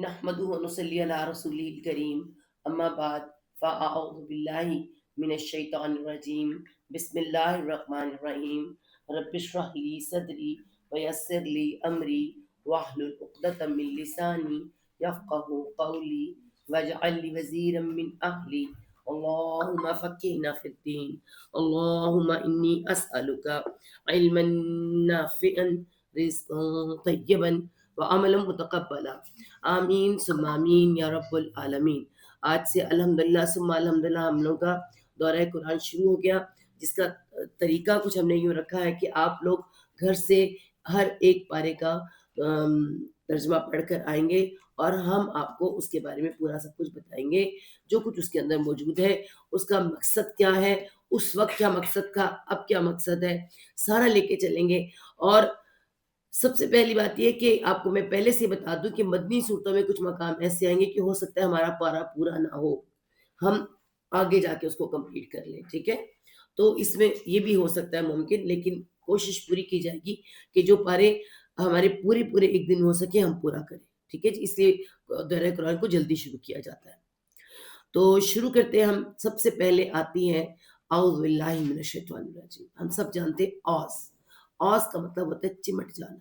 نحمده ونصلي على رسوله الكريم اما بعد فاعوذ بالله من الشيطان الرجيم بسم الله الرحمن الرحيم رب اشرح لي صدري ويسر لي امري واحلل عقدة من لساني يفقهوا قولي واجعل لي وزيرا من اهلي اللهم فقهنا في الدين اللهم اني اسالك علما نافعا رزقا طيبا وعملا متقبلا آمین ثم آمین یا رب العالمین۔ آج سے الحمدللہ ثم الحمدللہ ہم لوگ کا دورہ قرآن شروع ہو گیا، جس کا طریقہ کچھ ہم نے یوں رکھا ہے کہ آپ لوگ گھر سے ہر ایک پارے کا ترجمہ پڑھ کر آئیں گے اور ہم آپ کو اس کے بارے میں پورا سب کچھ بتائیں گے، جو کچھ اس کے اندر موجود ہے، اس کا مقصد کیا ہے، اس وقت کیا مقصد تھا، اب کیا مقصد ہے، سارا لے کے چلیں گے۔ اور سب سے پہلی بات یہ کہ آپ کو میں پہلے سے بتا دوں کہ مدنی صورتوں میں کچھ مقام ایسے آئیں گے کہ ہو سکتا ہے ہمارا پارا پورا نہ ہو، ہم آگے جا کے اس کو کمپلیٹ کر لیں، ٹھیک ہے؟ تو اس میں یہ بھی ہو سکتا ہے ممکن، لیکن کوشش پوری کی جائے گی کہ جو پارے ہمارے پورے ایک دن ہو سکے ہم پورا کریں، ٹھیک ہے جی؟ اس لیے دورہ قرآن کو جلدی شروع کیا جاتا ہے۔ تو شروع کرتے ہیں ہم۔ سب سے پہلے آتی ہے اعوذ باللہ من الشیطان الرجیم۔ ہم سب جانتے ہیں اوز، اوز کا مطلب ہوتا ہے چمٹ جانا،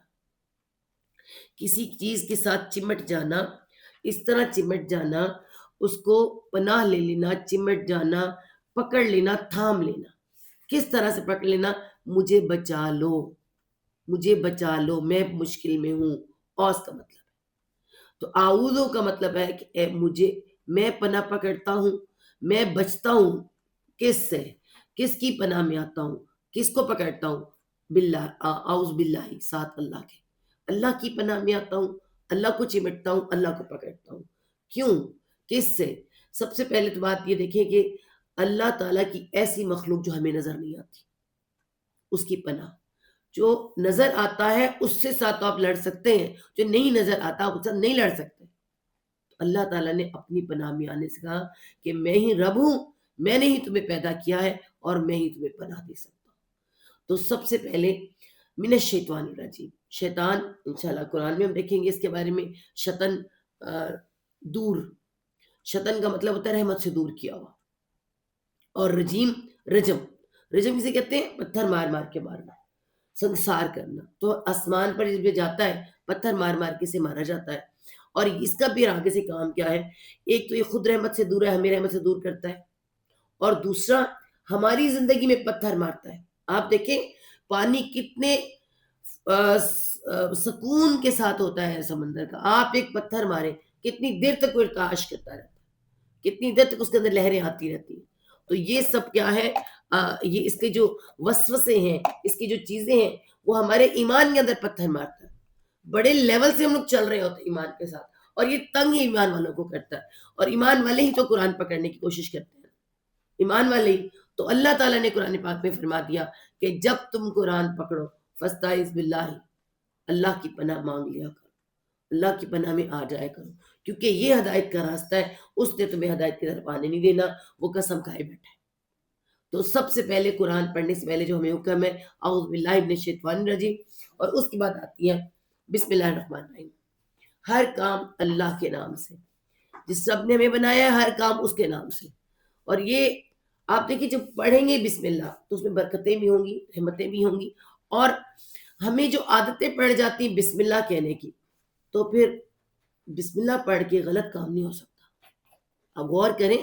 کسی چیز کے ساتھ چمٹ جانا، اس طرح چمٹ جانا، اس کو پناہ لے لینا، چمٹ جانا، پکڑ لینا، تھام لینا۔ کس طرح سے پکڑ لینا؟ مجھے بچا لو، مجھے بچا لو، میں مشکل میں ہوں، اوز کا مطلب ہے۔ تو اعوذ کا مطلب ہے کہ اے مجھے، میں پناہ پکڑتا ہوں، میں بچتا ہوں، کس سے؟ کس کی پناہ میں آتا ہوں، کس کو پکڑتا ہوں؟ باللہ، اعوذ باللہ، ساتھ اللہ کے، اللہ کی پناہ میں آتا ہوں، اللہ کو چمٹتا ہوں، اللہ کو پکڑتا ہوں۔ کیوں؟ کس سے؟ سب سے پہلے تو بات یہ دیکھیں کہ اللہ تعالیٰ کی ایسی مخلوق جو ہمیں نظر نہیں آتی، اس کی پناہ۔ جو نظر آتا ہے اس سے ساتھ آپ لڑ سکتے ہیں، جو نہیں نظر آتا آپ اس سے نہیں لڑ سکتے۔ اللہ تعالیٰ نے اپنی پناہ میں آنے سے کہا کہ میں ہی رب ہوں، میں نے ہی تمہیں پیدا کیا ہے اور میں ہی تمہیں پناہ دے سکتا ہوں۔ تو سب سے پہلے من الشیطان الرجیم، شیطان انشاءاللہ قرآن میں ہم دیکھیں گے اس کے بارے میں۔ شطن دور، شطن کا مطلب ہوتا ہے رحمت سے دور کیا ہوا، اور رجیم، رجم، رجم کسے کہتے ہیں؟ پتھر مار مار کے مارنا، سنسار کرنا۔ تو آسمان پر جب یہ جاتا ہے پتھر مار مار کے سے مارا جاتا ہے۔ اور اس کا بھی آگے سے کام کیا ہے؟ ایک تو یہ خود رحمت سے دور ہے، ہمیں رحمت سے دور کرتا ہے، اور دوسرا ہماری زندگی میں پتھر مارتا ہے۔ آپ دیکھیں پانی کتنے سکون کے ساتھ ہوتا ہے سمندر کا، آپ ایک پتھر ماریں کتنی دیر تک وہ ارتعاش کرتا رہتا ہے، کتنی دیر تک اس کے اندر لہریں آتی رہتی ہیں۔ تو یہ سب کیا ہے؟ یہ اس کے جو وسوسے ہیں، اس کی جو چیزیں ہیں، وہ ہمارے ایمان کے اندر پتھر مارتا ہے۔ بڑے لیول سے ہم لوگ چل رہے ہوتے ہیں ایمان کے ساتھ، اور یہ تنگ ایمان والوں کو کرتا ہے، اور ایمان والے ہی تو قرآن پکڑنے کی کوشش کرتے ہیں، ایمان والے ہی تو۔ اللہ تعالیٰ نے قرآن پاک میں فرما دیا کہ جب تم قرآن پکڑو فاستعذ باللہ، اللہ کی پناہ مانگ لیا کرو، اللہ کی پناہ میں آ جایا کرو، کیونکہ یہ ہدایت کا راستہ ہے، اس نے تمہیں ہدایت کی طرف آنے نہیں دینا، وہ قسم کھائے بیٹھا ہے۔ تو سب سے پہلے قرآن پڑھنے سے پہلے جو ہمیں حکم ہے اعوذ باللہ من الشیطان الرجیم، اور اس کے بعد آتی ہے بسم اللہ الرحمن الرحیم۔ ہر کام اللہ کے نام سے، جس رب نے ہمیں بنایا ہے ہر کام اس کے نام سے۔ اور یہ آپ دیکھیں جب پڑھیں گے بسم اللہ تو اس میں برکتیں بھی ہوں گی، رحمتیں بھی ہوں گی، اور ہمیں جو عادتیں پڑ جاتی ہیں بسم اللہ کہنے کی، تو پھر بسم اللہ پڑھ کے غلط کام نہیں ہو سکتا۔ اب غور کریں،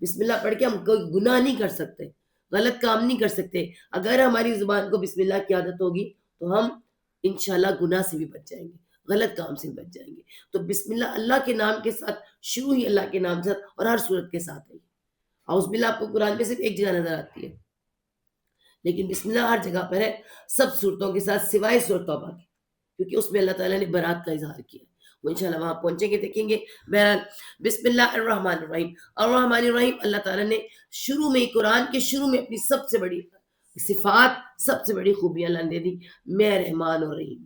بسم اللہ پڑھ کے ہم کوئی گناہ نہیں کر سکتے، غلط کام نہیں کر سکتے۔ اگر ہماری زبان کو بسم اللہ کی عادت ہوگی تو ہم انشاءاللہ گناہ سے بھی بچ جائیں گے، غلط کام سے بھی بچ جائیں گے۔ تو بسم اللہ اللہ کے نام کے ساتھ شروع ہی اللہ کے نام سے، اور ہر صورت کے ساتھ ہے۔ اعوذ باللہ آپ کو قرآن میں صرف ایک جگہ نظر آتی ہے، لیکن بسم اللہ ہر جگہ پر ہے، سب صورتوں کے ساتھ سوائے سورۃ توبہ کے، کیونکہ اس میں اللہ تعالیٰ نے برات کا اظہار کیا ہے۔ وہ انشاءاللہ وہاں پہنچیں گے دیکھیں گے۔ بہرحال بسم اللہ الرحمن الرحیم، الرحمن الرحیم، اللہ تعالیٰ نے شروع میں، قرآن کے شروع میں اپنی سب سے بڑی صفات، سب سے بڑی خوبیاں اللہ نے دے دی، میں رحمان اور رحیم۔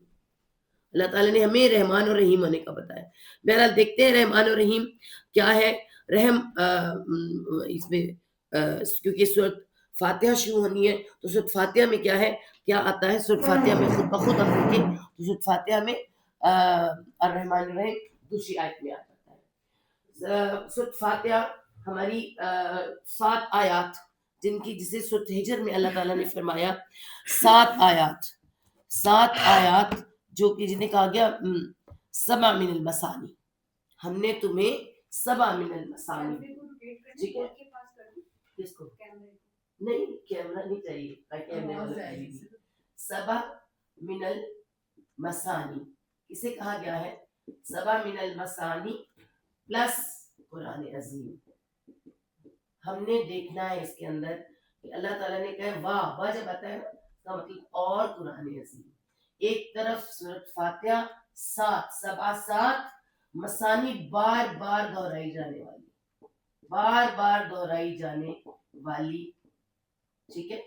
اللہ تعالیٰ نے ہمیں رحمان اور رحیم ہونے کا بتایا۔ بہرحال دیکھتے ہیں رحمان اور رحیم کیا ہے۔ رحم اس میں کیونکہ سورۃ فاتحہ شروع ہونی ہے، تو سورۃ فاتحہ میں کیا ہے، کیا آتا ہے؟ سورۃ فاتحہ میں خود بخود ہم دیکھیں تو سورۃ فاتحہ میں الرحمن الرحیم دوسری آیت میں آتا ہے۔ سورۃ فاتحہ ہماری 7 آیات جن کی جسے سورۃ ہجر میں اللہ تعالیٰ نے فرمایا 7 آیات جو کہ جنہیں کہا گیا 7 من المثانی، ہم نے تمہیں 7 من المثانی، ٹھیک ہے؟ کس کو نہیں کیمرہ نہیں چاہیے، 7 من المثانی کسے کہا گیا ہے؟ 7 من المثانی پلس قرآن عظیم. ہم نے دیکھنا ہے اس کے اندر کہ اللہ تعالیٰ نے کہا واہ جب آتا ہے نا کا مطلب اور قرآن عظیم. ایک طرف سورۃ فاتحہ 7 مثانی بار بار دہرائی جانے والی، ٹھیک ہے؟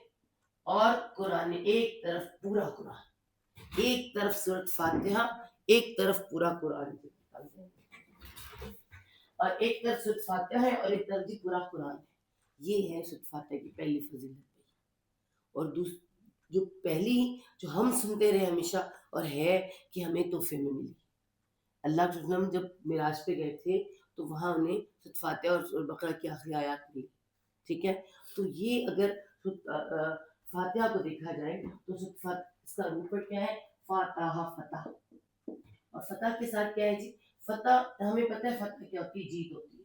اور قرآن ایک طرف پورا قرآن، ایک طرف سورۃ فاتحہ ایک طرف پورا قرآن، اور ایک طرف سورۃ فاتحہ ہے اور ایک طرف پورا قرآن ہے. یہ ہے سورۃ فاتحہ کی پہلی فضیلت. اور جو پہلی جو ہم سنتے رہے ہمیشہ اور ہے کہ ہمیں تحفے میں ملی. اللہ کے وسلم جب معراج پہ گئے تھے تو وہاں انہیں سورۃ فاتحہ اور بقرہ کی آخری آیات ملی، ٹھیک ہے؟ تو یہ اگر فاتحہ کو دیکھا جائے تو اس کا روپٹ کیا ہے؟ فاتحہ، فتح. اور فتح کے ساتھ کیا ہے جی؟ فتح ہمیں پتہ ہے فتح کیا ہوتی ہے؟ جیت ہوتی ہے،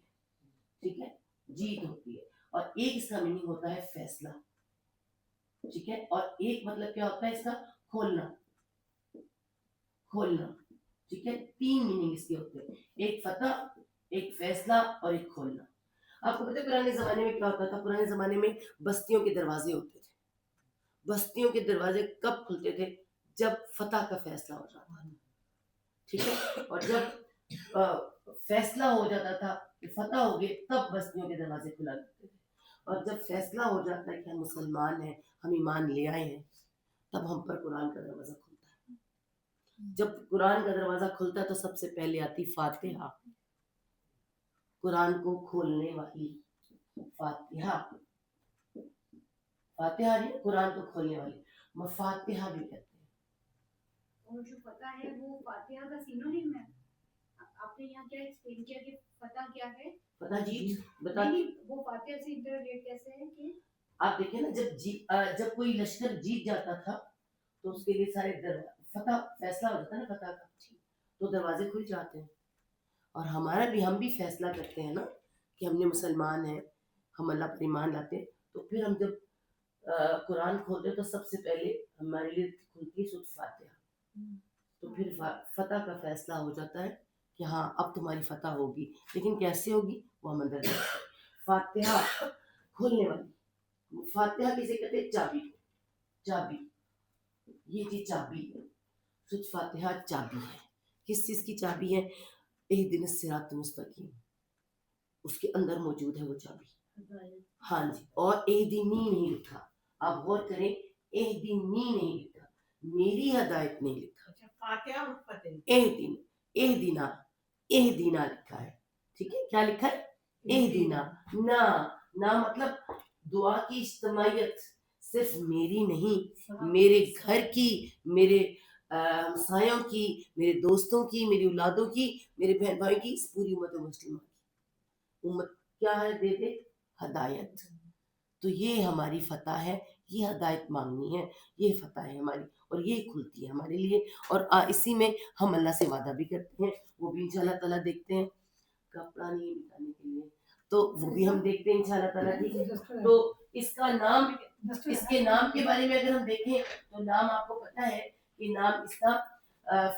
ٹھیک ہے؟ جیت ہوتی ہے. اور ایک اس کا میننگ ہوتا ہے فیصلہ، ٹھیک ہے؟ اور ایک مطلب کیا ہوتا ہے اس کا؟ کھولنا، ٹھیک ہے؟ 3 میننگ اس کے ہوتے ہیں، ایک فتح، ایک فیصلہ اور ایک کھولنا. آپ کو پتہ ہے پرانے زمانے میں کیا ہوتا تھا؟ پرانے زمانے میں بستیوں کے دروازے ہوتے تھے. بستیوں کے دروازے کب کھلتے تھے؟ جب فتح کا فیصلہ ہو جاتا تھا، ٹھیک ہے؟ اور جب فیصلہ ہو جاتا تھا کہ فتح ہو گئے تب بستیوں کے دروازے کھلا کرتے تھے. اور جب فیصلہ ہو جاتا ہے کہ ہم مسلمان ہیں، ہم ایمان لے آئے ہیں، تب ہم پر قرآن کا دروازہ کھلتا ہے. جب قرآن کا دروازہ کھلتا ہے تو سب سے پہلے آتی فاتحہ، قرآن کو کھولنے والی فاتحہ نہیں، قرآن کو کھولنے والی مفاتحہ بھی کہتے ہیں. اور جو فتح ہے وہ فاتحہ کا سینونیم ہے. آپ نے یہاں کیا ایکسپلین کیا کہ فتح کیا ہے؟ فتح جیت. وہ فاتحہ سے انٹرلیٹ کیسے ہے کہ آپ دیکھیں نا جب کوئی لشکر جیت جاتا تھا تو اس کے لیے سارے فتح فیصلہ ہو جاتا ہے نا فتح کا، تو دروازے کھل جاتے ہیں. اور ہم بھی فیصلہ کرتے ہیں نا کہ ہم نے مسلمان ہیں، ہم اللہ پر ایمان لاتے ہیں، تو پھر ہم جب قرآن کھولتے تو سب سے پہلے ہمارے لیے کھلتی سورۃ فاتحہ. تو پھر فتح کا فیصلہ ہو جاتا ہے کہ ہاں اب تمہاری فتح ہوگی. لیکن کیسے ہوگی وہ ہم اندر جاتے ہیں. فاتحہ کھولنے والی، فاتحہ کسے کہتے ہیں؟ چابی. یہ جی چابی ہے، سورۃ فاتحہ چابی ہے. کس چیز کی چابی ہے؟ اہدنا الصراط المستقیم، اس کے اندر موجود ہے وہ چابی. ہاں جی. اور اہدنی نہیں لکھا، آپ غور کریں، اہدنی نہیں لکھا، میری ہدایت نہیں لکھا. فاتحہ اور فتح اہدنا لکھا ہے، ٹھیک ہے؟ کیا لکھا ہے؟ اہدنا. نا مطلب دعا کی اجتماعیت صرف میری نہیں، میرے گھر کی، میرے ہمسایوں کی، میرے دوستوں کی، میری اولادوں کی، میرے بہن بھائی کی، اس پوری امت مسلمہ کی. امت کیا ہے؟ دے دے ہدایت. تو یہ ہماری فتح ہے، یہ ہدایت مانگنی ہے، یہ فتح ہے ہماری، اور یہ کھلتی ہے ہمارے لیے. اور اسی میں ہم اللہ سے وعدہ بھی کرتے ہیں، وہ بھی انشاءاللہ تعالیٰ دیکھتے ہیں. کپڑا نہیں بتانے کے لیے تو وہ بھی ہم دیکھتے ہیں انشاءاللہ تعالیٰ. ٹھیک ہے؟ تو اس کا نام، اس کے نام کے بارے میں اگر ہم دیکھیں تو نام آپ کو پتہ ہے کہ نام اس کا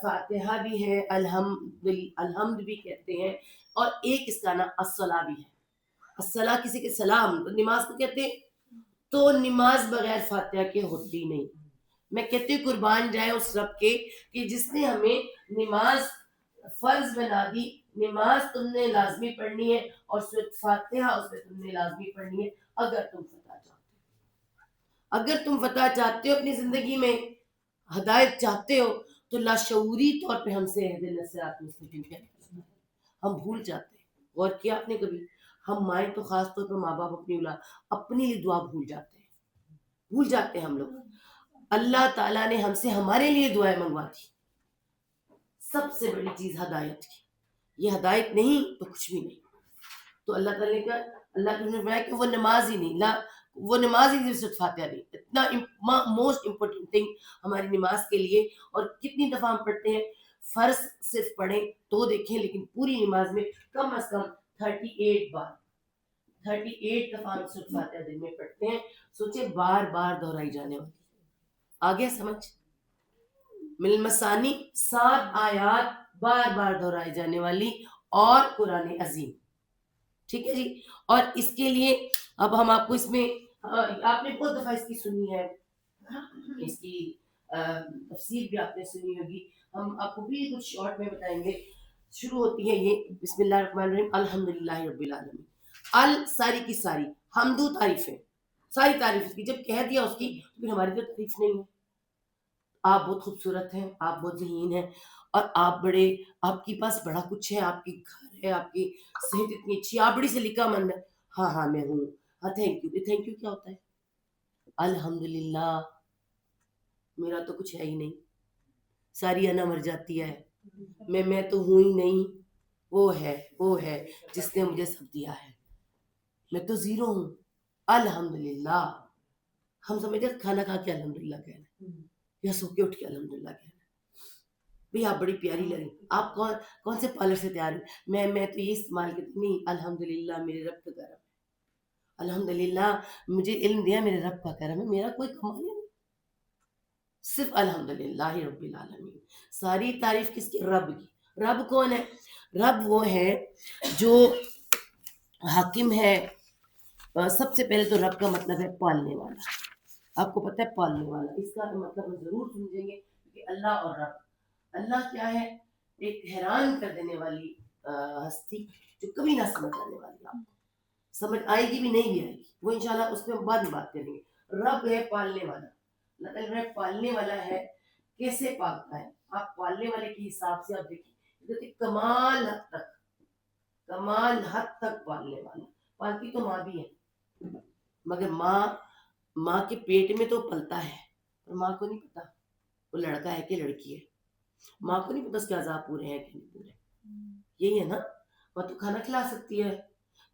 فاتحہ بھی ہے، الحمد بھی کہتے ہیں، اور ایک اس کا نام الصلاۃ بھی ہے. الصلاۃ کسی کے سلام، نماز کو کہتے ہیں. تو نماز بغیر فاتحہ کے ہوتی نہیں. میں کہتی ہوں قربان جائے اس رب کے کہ جس نے ہمیں نماز فرض بنا دی. نماز تم نے لازمی پڑھنی ہے اور سورۃ فاتحہ اس میں تم نے لازمی پڑھنی ہے اگر تم فتح چاہتے ہو. اگر تم فتح چاہتے ہو اپنی زندگی میں، ہدایت چاہتے ہو، تو لاشعوری طور پہ ہم سے اہدنا الصراط المستقیم کہتے ہیں. ہم بھول جاتے ہیں. غور کیا آپ نے کبھی؟ ہم مائیں تو خاص طور پر ماں باپ اپنی لیے دعا بھول جاتے ہیں ہم لوگ. اللہ تعالیٰ نے ہم سے ہمارے لیے دعائیں منگوا دی. سب سے بڑی چیز ہدایت کی. یہ ہدایت نہیں تو کچھ بھی نہیں. تو اللہ تعالیٰ نے کہا، اللہ تعالیٰ نے فرمایا کہ وہ نماز ہی نہیں لا، وہ نماز ہی صرف فاتحہ نہیں، اتنا موسٹ امپورٹنٹ تھنگ ہماری نماز کے لیے. اور کتنی دفعہ ہم پڑھتے ہیں، فرض صرف پڑھیں تو دیکھیں، لیکن پوری نماز میں کم از کم 38 بار، 38 دفعہ ہم سورۃ فاتحہ دن میں پڑھتے ہیں. سوچیں، بار بار دہرائی جانے والی. آگے سمجھ؟ من المثانی 7 آیات بار بار دہرائی جانے والی اور قرآن عظیم. ٹھیک ہے جی. اور اس کے لیے اب ہم آپ کو اس میں، آپ نے بہت دفعہ اس کی سنی ہے، اس کی تفسیر بھی آپ نے سنی ہوگی. ہم آپ کو بھی کچھ شارٹ میں بتائیں گے. شروع ہوتی ہے یہ بسم اللہ الرحمن الرحیم، الحمدللہ رب العالمین. ساری کی ساری حمد و تعریفیں، ساری تعریف اس کی. جب کہہ دیا اس کی، پھر ہماری تو تعریف نہیں ہے. آپ بہت خوبصورت ہیں، آپ بہت ذہین ہیں، اور آپ بڑے، آپ کے پاس بڑا کچھ ہے، آپ کی گھر ہے، آپ کی صحت اتنی اچھی، آپ بڑی سلیقہ مند ہے. ہاں ہاں میں ہوں. ہاں تھینک یو. تھینک یو کیا ہوتا ہے؟ الحمدللہ میرا تو کچھ ہے ہی نہیں، ساری انا مر جاتی ہے، میں تو ہوں ہی نہیں. وہ ہے جس نے مجھے سب دیا ہے، میں تو زیرو ہوں. الحمدللہ. ہم سمجھتے کھانا کھا کے الحمدللہ کہنا ہے، یا سو کے اٹھ کے الحمدللہ کہنا ہے. بھئی آپ بڑی پیاری لگی، آپ کون سے پارلر سے تیار ہوئی؟ میں تو یہ استعمال کرتی نہیں. الحمدللہ میرے رب کا کرم ہے، الحمدللہ مجھے علم دیا میرے رب کا کرم ہے، میرا کوئی کمال نہیں. صرف الحمدللہ رب العالمین. ساری تعریف کس کی؟ رب کی. رب کون ہے؟ رب وہ ہے جو حاکم ہے. سب سے پہلے تو رب کا مطلب ہے پالنے والا. آپ کو پتہ ہے پالنے والا اس کا مطلب ہم ضرور سمجھیں گے کہ اللہ اور رب. اللہ کیا ہے؟ ایک حیران کر دینے والی ہستی جو کبھی نہ سمجھ آنے والی. آپ کو سمجھ آئے گی بھی نہیں بھی آئے گی، وہ انشاءاللہ اس میں ہم بعد میں بات کریں گے. رب ہے پالنے والا. اللہ تعالیٰ پالنے والا ہے. کیسے پالتا ہے؟ آپ پالنے والے کے حساب سے آپ دیکھیں، کمال حد تک پالنے والا. پالتی تو ماں بھی ہے، مگر ماں کے پیٹ میں تو پلتا ہے، اور ماں کو نہیں پتا وہ لڑکا ہے کہ لڑکی ہے. ماں کو نہیں پتا اس کے عذاب پورے ہیں کہ نہیں پورے. یہی ہے نا. ماں تو کھانا کھلا سکتی ہے،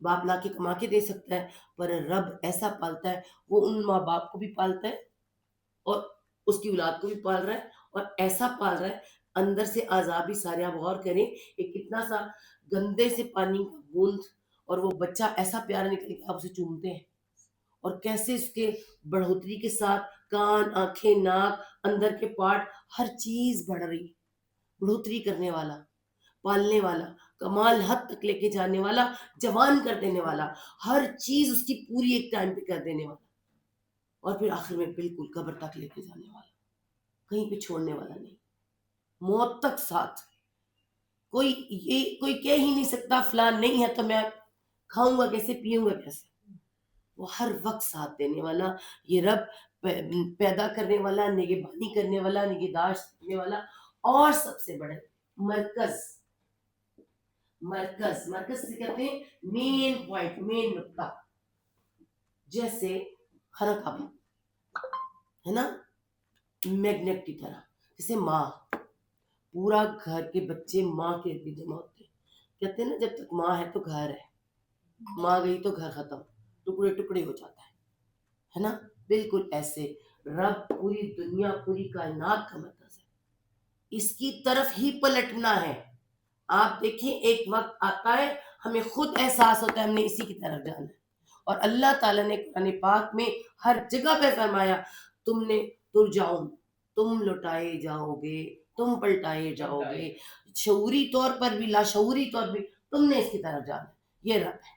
باپ لا کے کما کے دے سکتا ہے، پر رب ایسا پالتا ہے، وہ ان ماں باپ کو بھی پالتا ہے اور اس کی اولاد کو بھی پال رہا ہے، اور ایسا پال رہا ہے اندر سے عذاب بھی سارے. آپ غور کریں، ایک کتنا سا گندے سے پانی کا بوند اور وہ بچہ ایسا پیارا نکلے کہ آپ اسے چومتے ہیں، اور کیسے اس کے بڑھوتری کے ساتھ کان، آنکھیں، ناک، اندر کے پارٹ، ہر چیز بڑھ رہی. بڑھوتری کرنے والا، پالنے والا، کمال حد تک لے کے جانے والا، جوان کر دینے والا، ہر چیز اس کی پوری ایک ٹائم پہ کر دینے والا، اور پھر آخر میں بالکل قبر تک لے کے جانے والا، کہیں پہ چھوڑنے والا نہیں، موت تک ساتھ. کوئی کہہ ہی نہیں سکتا فلان نہیں ہے تو میں کھاؤں گا کیسے، پیوں گا کیسے. وہ ہر وقت ساتھ دینے والا. یہ رب پیدا کرنے والا، نگہبانی کرنے والا، نگہداشت کرنے والا، اور سب سے بڑے مرکز سے کہتے ہیں مین پوائنٹ، مین نقطہ. جیسے خانہ کعبہ ہے نا، میگنیٹ کی طرح. جیسے ماں، پورا گھر کے بچے ماں کے ارد جمع ہوتے ہیں. کہتے ہیں نا جب تک ماں ہے تو گھر ہے، ماں گئی تو گھر ختم، ٹکڑے ٹکڑے ہو جاتا ہے نا. بالکل ایسے رب پوری دنیا، پوری کائنات کا مرکز ہے، اس کی طرف ہی پلٹنا ہے. آپ دیکھیں ایک وقت آتا ہے ہمیں خود احساس ہوتا ہے ہم نے اسی کی طرف جانا ہے. اور اللہ تعالیٰ نے قرآن پاک میں ہر جگہ پہ فرمایا ترجعون، تم لوٹائے جاؤ گے، تم پلٹائے جاؤ گے. شعوری طور پر بھی، لاشعوری طور بھی تم نے اس کی طرف جانا ہے. یہ رب ہے،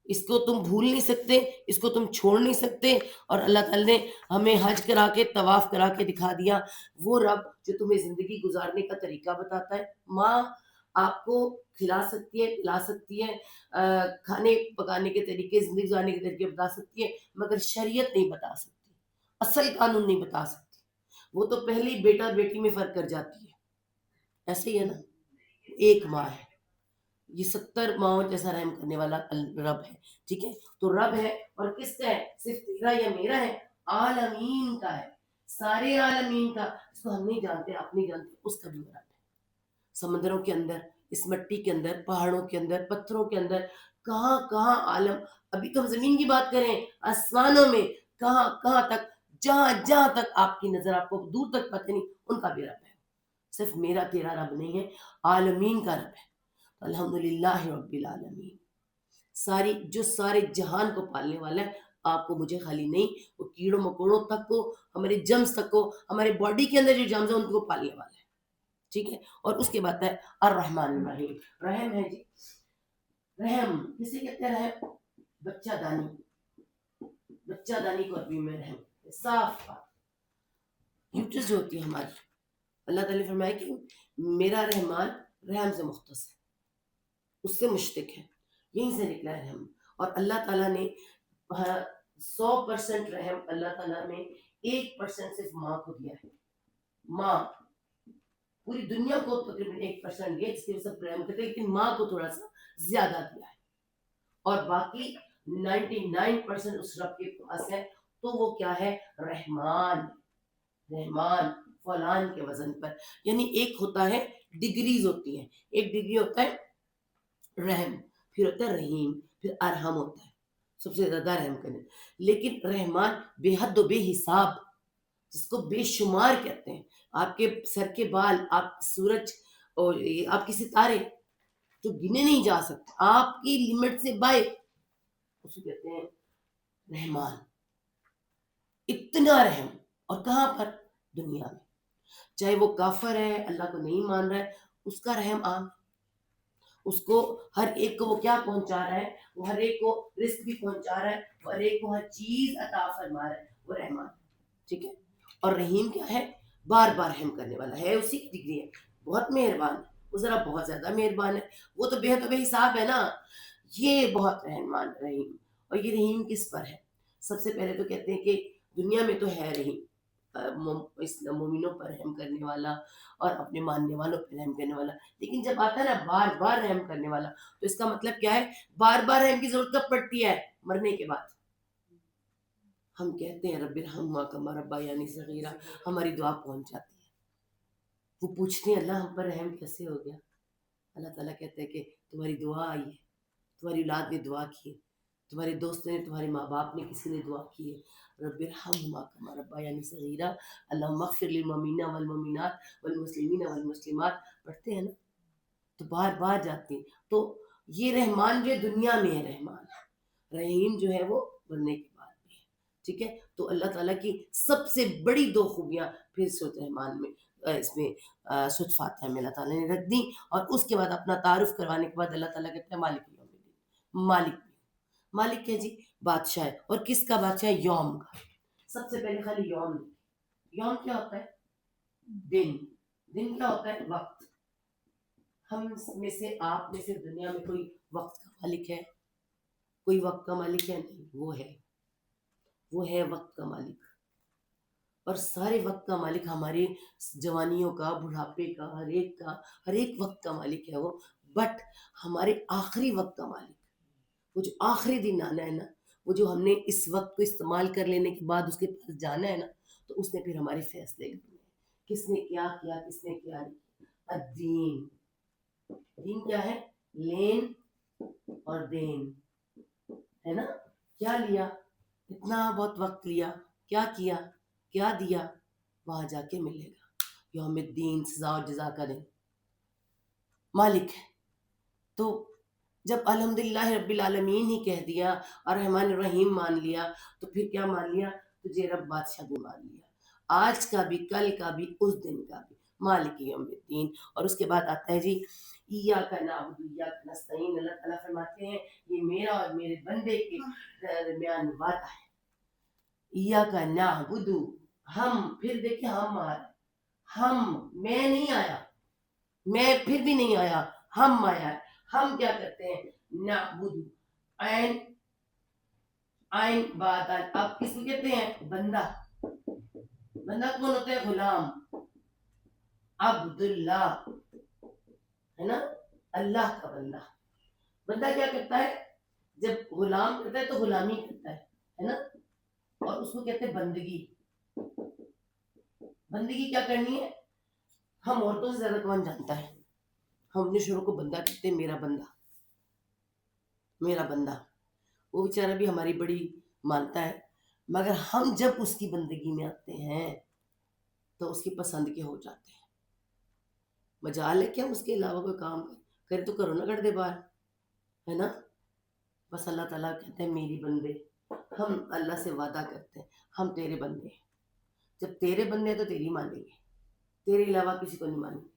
اس کو تم بھول نہیں سکتے، اس کو تم چھوڑ نہیں سکتے. اور اللہ تعالیٰ نے ہمیں حج کرا کے، طواف کرا کے دکھا دیا. وہ رب جو تمہیں زندگی گزارنے کا طریقہ بتاتا ہے. ماں آپ کو کھلا سکتی ہے، پلا سکتی ہے، کھانے پکانے کے طریقے، زندگی گزارنے کے طریقے بتا سکتی ہے، مگر شریعت نہیں بتا سکتی، اصل قانون نہیں بتا سکتی. وہ تو پہلے ہی بیٹا بیٹی میں فرق کر جاتی ہے. ایسے ہی ہے نا. ایک ماں ہے، یہ 70 ماؤں جیسا رحم کرنے والا رب ہے. ٹھیک ہے، تو رب ہے، اور کس کا ہے؟ صرف تیرا یا میرا ہے؟ عالمین کا ہے، سارے عالمین کا. اس کو ہم نہیں جانتے، آپ نہیں جانتے، اس کا بھی رب ہے. سمندروں کے اندر اس مٹی کے اندر، پہاڑوں کے اندر، پتھروں کے اندر، کہاں کہاں عالم. ابھی تو ہم زمین کی بات کریں، آسمانوں میں کہاں کہاں تک، جہاں جہاں تک آپ کی نظر آپ کو دور تک پتہ نہیں، ان کا بھی رب ہے. صرف میرا تیرا رب نہیں ہے، عالمین کا رب ہے. الحمدللہ رب العالمین. سارے جہان کو پالنے والا ہے. آپ کو مجھے خالی نہیں، وہ کیڑوں مکوڑوں تک کو، ہمارے جمز تک کو، ہمارے باڈی کے اندر جو جمز ہیں ان کو پالنے والا ہے. ٹھیک ہے. اور اس کے بعد ہے الرحمن الرحیم. رحم ہے جی. رحم کسے کہتے ہیں؟ رحم بچہ دانی. بچہ دانی کو عربی میں رحم، صاف بات. یوٹرس جو ہوتی ہے ہماری، اللہ تعالیٰ نے فرمایا کہ میرا رحمان رحم سے مختص ہے، اس سے مشتق ہے، یہیں سے نکلا ہے رحم. اور اللہ تعالیٰ نے 100% رحم اللہ تعالیٰ نے 1% صرف ماں کو دیا ہے. ماں پوری دنیا کو تقریباً 1% دیا جس کی وجہ سے رحم کرتے ہیں، لیکن ماں کو تھوڑا سا زیادہ دیا ہے. اور باقی 99% اس رب کے پاس ہے. تو وہ کیا ہے؟ رحمان. رحمان فلان کے وزن پر، یعنی ایک ہوتا ہے ڈگریز ہوتی ہیں. ایک ڈگری ہوتا ہے رحم، پھر ہوتا ہے رحیم، پھر ارحم ہوتا ہے سب سے زیادہ رحم کرنے. لیکن رحمان بے حد و بے حساب، جس کو بے شمار کہتے ہیں. آپ کے سر کے بال، آپ سورج اور آپ کے ستارے جو گنے نہیں جا سکتے، آپ کی لمٹ سے باہر، اسے کہتے ہیں رحمان. اتنا رحم. اور کہاں پر؟ دنیا میں. چاہے وہ کافر ہے، اللہ کو نہیں مان رہا ہے، اس کا رحم عام. اس کو ہر ایک کو وہ کیا پہنچا رہا ہے؟ وہ ہر ایک کو رزق بھی پہنچا رہا ہے، وہ ہر ایک کو ہر چیز عطا فرما رہا ہے. وہ رحمان. ٹھیک ہے. اور رحیم کیا ہے؟ بار بار رحم کرنے والا ہے. اسی کی ڈگری ہے. بہت مہربان ہے، وہ ذرا بہت زیادہ مہربان ہے. وہ تو بے حد و بے حساب ہے نا. یہ بہت رحمان رحیم. اور یہ رحیم کس پر ہے؟ سب سے پہلے تو کہتے ہیں کہ دنیا میں تو ہے رحیم، مومنوں پر رحم کرنے والا اور اپنے ماننے والوں پر رحم کرنے والا. لیکن جب آتا ہے نا بار بار رحم کرنے والا، تو اس کا مطلب کیا ہے؟ بار بار رحم کی ضرورت کب پڑتی ہے؟ مرنے کے بعد. ہم کہتے ہیں رب ارحمہما کما ربیانی صغیرا، ہماری دعا پہنچ جاتی ہے. وہ پوچھتے ہیں اللہ ہم پر رحم کیسے ہو گیا؟ اللہ تعالیٰ کہتے ہیں کہ تمہاری دعا آئی ہے، تمہاری اولاد نے دعا کی ہے، تمہارے دوست نے، تمہارے ماں باپ نے، کسی نے دعا کی ہے. رب ارحمہما کما ربیانی صغیرا، اللہم اغفر للمؤمنین والمؤمنات والمسلمین والمسلمات. پڑھتے ہیں نا تو بار بار جاتے ہیں. تو یہ رحمان جو دنیا میں ہے رحمان، رحیم جو ہے وہ مرنے کے بعد بھی ہے. ٹھیک ہے. تو اللہ تعالیٰ کی سب سے بڑی 2 خوبیاں پھر سورۃ رحمان میں، اس میں سورۃ فاتحہ میں اللہ تعالیٰ نے رکھ دی. اور اس کے بعد اپنا تعارف کروانے کے بعد اللہ تعالیٰ کہتے ہیں مالک یوم الدین. مالک، مالک ہے جی بادشاہ ہے. اور کس کا بادشاہ؟ یوم کا. سب سے پہلے خالی یوم. یوم کیا ہوتا ہے؟ دن. دن کیا ہوتا ہے؟ وقت. ہم میں سے، آپ میں سے دنیا میں کوئی وقت کا مالک ہے؟ کوئی وقت کا مالک ہے؟ نہیں. وہ ہے وقت کا مالک. اور سارے وقت کا مالک ہمارے جوانیوں کا، بڑھاپے کا، ہر ایک وقت کا مالک ہے وہ. بٹ ہمارے آخری وقت کا مالک، وہ جو آخری دن آنا ہے نا، وہ جو ہم نے اس وقت کو استعمال کر لینے کے بعد اس کے پاس جانا ہے نا، تو اس نے پھر ہمارے فیصلے کرنے ہیں، کس نے کیا کیا، کس نے کیا نہیں. الدین. دین کیا ہے؟ لین اور دین ہے نا. کیا لیا؟ اتنا بہت وقت لیا، کیا کیا، کیا دیا، وہاں جا کے ملے گا. یوم الدین، سزا اور جزا کا دن. مالک ہے. تو جب الحمدللہ رب العالمین ہی کہہ دیا اور رحمان الرحیم مان لیا، تو پھر کیا مان لیا؟ تجھے رب بادشاہ بھی مان لیا، آج کا بھی، کل کا بھی، اس دن کا بھی. مالک یوم الدین. اور اس کے بعد آتا ہے جی ایاک نعبد و ایاک نستعین. اللہ تعالیٰ فرماتے ہیں یہ میرا اور میرے بندے کے درمیان وعدہ ہے. ایاک نعبد، ہم، پھر دیکھیں ہم، میں نہیں آیا، میں پھر بھی نہیں آیا، ہم آیا ہے. ہم کیا کرتے ہیں؟ نعبد، عین عین بادل. اب کس کو کہتے ہیں؟ بندہ. بندہ کون ہوتا ہے؟ غلام. عبداللہ ہے نا، اللہ کا بندہ. بندہ کیا کرتا ہے؟ جب غلام کرتا ہے تو غلامی کرتا ہے نا. اور اس کو کہتے ہیں بندگی. بندگی کیا کرنی ہے؟ ہم عورتوں سے زیادہ کون جانتا ہے؟ ہم اپنے شوہر کو بندہ کہتے ہیں، میرا بندہ، میرا بندہ. وہ بیچارہ بھی ہماری بڑی مانتا ہے، مگر ہم جب اس کی بندگی میں آتے ہیں تو اس کی پسند کے ہو جاتے ہیں. مجال ہے کہ ہم اس کے علاوہ کوئی کام کریں تو کرو نا، کر دے باہر، ہے نا. بس اللہ تعالیٰ کہتے ہیں میری بندے، ہم اللہ سے وعدہ کرتے ہیں ہم تیرے بندے ہیں. جب تیرے بندے ہیں تو تیری مانیں گے، تیرے علاوہ کسی کو نہیں مانیں گے،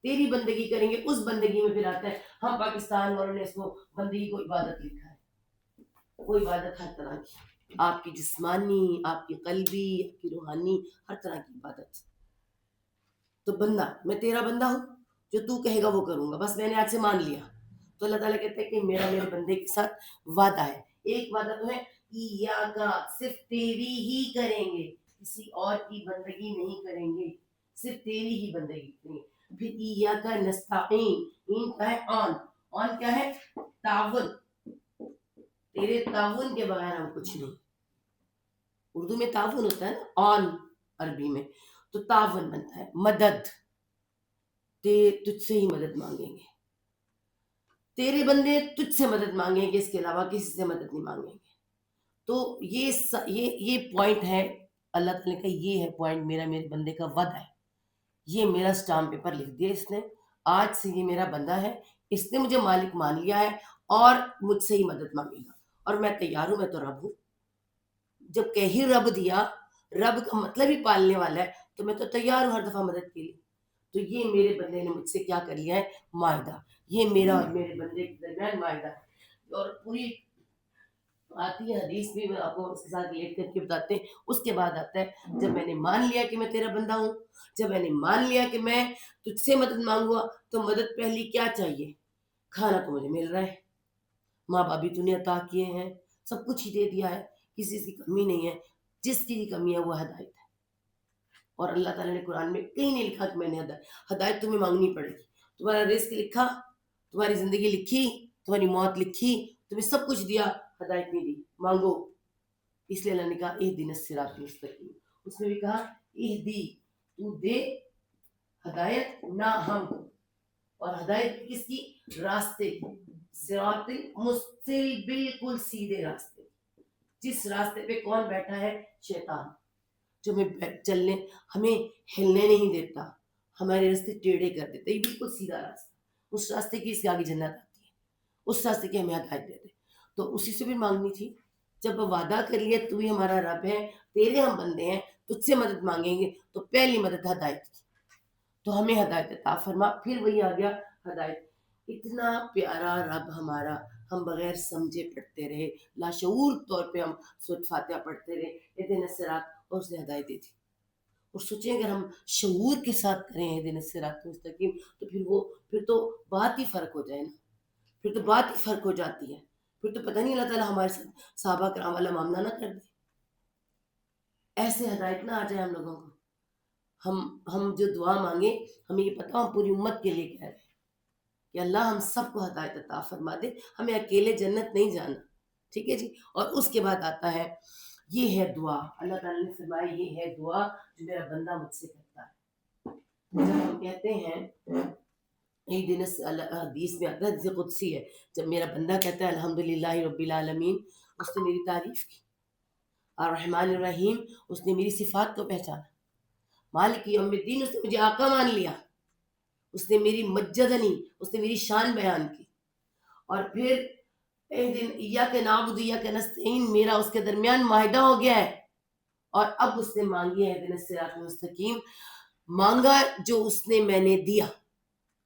تیری بندگی کریں گے. اس بندگی میں پھر آتا ہے، ہم پاکستان والوں نے اس کو بندگی کو عبادت لکھا ہے. وہ عبادت ہر طرح کی، آپ کی جسمانی، آپ کی قلبی، آپ کی روحانی، ہر طرح کی عبادت. تو بندہ، میں تیرا بندہ ہوں، جو تو کہے گا وہ کروں گا، بس میں نے آج سے مان لیا. تو اللہ تعالیٰ کہتے ہیں کہ میرا میرے بندے کے ساتھ وعدہ ہے. ایک وعدہ تو ہے ایاکا، صرف تیری ہی کریں گے، کسی اور کی بندگی نہیں کریں گے، صرف تیری ہی بندگی کریں گے. پھر ایاکا نستعین، این کا ہے آن، آن کیا ہے؟ تعاون. تیرے تعاون کے بغیر ہم کچھ نہیں. اردو میں تعاون ہوتا ہے نا، آن عربی میں، تو تعاون بنتا ہے مدد. تجھ سے ہی مدد مانگیں گے، تیرے بندے تجھ سے مدد مانگیں گے، اس کے علاوہ کسی سے مدد نہیں مانگیں گے. تو یہ پوائنٹ ہے اللہ تعالیٰ کا، یہ ہے پوائنٹ میرا میرے بندے کا وعدہ ہے. یہ میرا اسٹامپ پیپر لکھ دیا اس نے، آج سے یہ میرا بندہ ہے، اس نے مجھے مالک مان لیا ہے اور مجھ سے ہی مدد مانگے گا، اور میں تیار ہوں، میں تو رب ہوں. جب کہیں رب دیا، رب کا مطلب ہی پالنے والا ہے، تو میں تو تیار ہوں ہر دفعہ مدد کے لیے. تو یہ میرے بندے نے مجھ سے کیا کر لیا ہے؟ معاہدہ. یہ میرا اور میرے بندے کے درمیان معاہدہ ہے. اور پوری آتی ہے حدیث بھی، میں آپ کو اس کے ساتھ ریلیٹ کر کے بتاتے ہیں. اس کے بعد آتا ہے، جب میں نے مان لیا کہ میں تیرا بندہ ہوں، جب میں نے مان لیا کہ میں تجھ سے مدد مانگوں گا، تو مدد پہلی کیا چاہیے؟ کھانا تو مجھے مل رہا ہے، ماں باپ بھی تو نے عطا کیے ہیں، سب کچھ ہی دے دیا ہے، کسی کی کمی نہیں ہے. جس کی بھی کمی ہے وہ ہدایت ہے. اور اللہ تعالیٰ نے قرآن میں کہیں نہیں لکھا کہ میں نے ہدایت تمہیں مانگنی پڑے گی. تمہارا رزق لکھا، تمہاری زندگی لکھی، تمہاری موت لکھی، تمہیں سب کچھ دیا، ہدایت نہیں دی، مانگو. اس لیے اللہ نے کہا اہدنا الصراط المستقیم. اس نے بھی کہا اہدی، تو دے ہدایت، نہ ہم. اور ہدایت کس کی؟ راستے کی. صراط المستقیم، بالکل سیدھے راستے. جس راستے پہ کون بیٹھا ہے؟ شیطان، جو ہمیں چلنے، ہمیں ہلنے نہیں دیتا، ہمارے راستے ٹیڑھے کر دیتا. یہ بالکل سیدھا راستہ، اس راستے کی اس کے آگے جنت آتی ہے، اس راستے کی ہمیں ہدایت دیتے. تو اسی سے بھی مانگنی تھی. جب وعدہ کر لیا تو ہی ہمارا رب ہے، تیرے ہم بندے ہیں، تجھ سے مدد مانگیں گے، تو پہلی مدد ہدایت کی. تو ہمیں ہدایت عطا فرما. پھر وہی آ گیا ہدایت. اتنا پیارا رب ہمارا، ہم بغیر سمجھے پڑھتے رہے، لاشعور طور پہ ہم سورۃ فاتحہ پڑھتے رہے، اہدنا الصراط، اور اس نے ہدایت دی تھی. اور سوچیں اگر ہم شعور کے ساتھ کریں اہدنا الصراط المستقیم، تو پھر تو بات ہی فرق ہو جائے نا، پھر تو بات ہی فرق ہو جاتی ہے. پھر تو پتہ نہیں اللہ تعالیٰ ہمارے ساتھ صحابہ کرام والا معاملہ نہ کر دے، ایسے ہدایت نہ آ جائے ہم لوگوں کو. ہم جو دعا مانگے، ہمیں یہ پتا ہم پوری امت کے لیے کہہ رہے ہیں کہ اللہ ہم سب کو ہدایت عطا فرما دے، ہمیں اکیلے جنت نہیں جانا. ٹھیک ہے جی. اور اس کے بعد آتا ہے، یہ ہے دعا. اللہ تعالیٰ نے فرمایا یہ ہے دعا جو میرا بندہ مجھ سے کرتا ہے. جب ہم کہتے ہیں ایک دن حدیث میں آتا ہے، حدیث قدسی ہے، جب میرا بندہ کہتا ہے الحمدللہ رب العالمین، اس نے میری تعریف کی. الرحمن الرحیم، اس نے میری صفات کو پہچانا. مالک یوم الدین، اس نے مجھے آقا مان لیا، اس نے میری مجدنی، اس نے میری شان بیان کی. اور پھر ایک دن ایاک نعبد ایاک نستعین، میرا اس کے درمیان معاہدہ ہو گیا ہے. اور اب اس نے مانگی ہے اہدنا الصراط المستقیم، مانگا جو اس نے میں نے دیا،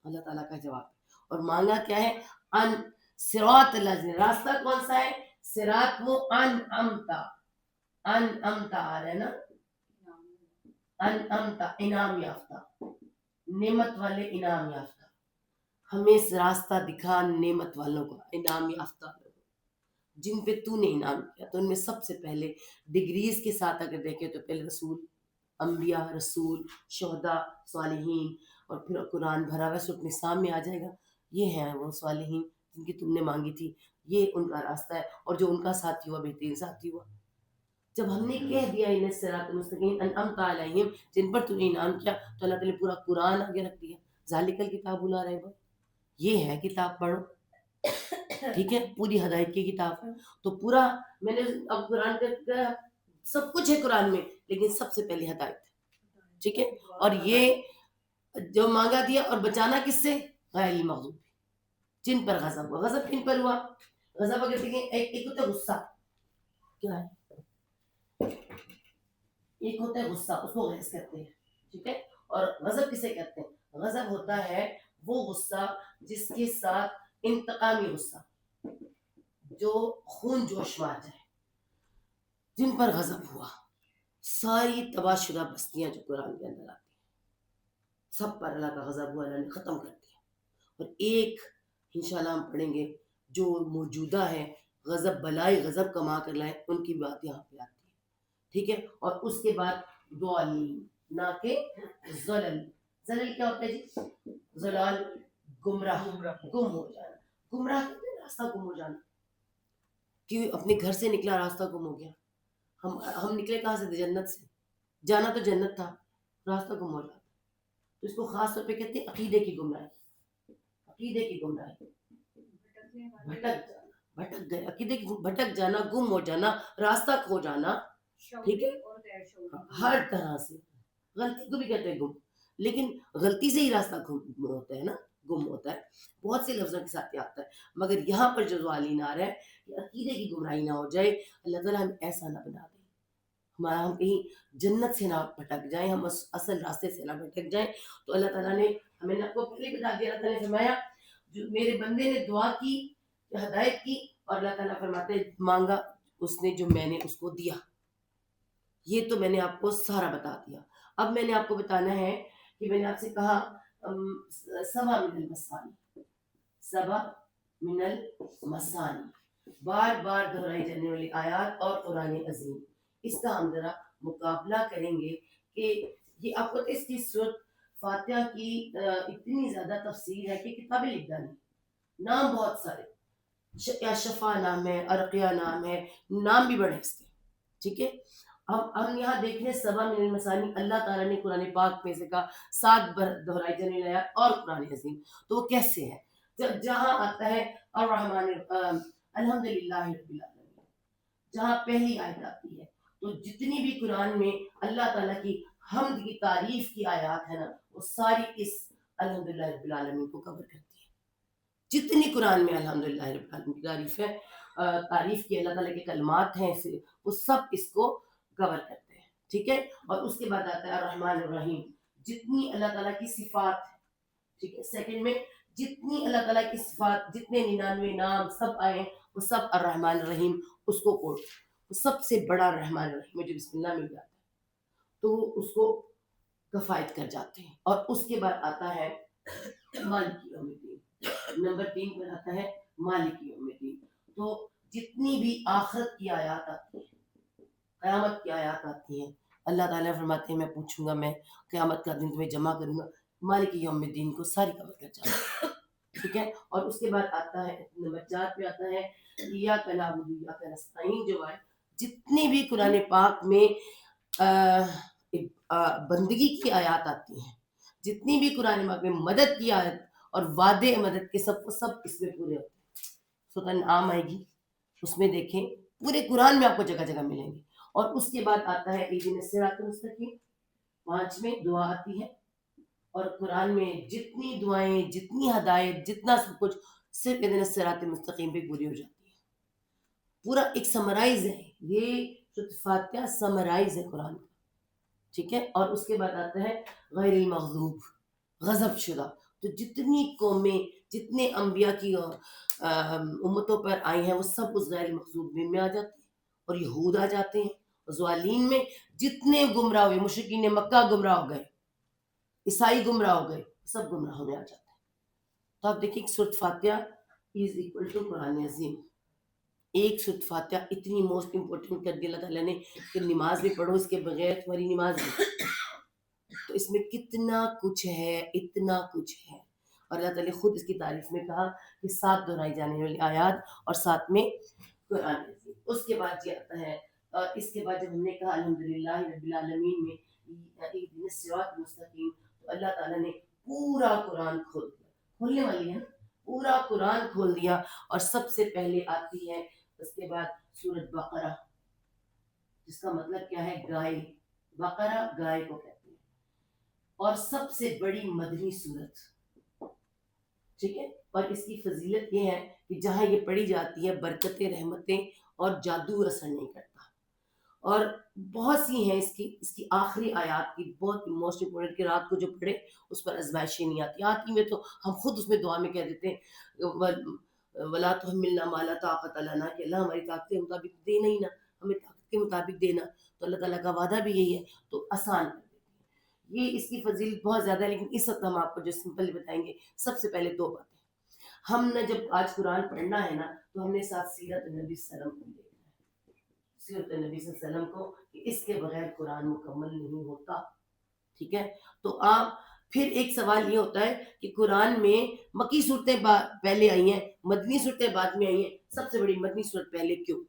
اللہ تعالیٰ کا جواب. اور مانگا کیا ہے؟ ان صراط الذین، راستہ کون سا ہے؟ صراط وہ ان امتا آ رہا ہے نا، ان امتا انعام یافتہ، نعمت والے، انعام یافتہ. ہمیں اس راستہ دکھا نعمت والوں کو، انعام یافتہ لوگوں، جن پہ تو نے انعام کیا. تو ان میں سب سے پہلے ڈگریز کے ساتھ اگر دیکھیں تو پہلے رسول، انبیاء، رسول، شہداء، صالحین، اور پھر قرآن بھرا ہوا سورۃ النساء میں آ جائے گا. یہ ہیں وہ صالحین جن کی تم نے مانگی تھی، یہ ان کا راستہ ہے. اور جو ان کا ساتھی ہوا بہترین ساتھی ہوا. جب ہم نے کہہ دیا اہدنا الصراط المستقیم انعمت علیہم، جن پر تو نے انعام کیا، تو اللہ تعالیٰ نے پورا قرآن آگے رکھ دیا. ذالک الکتاب لا ریب، یہ ہے کتاب پڑھو، ٹھیک ہے، پوری ہدایت کی کتاب ہے. تو پورا میں نے اب قرآن کا سب کچھ ہے قرآن میں، لیکن سب سے پہلے ہدایت ہے، ٹھیک ہے. اور یہ جو مانگا دیا، اور بچانا کس سے؟ غیر المغضوب، جن پر غضب ہوا. غضب کن پر ہوا؟ غضب اگر دیکھیں ایک ہوتا ہے غصہ، کیا ہے؟ ایک ہوتا ہے غصہ، اس کو غیظ کہتے ہیں، ٹھیک ہے. اور غضب کسے کہتے ہیں؟ غضب ہوتا ہے وہ غصہ جس کے ساتھ انتقامی غصہ، جو خون جوش مار جائے. جن پر غضب ہوا، ساری تباہ شدہ بستیاں جو قرآن کے اندر آتی ہیں، سب پر اللہ کا غضب ہوا، اللہ نے ختم کر دیا. اور ایک انشاءاللہ ہم پڑھیں گے جو موجودہ ہے، غضب بلائی غضب کما کر لائے، ان کی بات یہاں پہ آتی ہے، ٹھیک ہے. اور اس کے بعد ضالین، نہ کہ زلل. زلل کیا ہوتا ہے جی؟ زلال، گمراہ، گم ہو جانا. گمراہ کہتے ہیں راستہ گم ہو جانا، کہ اپنے گھر سے نکلا راستہ گم ہو گیا. ہم نکلے کہاں سے تھے؟ جنت سے. جانا تو جنت تھا، راستہ گم ہو جاتا. تو اس کو خاص طور پہ کہتے ہیں عقیدے کی گمراہی. عقیدے کی گمراہی، بھٹک جانا، بھٹک گئے، عقیدے کی بھٹک جانا، گم ہو جانا، راستہ کھو جانا، ٹھیک ہے. ہر طرح سے غلطی کو بھی کہتے ہیں گم، لیکن غلطی سے ہی راستہ گم ہوتا ہے نا، گم ہوتا ہے. بہت سے لفظوں کے ساتھ یہ آتا ہے، مگر یہاں پر جو ضالین آ رہا ہے کہ عقیدے کی گمراہی نہ ہو جائے. اللہ تعالیٰ ہم ایسا نہ بنا دے، ہمارا ہم کہیں جنت سے نہ بھٹک جائیں، ہم اصل راستے سے نہ بھٹک جائیں. تو اللہ تعالیٰ نے ہمیں نہ کو پہلے بتا دیا. اللہ تعالیٰ نے فرمایا جو میرے بندے نے دعا کی، ہدایت کی، اور اللہ تعالیٰ فرماتے ہیں مانگا اس نے جو میں نے اس کو دیا. یہ تو میں نے آپ کو سارا بتا دیا. اب میں نے آپ کو بتانا ہے کہ میں نے آپ سے کہا سبا من المثانی، سبا من المثانی، بار بار دہرائی جانے والی آیات اور قرآن عظیم. اس کا ہم ذرا مقابلہ کریں گے کہ یہ آپ کو اس کی سورۃ فاتحہ کی اتنی زیادہ تفصیل ہے کہ کتابیں لکھ ڈالی، نام بہت سارے، یا شفا نام ہے، ارقیہ نام ہے، نام بھی بڑے اس کے، ٹھیک ہے. ہم یہاں دیکھ رہے سبا من المثانی، اللہ تعالیٰ نے قرآن پاک میں سے کہا 7 دہرائی جانے والی آیات اور قرآن عظیم. تو وہ کیسے ہے؟ جہاں آتا ہے الرحمن الحمد للہ رب العالمین، جہاں پہلی آیت آتی ہے، تو جتنی بھی قرآن میں اللہ تعالیٰ کی حمد کی تعریف کی آیات ہے نا، وہ ساری اس الحمدللہ رب العالمین کو کور کرتی ہے. جتنی قرآن میں الحمدللہ رب العالمین کی تعریف ہے، تعریف کی اللہ تعالیٰ کے کلمات ہیں، وہ سب اس کو کور کرتے ہیں، ٹھیک ہے. اور اس کے بعد آتا ہے الرحمن الرحیم، جتنی اللہ تعالیٰ کی صفات ہے، ٹھیک ہے. سیکنڈ میں جتنی اللہ تعالیٰ کی صفات، جتنے 99 نام سب آئے ہیں، وہ سب الرحمن الرحیم اس کو کوٹ، سب سے بڑا رحمان الرحیم جو بسم اللہ میں جاتا ہے تو وہ اس کو کفایت کر جاتے ہیں. اور اس کے بعد آتا ہے مالک یوم الدین، نمبر 3 پر آتا ہے مالک یوم الدین. تو جتنی بھی آخرت کی آیات آتی ہیں، قیامت کی آیات آتی ہیں، اللہ تعالیٰ فرماتے ہیں میں پوچھوں گا، میں قیامت کا دن تمہیں جمع کروں گا، مالک یوم الدین کو ساری کور کر جاتا ہے، ٹھیک ہے. اور اس کے بعد آتا ہے نمبر 4 پہ آتا ہے ایاک نعبد و ایاک نستعین. جو ہے جتنی بھی قرآن پاک میں بندگی کی آیات آتی ہیں، جتنی بھی قرآن پاک میں مدد کی آیت اور وعدے مدد کے سب اس میں پورے ہوتے ہیں. سورۃ انعام آئے گی، اس میں دیکھیں پورے قرآن میں آپ کو جگہ جگہ ملیں گے. اور اس کے بعد آتا ہے اہدنا الصراط المستقیم، 5 میں دعا آتی ہے. اور قرآن میں جتنی دعائیں، جتنی ہدایت، جتنا سب کچھ صرف اہدنا الصراط المستقیم پہ پوری ہو جاتی ہے. پورا ایک سمرائز ہے، یہ فاتحہ سمرائز ہے قرآن کا، ٹھیک ہے. اور اس کے بعد آتا ہے غیر المغضوب، غضب شدہ. تو جتنی قومیں، جتنے انبیاء کی امتوں پر آئی ہیں، وہ سب اس غیر المغضوب میں آ جاتے ہیں. اور یہود آ جاتے ہیں. ضالین میں جتنے گمراہ ہوئے، مشرکین مکہ گمراہ ہو گئے، عیسائی گمراہ ہو گئے، سب گمراہوں میں آ جاتے ہیں. تو آپ دیکھیں سورۃ فاتحہ از اکول ٹو قرآن عظیم. ایک سورۃ فاتحہ اتنی موسٹ امپورٹنٹ کر دی اللہ تعالیٰ نے کہ نماز بھی پڑھو، اس کے بغیر تمہاری نماز بھی. تو اس میں کتنا کچھ ہے، اتنا کچھ ہے. اور اللہ تعالیٰ خود اس کی تعریف میں کہا کہ 7 دہرائی جانے والی آیات اور 7 میں قرآن عظیم. اس کے بعد یہ آتا ہے، اس کے بعد جب ہم نے کہا الحمدللہ رب العالمین میں اہدنا الصراط المستقیم، تو اللہ تعالیٰ نے پورا قرآن کھولنے والی ہے نا، پورا قرآن کھول دیا اور سب سے پہلے آتی ہے اس کے بعد سورۃ بقرہ، جس کا مطلب کیا ہے گائے، بقرہ گائے کو کہتے ہیں، اور سب سے بڑی مدنی سورت، ٹھیک ہے. اور اس کی فضیلت یہ ہے کہ جہاں یہ پڑھی جاتی ہے برکتیں، رحمتیں اور جادو اثر نہیں کرتا. اور بہت سی ہیں اس کی آخری آیات کی بہت موسٹ امپورٹنٹ کہ رات کو جو پڑھے اس پر ازمائشیں نہیں آتی میں تو ہم خود اس میں دعا میں کہہ دیتے ہیں ولا تحملنا ما لا طاقت لنا، کہ اللہ ہماری طاقت کے مطابق دینا ہی نہ، ہمیں طاقت کے مطابق دینا. تو اللہ تعالیٰ کا وعدہ بھی یہی ہے، تو آسان کر دیتے ہیں. یہ اس کی فضیلت بہت زیادہ ہے، لیکن اس وقت ہم آپ کو جو سمپل بتائیں گے. سب سے پہلے دو باتیں، ہم نے جب آج قرآن پڑھنا ہے نا تو ہم نے ساتھ سیرت نبی صلی اللہ علیہ وسلم کو دیکھنا ہے، سیرت نبی صلی اللہ علیہ وسلم کو، کہ اس کے بغیر قرآن مکمل نہیں ہوتا. ٹھیک ہے. تو آپ پھر ایک سوال یہ ہوتا ہے کہ قرآن میں مکی صورتیں پہلے آئی ہیں، مدنی صورتیں بعد میں آئی ہیں، سب سے بڑی مدنی صورت پہلے کیوں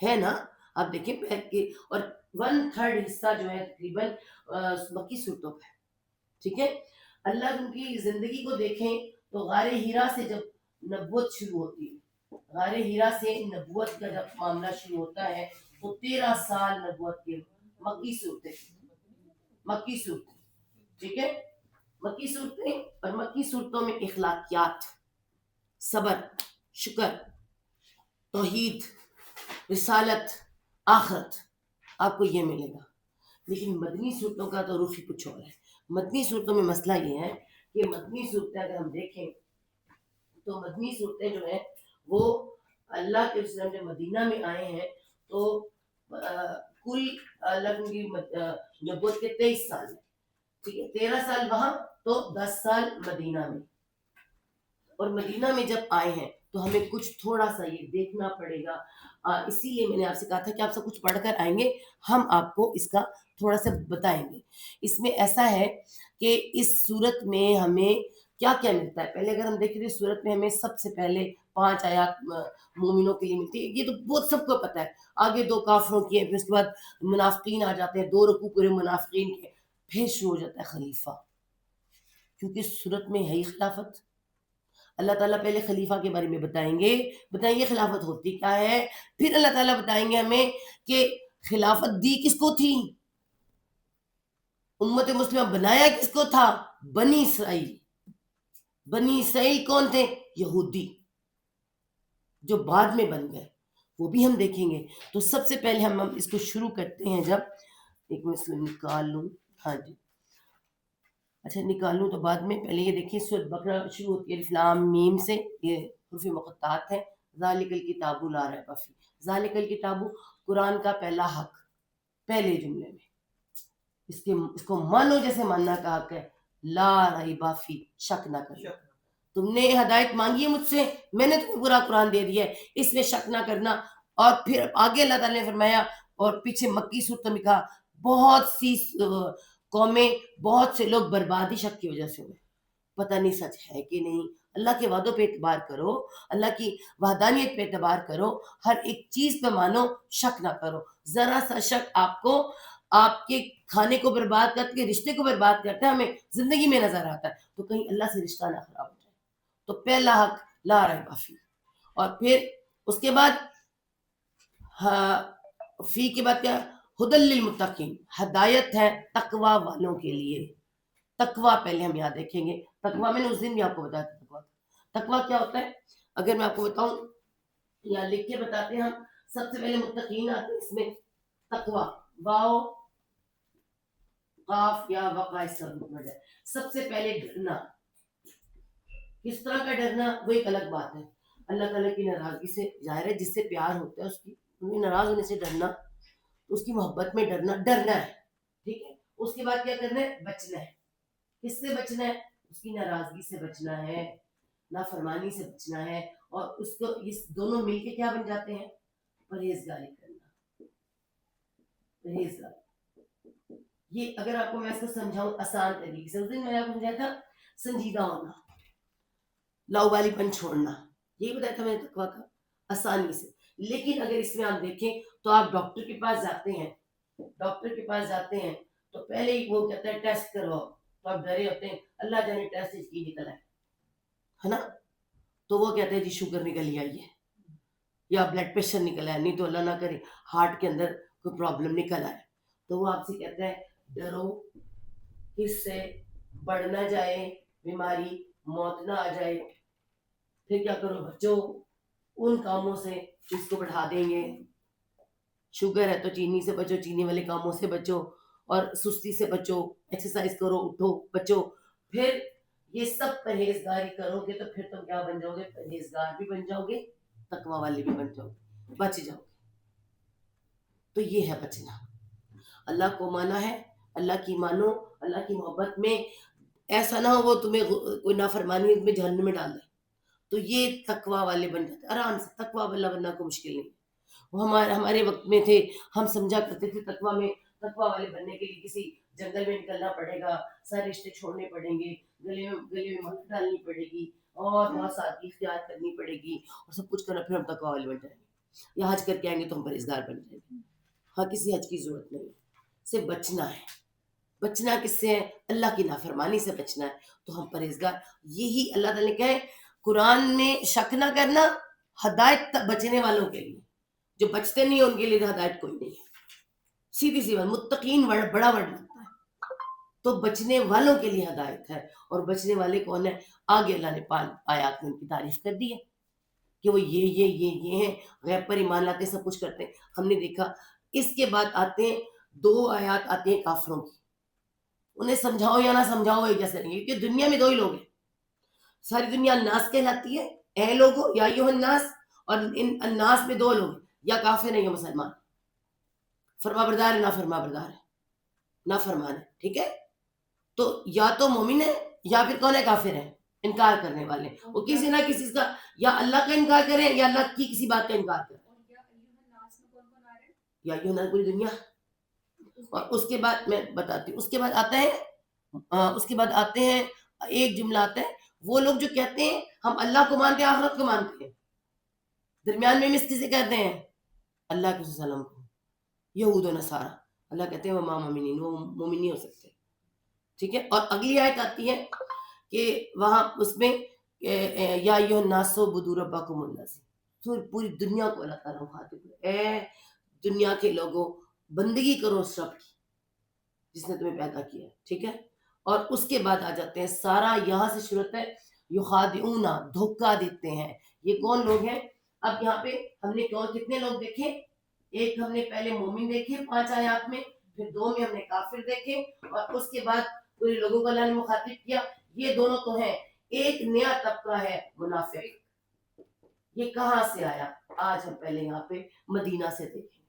ہے نا؟ آپ دیکھیں اور 1/3 حصہ جو ہے تقریباً مکی صورتوں کا ہے. ٹھیک ہے. اللہ کی زندگی کو دیکھیں تو غار ہیرا سے جب نبوت شروع ہوتی ہے، غار ہیرا سے نبوت کا جب معاملہ شروع ہوتا ہے تو 13 سال نبوت کے مکی صورتیں. ٹھیک ہے. مکی صورتیں، اور مکی صورتوں میں اخلاقیات، صبر، شکر، توحید، رسالت، آخرت، آپ کو یہ ملے گا. لیکن مدنی صورتوں کا تو رخ ہی کچھ اور ہے. مدنی صورتوں میں مسئلہ یہ ہے کہ مدنی صورتیں اگر ہم دیکھیں تو مدنی صورتیں جو ہیں وہ اللہ کے رسول جب مدینہ میں آئے ہیں تو کل اللہ کی نبوت کے 23 سال ہیں. ٹھیک ہے. 13 سال وہاں تو 10 سال مدینہ میں. اور مدینہ میں جب آئے ہیں تو ہمیں کچھ تھوڑا سا یہ دیکھنا پڑے گا. اسی لیے میں نے آپ سے کہا تھا کہ آپ سب کچھ پڑھ کر آئیں گے، ہم آپ کو اس کا تھوڑا سا بتائیں گے. اس میں ایسا ہے کہ اس صورت میں ہمیں کیا کیا ملتا ہے. پہلے اگر ہم دیکھیں تو اس صورت میں ہمیں سب سے پہلے 5 آیات مومنوں کے لیے ملتی ہے. یہ تو بہت سب کو پتہ ہے. آگے 2 کافروں کی ہیں، پھر اس کے بعد منافقین آ جاتے ہیں، 2 رکوع پورے منافقین کے، پھر شروع ہو جاتا ہے خلیفہ، کیونکہ اس صورت میں ہے ہی خلافت. اللہ تعالیٰ پہلے خلیفہ کے بارے میں بتائیں گے خلافت ہوتی کیا ہے، پھر اللہ تعالیٰ بتائیں گے ہمیں کہ خلافت دی کس کو تھی، امت مسلمہ بنایا کس کو تھا، بنی اسرائیل. بنی اسرائیل کون تھے؟ یہودی، جو بعد میں بن گئے، وہ بھی ہم دیکھیں گے. تو سب سے پہلے ہم اس کو شروع کرتے ہیں. جب ایک میں اس کو نکال لوں، ہاں جی اچھا نکالوں تو بعد میں، پہلے یہ دیکھیے سورۃ بقرہ شروع ہوتی ہے الف لام میم سے، یہ حروف مقطعات ہیں. ذالک الکتاب لا ریب فیہ، ذالک الکتاب قرآن کا پہلا حق، پہلے جملے میں اس کو مانو جیسے ماننا کا حق ہے. لا ریب فیہ، شک نہ کرنا. تم نے ہدایت مانگی ہے مجھ سے، میں نے تمہیں پورا قرآن دے دیا ہے، اس میں شک نہ کرنا. اور پھر آگے اللہ تعالیٰ نے فرمایا، اور پیچھے مکی صورتوں میں کہا بہت سی قومیں، بہت سے لوگ بربادی شک کی وجہ سے ہوئے، پتہ نہیں سچ ہے کہ نہیں. اللہ کے وعدوں پہ اعتبار کرو، اللہ کی وحدانیت پہ اعتبار کرو، ہر ایک چیز پہ مانو، شک نہ کرو. ذرا سا شک آپ کو آپ کے کھانے کو برباد کرتے ہیں، رشتے کو برباد کرتا ہے. ہمیں زندگی میں نظر آتا ہے، تو کہیں اللہ سے رشتہ نہ خراب ہو جائے. تو پہلا حق لا ریب فیہ. اور پھر اس کے بعد فی کے بعد کیا؟ ہدی للمتقین، ہدایت ہے تقوی والوں کے لیے. تقوی پہلے ہم یہاں دیکھیں گے. تقوی میں نے اس دن بھی آپ کو بتایا تھا. تقوی کیا ہوتا ہے اگر میں آپ کو بتاؤں، یا لکھ کے بتاتے ہیں ہم. سب سے پہلے متقین آتے ہیں اس میں. تقوی واو قاف یا وقع، اس کا مطلب ہے سب سے پہلے ڈرنا. کس طرح کا ڈرنا، وہ ایک الگ بات ہے. اللہ تعالیٰ کی ناراضگی سے، ظاہر ہے جس سے پیار ہوتا ہے اس کی ناراض ہونے سے ڈرنا، اس کی محبت میں ڈرنا ہے. ٹھیک ہے. اس کے بعد کیا کرنا ہے؟ بچنا ہے. کس سے بچنا ہے؟ اس کی ناراضگی سے بچنا ہے، نافرمانی سے بچنا ہے. اور اس کو اس دونوں مل کے کیا بن جاتے ہیں؟ پرہیزگاری کرنا. پرہیزگاری، یہ اگر آپ کو میں اس کو سمجھاؤں آسان طریقے سے، اس دن میں نے آپ کو سمجھایا تھا سنجیدہ ہونا، لاؤبالی پن چھوڑنا، یہ بتایا تھا میں نے تقویٰ کا آسانی سے. لیکن اگر اس میں آپ دیکھیں تو آپ ڈاکٹر کے پاس جاتے ہیں تو پہلے ہی وہ کہتا ہے ٹیسٹ کرو، تو آپ ڈرے ہوتے ہیں، اللہ جانے ٹیسٹ کی نکل ہے. ہے نا. تو وہ کہتے ہیں جی شوگر نکل آئی ہے یا بلڈ پریشر نکل آیا, نہیں تو اللہ نہ کرے ہارٹ کے اندر کوئی پرابلم نکل آئے, تو وہ آپ سے کہتا ہے ڈرو کس سے, بڑھ نہ جائے بیماری, موت نہ آ جائے. پھر کیا کرو, بچو ان کاموں سے جس کو بڑھا دیں گے. شوگر ہے تو چینی سے بچو, چینی والے کاموں سے بچو, اور سستی سے بچو, ایکسرسائز کرو, اٹھو, بچو. پھر یہ سب پرہیزگاری کرو گے تو پھر تم کیا بن جاؤ گے, پرہیزگار بھی بن جاؤ گے, تقوی والے بھی بن جاؤ گے, بچ جاؤ گے. تو یہ ہے بچنا. اللہ کو مانا ہے, اللہ کی مانو, اللہ کی محبت میں ایسا نہ ہو وہ تمہیں کوئی نافرمانی میں جہنم میں ڈال دے. تو یہ تقوی والے بن جاتے آرام سے. تقوی والا بننا کو مشکل نہیں. وہ ہمارے وقت میں تھے, ہم سمجھا کرتے تھے تقوی والے بننے کے لیے کسی جنگل میں نکلنا پڑے گا, سارے رشتے چھوڑنے پڑیں گے, گلے میں مت ڈالنی پڑے گی, اور بہت سادگی اختیار کرنی پڑے گی, اور سب کچھ کرنا, پھر ہم تقوی والے بن جائیں گے. یا حج کر کے آئیں گے تو ہم پرہیزگار بن جائیں گے. ہاں کسی حج کی ضرورت نہیں, صرف بچنا ہے. بچنا کس سے ہے, اللہ کی نافرمانی سے بچنا ہے, تو ہم پرہیزگار. یہی اللہ تعالیٰ نے کہا ہے قرآن میں, شک نہ کرنا, ہدایت بچنے والوں کے لیے, جو بچتے نہیں ان کے لیے ہدایت کوئی نہیں ہے. سیدھی سی بات, متقین بڑا ورڈ لگتا ہے, تو بچنے والوں کے لیے ہدایت ہے. اور بچنے والے کون ہیں, آگے اللہ نے آیات میں ان کی تعریف کر دی ہے کہ وہ یہ ہیں, غیب پر ایمان لاتے, سب کچھ کرتے ہیں. ہم نے دیکھا. اس کے بعد آتے ہیں 2 آیات آتے ہیں کافروں کی. انہیں سمجھاؤ یا نہ سمجھاؤ یہ کیسے نہیں, کیونکہ دنیا میں 2 ہی لوگ ہیں. ساری دنیا الناس کہلاتی ہے, اے لوگو یا ایھا الناس, اور ان الناس میں 2 لوگ ہیں, یا کافر ہیں یا مسلمان, فرما بردار ہے نا فرما بردار ہے, نہ فرمان ہے. ٹھیک ہے, تو یا تو مومن ہے یا پھر کون ہے, کافر ہے, انکار کرنے والے. وہ کسی نہ کسی کا, یا اللہ کا انکار کریں یا اللہ کی کسی بات کا انکار کریں. یا ایھا الناس پوری دنیا. اور اس کے بعد میں بتاتی ہوں, اس کے بعد آتے ہیں ایک جملہ آتا ہے, وہ لوگ جو کہتے ہیں ہم اللہ کو مانتے ہیں, آخرت کو مانتے ہیں, درمیان میں مس کسے کہتے ہیں, اللہ کے وسلم کو. یہود و نصارہ, اللہ کہتے ہیں وہ مومنین, وہ مومن نہیں ہو سکتے. ٹھیک ہے. اور اگلی آیت آتی ہے کہ وہاں اس میں یا ایھا الناس اعبدوا ربکم الذی, پوری دنیا کو اللہ تعالیٰ مخاطب ہے, اے دنیا کے لوگوں بندگی کرو اس رب کی جس نے تمہیں پیدا کیا. ٹھیک ہے. اور اس کے بعد آ جاتے ہیں, سارا یہاں سے شروع ہے, یخادعون, دھوکہ دیتے ہیں. یہ کون لوگ ہیں؟ اب یہاں پہ ہم نے کتنے لوگ دیکھے, ایک ہم نے پہلے مومن دیکھے 5 آیات میں, پھر 2 میں ہم نے کافر دیکھے, اور اس کے بعد پورے لوگوں کو اللہ نے مخاطب کیا. یہ دونوں تو ہیں. ایک نیا طبقہ ہے منافق. یہ کہاں سے آیا؟ آج ہم پہلے یہاں پہ مدینہ سے دیکھیں گے.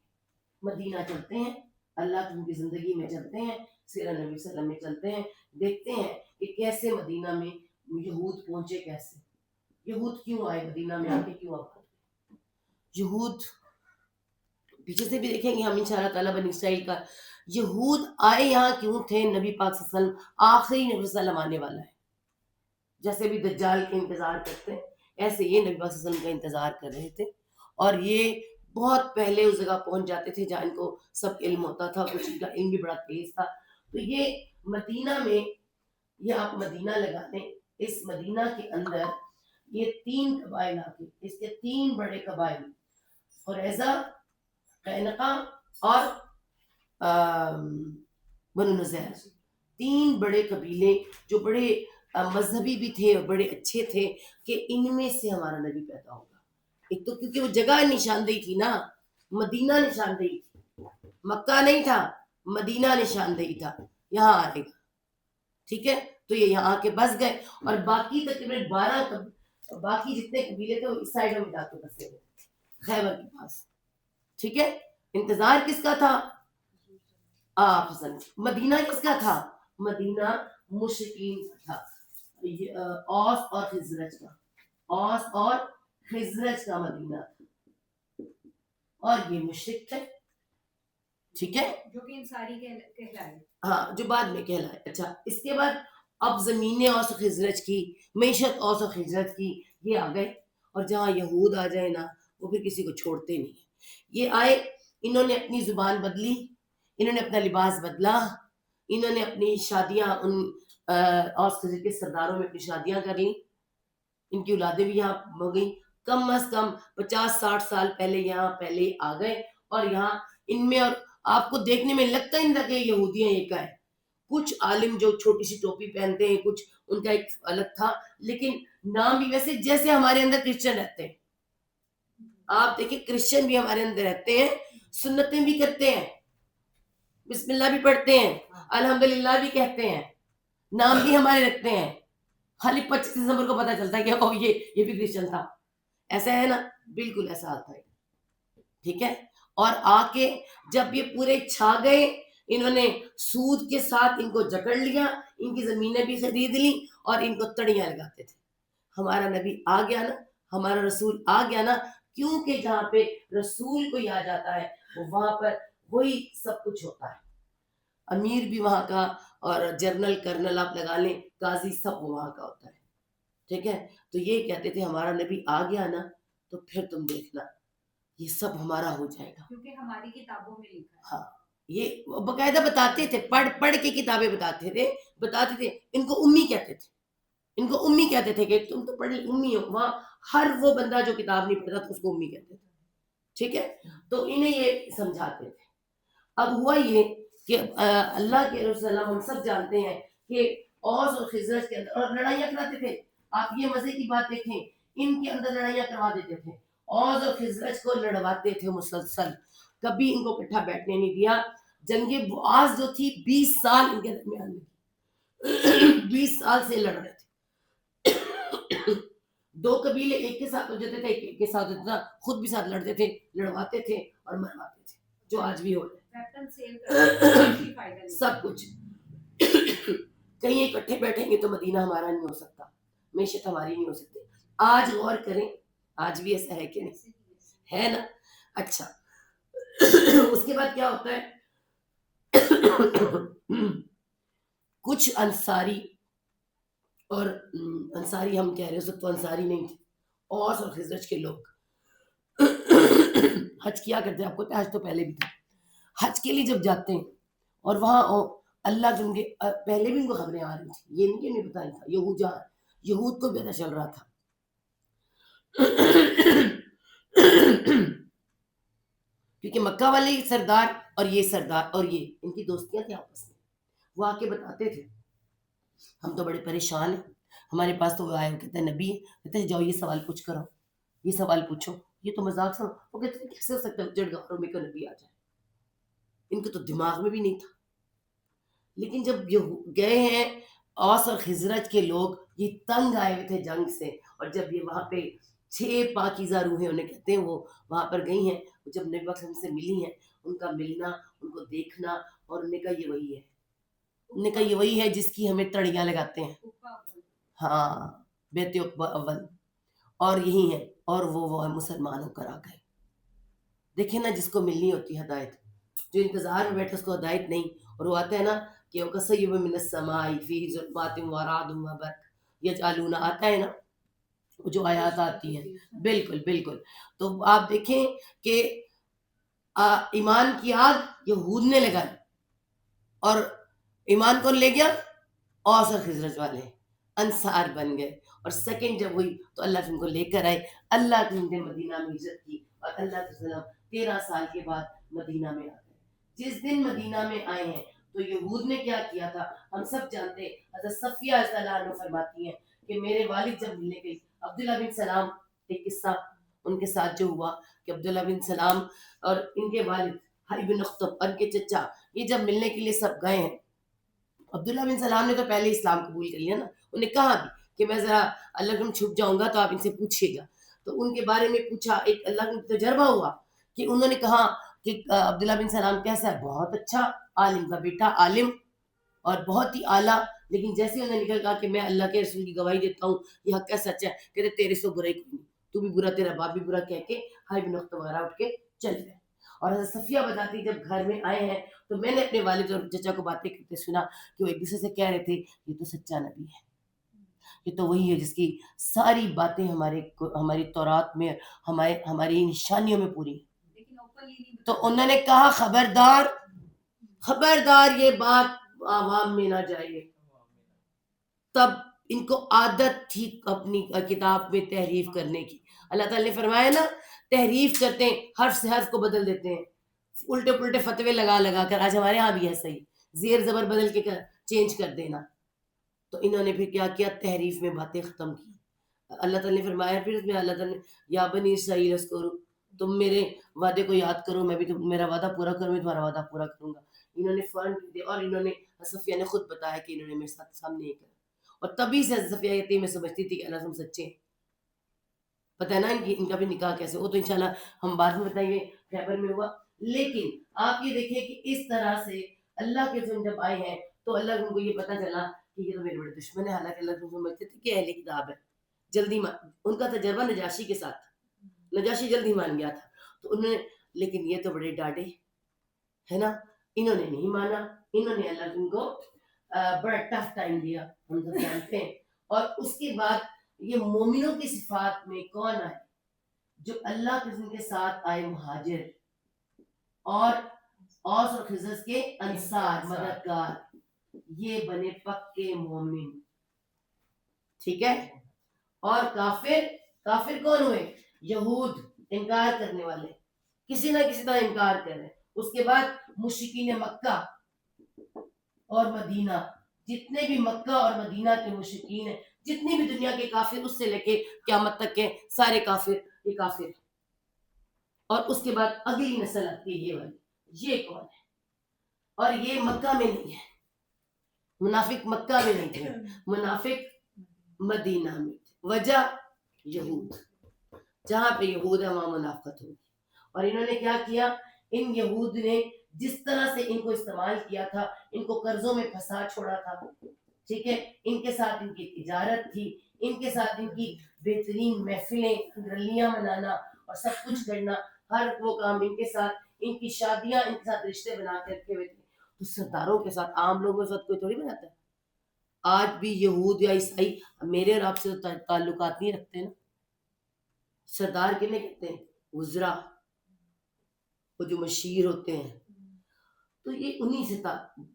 مدینہ چلتے ہیں, اللہ کی زندگی میں چلتے ہیں, سیرت نبی صلی اللہ علیہ وسلم میں چلتے ہیں, دیکھتے ہیں کہ کیسے مدینہ میں یہود پہنچے, کیسے یہود کیوں آئے مدینہ میں, آ کے کیوں آباد ہوئے. یہود پیچھے سے بھی دیکھیں گے ہم انشاءاللہ تعالیٰ. بنی اسرائیل کا یہود آئے یہاں کیوں تھے؟ نبی پاک صلی اللہ علیہ وسلم, آخری نبی صلی اللہ علیہ وسلم آنے والا ہے. جیسے بھی دجال کا انتظار کرتے ہیں, ایسے یہ نبی پاک صلی اللہ علیہ وسلم کا انتظار کر رہے تھے. اور یہ بہت پہلے اس جگہ پہنچ جاتے تھے جہاں ان کو سب علم ہوتا تھا, کچھ ان کا علم بھی بڑا تیز تھا. تو یہ مدینہ میں, یہ آپ مدینہ لگا دیں, اس مدینہ کے اندر یہ 3 قبائل آتے, اس کے 3 بڑے قبائل, قریظہ, قینقاع اور بنو نذیر, 3 بڑے قبیلے جو بڑے مذہبی بھی تھے اور بڑے اچھے تھے کہ ان میں سے ہمارا نبی پیدا ہوگا. ایک تو کیونکہ وہ جگہ نشاندہی تھی نا, مدینہ نشاندہی تھی, مکہ نہیں تھا, مدینہ نشاندہی تھا, یہاں آئے گا. ٹھیک ہے. تو یہ یہاں آ کے بس گئے, اور باقی تقریباً 12 باقی جتنے قبیلے تھے وہ اس سائڈ میں جا کے بسے ہوئے, خیبر کے پاس. ٹھیک ہے. انتظار کس کا تھا؟ مدینہ کس کا تھا؟ مدینہ مشرکین کا تھا, اوس اور خزرج کا, اوس اور خزرج کا مدینہ تھا, اور یہ مشرک تھے. ٹھیک ہے. جو کہ انصاری کہلائے, ہاں, جو بعد میں کہلائے. اچھا, اس کے بعد اب زمینیں اوس و خزرج کی, معیشت اوس و خزرج کی, یہ آ گئے. اور جہاں یہود آ جائے نا, وہ پھر کسی کو چھوڑتے نہیں. یہ آئے, انہوں نے اپنی زبان بدلی, انہوں نے اپنا لباس بدلا, انہوں نے اپنی شادیاں ان اوس خزرج کے سرداروں میں اپنی شادیاں کر لیں. ان کی اولادیں بھی یہاں ہو گئی، کم از کم 50-60 سال پہلے یہاں پہلے آ گئے، اور یہاں ان میں، اور آپ کو دیکھنے میں لگتا ہی نہیں تھا کہ یہودی ہیں، یہ کا ہے. کچھ عالم جو چھوٹی سی ٹوپی پہنتے ہیں، کچھ ان کا ایک الگ تھا، لیکن نام بھی ویسے جیسے ہمارے اندر کرسچن رہتے ہیں. آپ دیکھیں کرسچن بھی ہمارے اندر رہتے ہیں، سنتیں بھی کرتے ہیں، بسم اللہ بھی پڑھتے ہیں، الحمدللہ بھی کہتے ہیں، نام بھی ہمارے رکھتے ہیں. خالی 25 دسمبر کو پتا چلتا ہے کہ او یہ بھی کرسچن تھا. ایسا ہے نا، بالکل ایسا آتا ہے. ٹھیک ہے. اور آ کے جب یہ پورے چھا گئے، انہوں نے سود کے ساتھ ان کو جکڑ لیا، ان کی زمینیں بھی خرید لی اور ان کو تڑیاں لگاتے تھے. ہمارا نبی آ گیا نا، ہمارا رسول آ گیا نا، کیونکہ جہاں پہ رسول کوئی آ جاتا ہے وہاں پر وہی سب کچھ ہوتا ہے. امیر بھی وہاں کا، اور جنرل کرنل آپ لگا لیں، قاضی، سب وہاں کا ہوتا ہے. ٹھیک ہے. تو یہ کہتے تھے ہمارا نبی آ گیا نا تو پھر تم دیکھنا یہ سب ہمارا ہو جائے گا، کیونکہ ہماری کتابوں میں لکھا ہے. ہاں، یہ باقاعدہ بتاتے تھے، پڑھ کے کتابیں بتاتے تھے. ان کو امی کہتے تھے، ان کو امی کہتے تھے کہ تم تو پڑھی امی ہو. وہاں ہر وہ بندہ جو کتاب نہیں پڑھتا اس کو امی کہتے تھے. ٹھیک ہے. تو انہیں یہ سمجھاتے تھے. اب ہوا یہ کہ اللہ کے رسول ہم سب جانتے ہیں کہ اوس اور خزرج کے اندر اور لڑائیاں کراتے تھے. آپ یہ مزے کی بات دیکھیں، ان کے اندر لڑائیاں کروا دیتے تھے، اوس اور خزرج کو لڑواتے تھے مسلسل، کبھی ان کو اکٹھا بیٹھنے نہیں دیا. جنگ بعاث جو تھی 20 سال ان کے درمیان میں 20 سال سے لڑ رہے تھے. 2 قبیلے ایک کے ساتھ ہو جاتے تھے، ایک کے ساتھ ہوتا تھا، خود بھی ساتھ لڑتے تھے، لڑواتے تھے اور مرواتے تھے، جو آج بھی ہو رہا ہے. سب کچھ کہیں اکٹھے بیٹھیں گے تو مدینہ ہمارا نہیں ہو سکتا، معیشت ہماری نہیں ہو سکتی. آج غور کریں، آج بھی ایسا ہے کہ نہیں ہے نا. اچھا، اس کے بعد کیا ہوتا ہے، کچھ انصاری، اور انصاری ہم کہہ رہے ہیں، سب تو انصاری نہیں تھے، اوس اور خزرج کے لوگ حج کیا کرتے ہیں. آپ کو حج تو پہلے بھی تھا. حج کے لیے جب جاتے ہیں اور وہاں اللہ کے پہلے بھی ان کو خبریں آ رہی تھی، یہ نہیں کہ نہیں پتا تھا. یہود کو بھی پتا چل رہا تھا. کیونکہ مکہ والے سردار اور یہ سردار اور یہ ان کی دوستیاں تھیں آپس میں. وہ آ کے بتاتے تھے ہم تو بڑے پریشان ہیں، ہمارے پاس تو وہ آئے، کہتے ہیں نبی، کہتے ہیں جاؤ یہ سوال کچھ کرو، یہ سوال پوچھو. یہ تو مذاق سمجھو. وہ کہتے ہیں کیسے ہو سکتا ہے جڑگاہروں میں کوئی نبی آ جائے. ان کو تو دماغ میں بھی نہیں تھا. لیکن جب یہ گئے ہیں اوس اور خزرج کے لوگ، یہ تنگ آئے ہوئے تھے جنگ سے، اور جب یہ وہاں پہ 6 پاکیزہ روحیں انہیں کہتے ہیں وہ وہاں پر گئی ہیں، جب نبی وسلم سے ملی ہیں، ان کا ملنا، ان کو دیکھنا، اور انہیں کہا یہ وہی ہے، انہیں کہا یہ وہی ہے جس کی ہمیں تڑیاں لگاتے ہیں. ہاں، بیت عقبہ اول، اور یہی ہے، اور وہ مسلمان ہو کر آ گئے. دیکھیں نا، جس کو ملنی ہوتی ہے ہدایت، جو انتظار میں بیٹھے اس کو ہدایت نہیں. اور وہ آتا ہے نا کہ وَكَصَيِّبٍ مِّنَ السَّمَاءِ فِيهِ ظُلُمَاتٌ وَرَعْدٌ وَبَرْقٌ يَجْعَلُونَ، آتا ہے نا جو آیات آتی ہیں. بالکل بالکل. تو آپ دیکھیں کہ ایمان کی آگ یہود نے لگائی، اور ایمان کون لے گیا؟ اوس اور خزرج والے انصار بن گئے. اور سیکنڈ جب ہوئی تو اللہ ان کو لے کر آئے. اللہ کے مدینہ میں ہجرت کی، اور اللہ کے سلام 13 سال کے بعد مدینہ میں آ گئے. جس دن مدینہ میں آئے ہیں تو یہود نے کیا کیا تھا ہم سب جانتے ہیں. حضرت صفیہ رضی اللہ عنہا فرماتی ہیں کہ میرے والد جب ملنے گئی، عبداللہ بن سلام، ایک قصہ ان کے ساتھ جو ہوا کہ عبداللہ بن سلام اور ان کے والد حی بن اخطب اور ان کے چچا، یہ جب ملنے کے لیے سب گئے ہیں، عبداللہ بن سلام نے تو پہلے اسلام قبول کر لیا نا. انہیں کہا بھی کہ میں ذرا اللہ کو چھپ جاؤں گا تو آپ ان سے پوچھیے گا. تو ان کے بارے میں پوچھا، ایک اللہ کا تجربہ ہوا کہ انہوں نے کہا کہ عبداللہ بن سلام کیسا ہے؟ بہت اچھا، عالم کا بیٹا، عالم اور بہت ہی اعلیٰ. لیکن جیسے انہوں نے نکل کہا کہ میں اللہ کے رسول کی گواہی دیتا ہوں یہ حق ہے، سچ ہے، کہتے تیرے سے برا ہی کوئی نہیں، تو بھی برا، تیرا باپ بھی برا، کہہ کے حی بن اخطب وغیرہ اٹھ کے چل گئے. اور حضرت صفیہ بتاتی جب گھر میں آئے ہیں تو میں نے اپنے والد اور چچا کو باتیں کرتے سنا کہ وہ ایک دوسرے سے کہہ رہے تھے یہ تو سچا نبی ہے، یہ تو وہی ہے جس کی ساری باتیں ہماری تورات میں، ہماری نشانیوں میں پوری. تو انہوں نے کہا خبردار خبردار یہ بات عوام میں نہ جائے. تب ان کو عادت تھی اپنی کتاب میں تحریف کرنے کی. اللہ تعالیٰ نے فرمایا نا تحریف کرتے ہیں، حرف سے حرف کو بدل دیتے ہیں، الٹے پلٹے فتوے لگا لگا کر. آج ہمارے ہاں بھی ہے صحیح، زیر زبر بدل کے چینج کر دینا. تو انہوں نے پھر کیا کیا، تحریف میں باتیں ختم کی. اللہ تعالیٰ نے فرمایا پھر اس میں اللہ تعالیٰ نے یا بنی اسرائیل اذکروا، تم میرے وعدے کو یاد کرو، میں بھی میرا وعدہ پورا کروں، میں تمہارا وعدہ پورا کروں گا. انہوں نے فون دیا اور انہوں نے صفیہ نے خود بتایا کہ انہوں نے میرے ساتھ سامنے یہ کرا. اور تبھی سے صفیہ یہ میں سمجھتی تھی کہ اللہ تم سچے ہیں. پتہ ہے نا ان کا بھی نکاح کیسے وہ تو انشاءاللہ ہم بعد میں بتائیں گے خیبر میں ہوا. لیکن آپ یہ دیکھیں کہ اس طرح سے اللہ کے رسول جب آئے ہیں تو اللہ کو یہ پتہ چلا کہ یہ تو میرے بڑے دشمن ہے. حالانکہ اللہ کو سمجھتے تھے کہ اہل کتاب ہے. جلدی ان کا تجربہ نجاشی کے ساتھ، نجاشی جلدی مان گیا تھا تو انہوں نے، لیکن یہ تو بڑے ڈاڈے ہے نا، انہوں نے نہیں مانا. انہوں نے اللہ ان کو بڑا ٹف ٹائم دیا، ہم سب جانتے ہیں. اور اس کے بعد یہ مومنوں کی صفات میں کون آئے؟ جو اللہ کے رسول کے ساتھ آئے مہاجر اور اوس اور خزرج کے انصار مددگار، یہ بنے پکے مومن. ٹھیک ہے. اور کافر کون ہوئے؟ یہود، انکار کرنے والے، کسی نہ کسی طرح انکار کر رہے ہیں. اس کے بعد مشرکین مکہ اور مدینہ، جتنے بھی مکہ اور مدینہ کے مشرکین ہیں، جتنی بھی دنیا کے کافر، اس سے لے کے قیامت تک کے سارے کافر، یہ کافر. اور اس کے بعد اگلی نسل آتی ہے یہ والی، یہ کون ہے؟ اور یہ مکہ میں نہیں ہے، منافق مکہ میں نہیں تھے، منافق مدینہ میں تھے. وجہ یہود، جہاں پہ یہود ہے وہاں منافقت ہوگی. اور انہوں نے کیا کیا، ان یہود نے جس طرح سے ان کو استعمال کیا تھا، ان کو قرضوں میں پھنسا چھوڑا تھا. ٹھیک ہے. ان کے ساتھ ان کی تجارت تھی، ان کے ساتھ ان کی بہترین محفلیں، رلیاں منانا اور سب کچھ کرنا، ہر وہ کام ان کے ساتھ، ان کی شادیاں ان کے ساتھ رشتے بنا کے رکھے ہوئے تھے. تو سرداروں کے ساتھ، عام لوگوں کے ساتھ کوئی تھوڑی بناتا ہے. آج بھی یہود یا عیسائی میرے اور آپ سے تعلقات نہیں رکھتے نا. سردار کنے کہتے ہیں؟ وزراء، وہ جو مشیر ہوتے ہیں. تو یہ انہی سے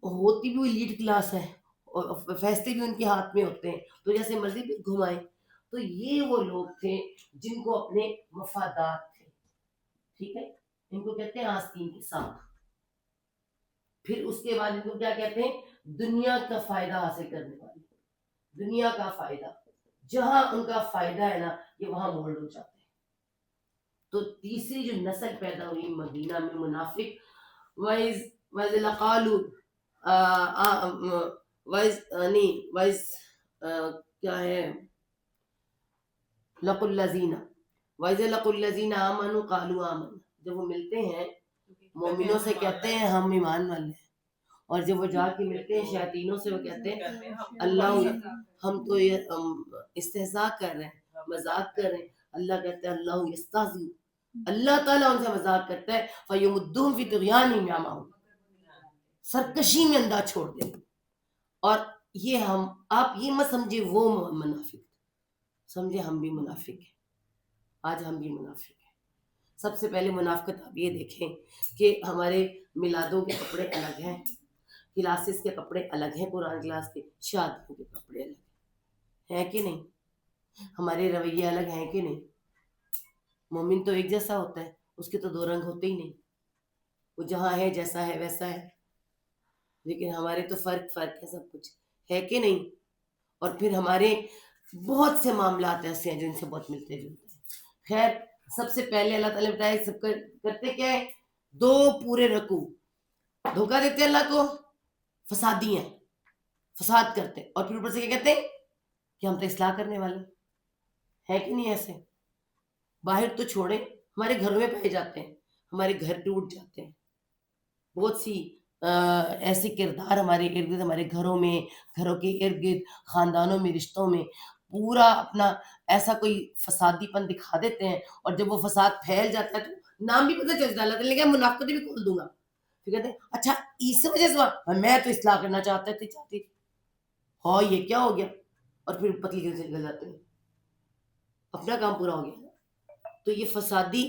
ہوتی بھی لیڈ کلاس ہے اور فیصلے بھی ان کے ہاتھ میں ہوتے ہیں، تو جیسے مرضی بھی گھمائیں. تو یہ وہ لوگ تھے جن کو اپنے مفادات تھے. ٹھیک ہے. ان کو کہتے ہیں آستین کے ساتھ. پھر اس کے بعد ان کو کیا کہتے ہیں؟ دنیا کا فائدہ حاصل کرنے والے. دنیا کا فائدہ، جہاں ان کا فائدہ ہے نا، یہ وہاں مولڈ ہو جاتے ہیں. تو تیسری جو نسل پیدا ہوئی مدینہ میں منافق، وَإِذْ لَقَالُوا کیا ہے، لَقُوا الَّذِينَ وَإِذْ لَقُوا الَّذِينَ آمَنُوا قَالُوا آمَنَّا. جب وہ ملتے ہیں مومنوں سے کہتے ہیں ہم ایمان والے ہیں، اور جب وہ جا کے ملتے ہیں شیاطینوں سے وہ کہتے ہیں اللہ، ہم تو یہ استہزاء کر رہے ہیں، مذاق کر رہے ہیں. اللہ کہتا ہے اللہ یستہزئ، اللہ تعالیٰ ان سے مذاق کرتا ہے. فَيُمُدُّهُمْ فِي طُغْيَانِهِمْ يَعْمَهُونَ، سرکشی میں اندھا چھوڑ دیں. اور یہ آپ یہ مت سمجھے وہ منافق، سمجھے ہم بھی منافق ہیں. آج ہم بھی منافق ہیں. سب سے پہلے منافقت آپ یہ دیکھیں کہ ہمارے میلادوں کے کپڑے الگ ہیں، کلاسز کے کپڑے الگ ہیں، قرآن کلاس کے، شادیوں کے کپڑے الگ ہیں کہ نہیں؟ ہمارے رویے الگ ہیں کہ نہیں؟ مومن تو ایک جیسا ہوتا ہے، اس کے تو دو رنگ ہوتے ہی نہیں. وہ جہاں ہے جیسا ہے ویسا ہے. لیکن ہمارے تو فرق ہے سب کچھ، ہے کہ نہیں؟ اور پھر ہمارے بہت سے معاملات ایسے ہیں جو ان سے بہت ملتے جلتے ہیں. خیر، سب سے پہلے اللہ تعالیٰ نے بتایا سب کرتے کیا ہے، 2 پورے رکوع دھوکہ دیتے اللہ کو، فسادی ہیں، فساد کرتے، اور پھر اوپر سے کیا کہتے ہیں کہ ہم تو اصلاح کرنے والے ہیں کہ نہیں؟ ایسے باہر تو چھوڑیں، ہمارے گھروں میں پائے جاتے ہیں، ہمارے گھر ٹوٹ جاتے ہیں. بہت سی ایسے کردار ہمارے ارد گرد، ہمارے گھروں میں، گھروں کے ارد گرد، خاندانوں میں، رشتوں میں پورا اپنا ایسا کوئی فسادی پن دکھا دیتے ہیں. اور جب وہ فساد پھیل جاتا ہے تو نام بھی پتہ چلتا ہے. اللہ تعالیٰ نے کہا منافقت بھی کھول دوں گا. پھر کہتے ہیں اچھا اس وجہ سے میں تو اصلاح کرنا چاہتی تھی، ہاں یہ کیا ہو گیا؟ اور پھر پتلی سے نکل جاتے ہیں، اپنا کام پورا ہو گیا. تو یہ فسادی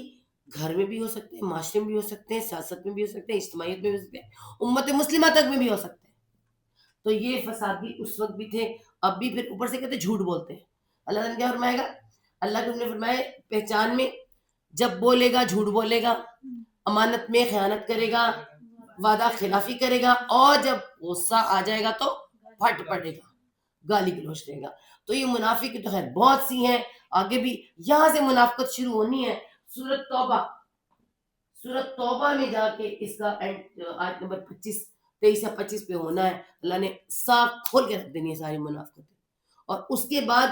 گھر میں بھی ہو سکتے ہیں، معاشرے میں بھی ہو سکتے ہیں، سیاست میں بھی ہو سکتے ہیں، اجتماعیت میں بھی ہو سکتے ہیں، امت مسلمہ تک میں بھی ہو سکتے ہیں. تو یہ فسادی اس وقت بھی تھے اب بھی پھر اوپر سے کہتے جھوٹ بولتے ہیں. اللہ تعالیٰ نے کیا فرمائے گا؟ اللہ کے نے فرمایا پہچان میں جب بولے گا جھوٹ بولے گا, امانت میں خیانت کرے گا, وعدہ خلافی کرے گا, اور جب غصہ آ جائے گا تو پھٹ پڑے گا, گالی گلوچ دے گا. تو یہ منافق کی تو خیر بہت سی ہیں, آگے بھی یہاں سے منافقت شروع ہونی ہے. سورۃ توبہ میں جا کے اس کا آیت نمبر 23 یا 25 پہ ہونا ہے. اللہ نے صاف کھول کے رکھ دینی ہے ساری منافقتیں, اور اس کے بعد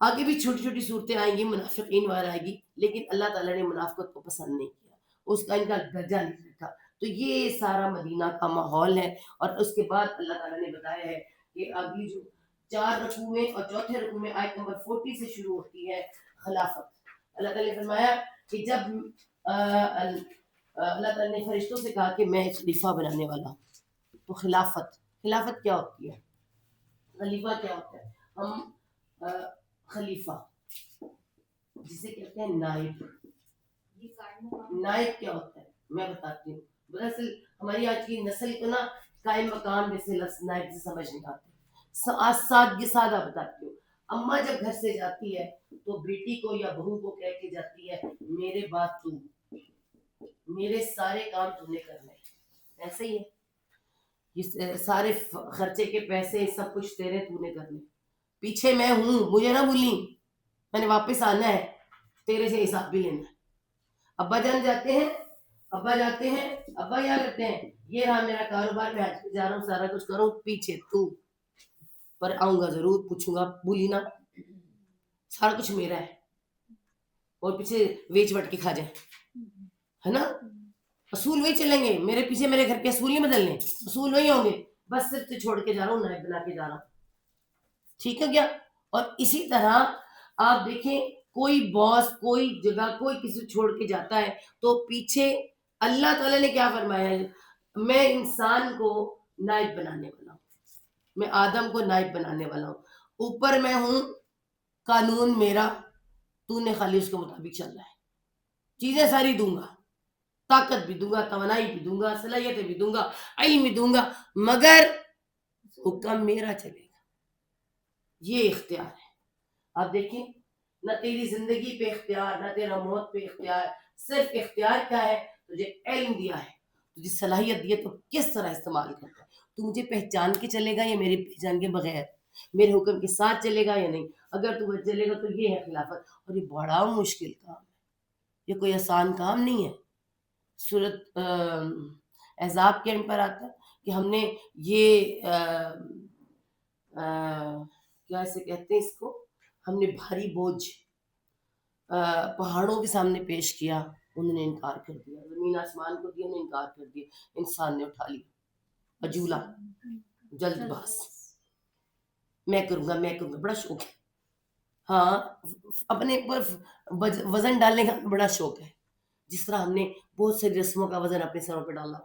آگے بھی چھوٹی چھوٹی صورتیں آئیں گی, منافقین وغیرہ آئے گی, لیکن اللہ تعالیٰ نے منافقت کو پسند نہیں کیا, اس کا ان کا درجہ نہیں رکھا. تو یہ سارا مدینہ کا ماحول ہے. اور اس کے بعد اللہ تعالیٰ نے بتایا ہے کہ اگلی جو 4 رکوع میں اور چوتھے رکوع میں آیت نمبر 40 سے شروع ہوتی ہے خلافت. اللہ تعالیٰ نے فرمایا کہ جب اللہ تعالیٰ نے فرشتوں سے کہا کہ میں خلیفہ بنانے والا ہوں, تو خلافت کیا ہوتی ہے, خلیفہ کیا ہوتا ہے؟ ہم خلیفہ جسے کہتے ہیں نائب. نائب کیا ہوتا ہے میں بتاتی ہوں. دراصل ہماری آج کی نسل کو نا قائم مقام جیسے لفظ نائب سے سمجھ نہیں آتے. سادہ بتاتی ہوں. اماں جب گھر سے جاتی ہے تو بیٹی کو یا بہو کو کہہ کے جاتی ہے میرے بعد تو, میرے سارے کام تو نے کرنے. ایسے ہی ہے, یہ سارے خرچے کے پیسے سب کچھ تیرے تو نے کرنے, پیچھے میں ہوں, مجھے نہ بھولیں, میں نے واپس آنا ہے, تیرے سے حساب بھی لینا ہے. ابا جان جاتے ہیں, ابا کیا کرتے ہیں, یہ رہا میرا کاروبار, میں آج جا رہا ہوں, سارا کچھ کروں, پیچھے تو, پر آؤں گا ضرور, پوچھوں گا, بھولی نا, سارا کچھ میرا ہے, اور پیچھے ویچ وٹ کے کھا جائیں, ہے نا. اصول وہی چلیں گے, میرے پیچھے میرے گھر کے اصول نہیں بدلنے, اصول وہی ہوں گے, بس صرف تو چھوڑ کے جا رہا ہوں, نائب بنا کے جا رہا ہوں. ٹھیک ہے کیا؟ اور اسی طرح آپ دیکھیں کوئی باس کوئی جگہ کوئی کسی چھوڑ کے جاتا ہے تو پیچھے اللہ تعالیٰ نے کیا فرمایا ہے, میں انسان کو نائب بنانے والا ہوں, میں آدم کو نائب بنانے والا ہوں, اوپر میں ہوں, قانون میرا, تو نے خالی اس کے مطابق چلنا ہے, چیزیں ساری دوں گا, طاقت بھی دوں گا, توانائی بھی دوں گا, صلاحیتیں بھی دوں گا, علم بھی دوں گا, مگر حکم میرا چلے گا. یہ اختیار ہے. آپ دیکھیں نہ تیری زندگی پہ اختیار, نہ تیرا موت پہ اختیار, صرف اختیار کیا ہے, تجھے علم دیا ہے, تجھے صلاحیت دی ہے, تو کس طرح استعمال کرتا ہے. تو مجھے پہچان کے چلے گا یا میری پہچان کے بغیر, میرے حکم کے ساتھ چلے گا یا نہیں. اگر تو چلے گا تو یہ ہے خلافت, اور یہ بڑا مشکل کام ہے, یہ کوئی آسان کام نہیں ہے. سورۃ احزاب کے پر آتا ہے کہ ہم نے یہ کیا اسے کہتے ہیں, اس کو ہم نے بھاری بوجھ پہاڑوں کے سامنے پیش کیا, انہوں نے انکار کر دیا, زمین آسمان کو دیا, انہوں نے انکار کر دیا, انسان نے اٹھا لیا, عجولہ, جلد باز, میں کروں گا, بڑا شوق ہے. ہاں, اپنے اوپر وزن ڈالنے کا بڑا شوق ہے, جس طرح ہم نے بہت ساری رسموں کا وزن اپنے سروں پہ ڈالا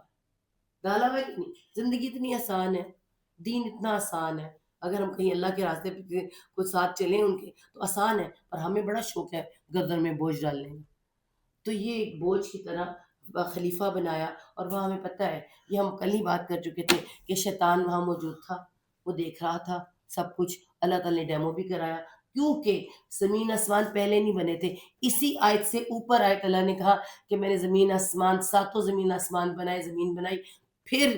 ہے کہ نہیں. زندگی اتنی آسان ہے, دین اتنا آسان ہے, اگر ہم کہیں اللہ کے راستے پہ کوئی ساتھ چلیں ان کے تو آسان ہے, پر ہمیں بڑا شوق ہے گردن میں بوجھ ڈالنے کا. تو یہ ایک بوجھ کی طرح خلیفہ بنایا, اور وہاں ہمیں پتہ ہے, یہ ہم کل ہی بات کر چکے تھے کہ شیطان وہاں موجود تھا, وہ دیکھ رہا تھا سب کچھ. اللہ تعالیٰ نے ڈیمو بھی کرایا, کیونکہ زمین آسمان پہلے نہیں بنے تھے. اسی آیت سے اوپر آیت اللہ نے کہا کہ میں نے زمین آسمان, ساتوں زمین آسمان بنائے, زمین بنائی, پھر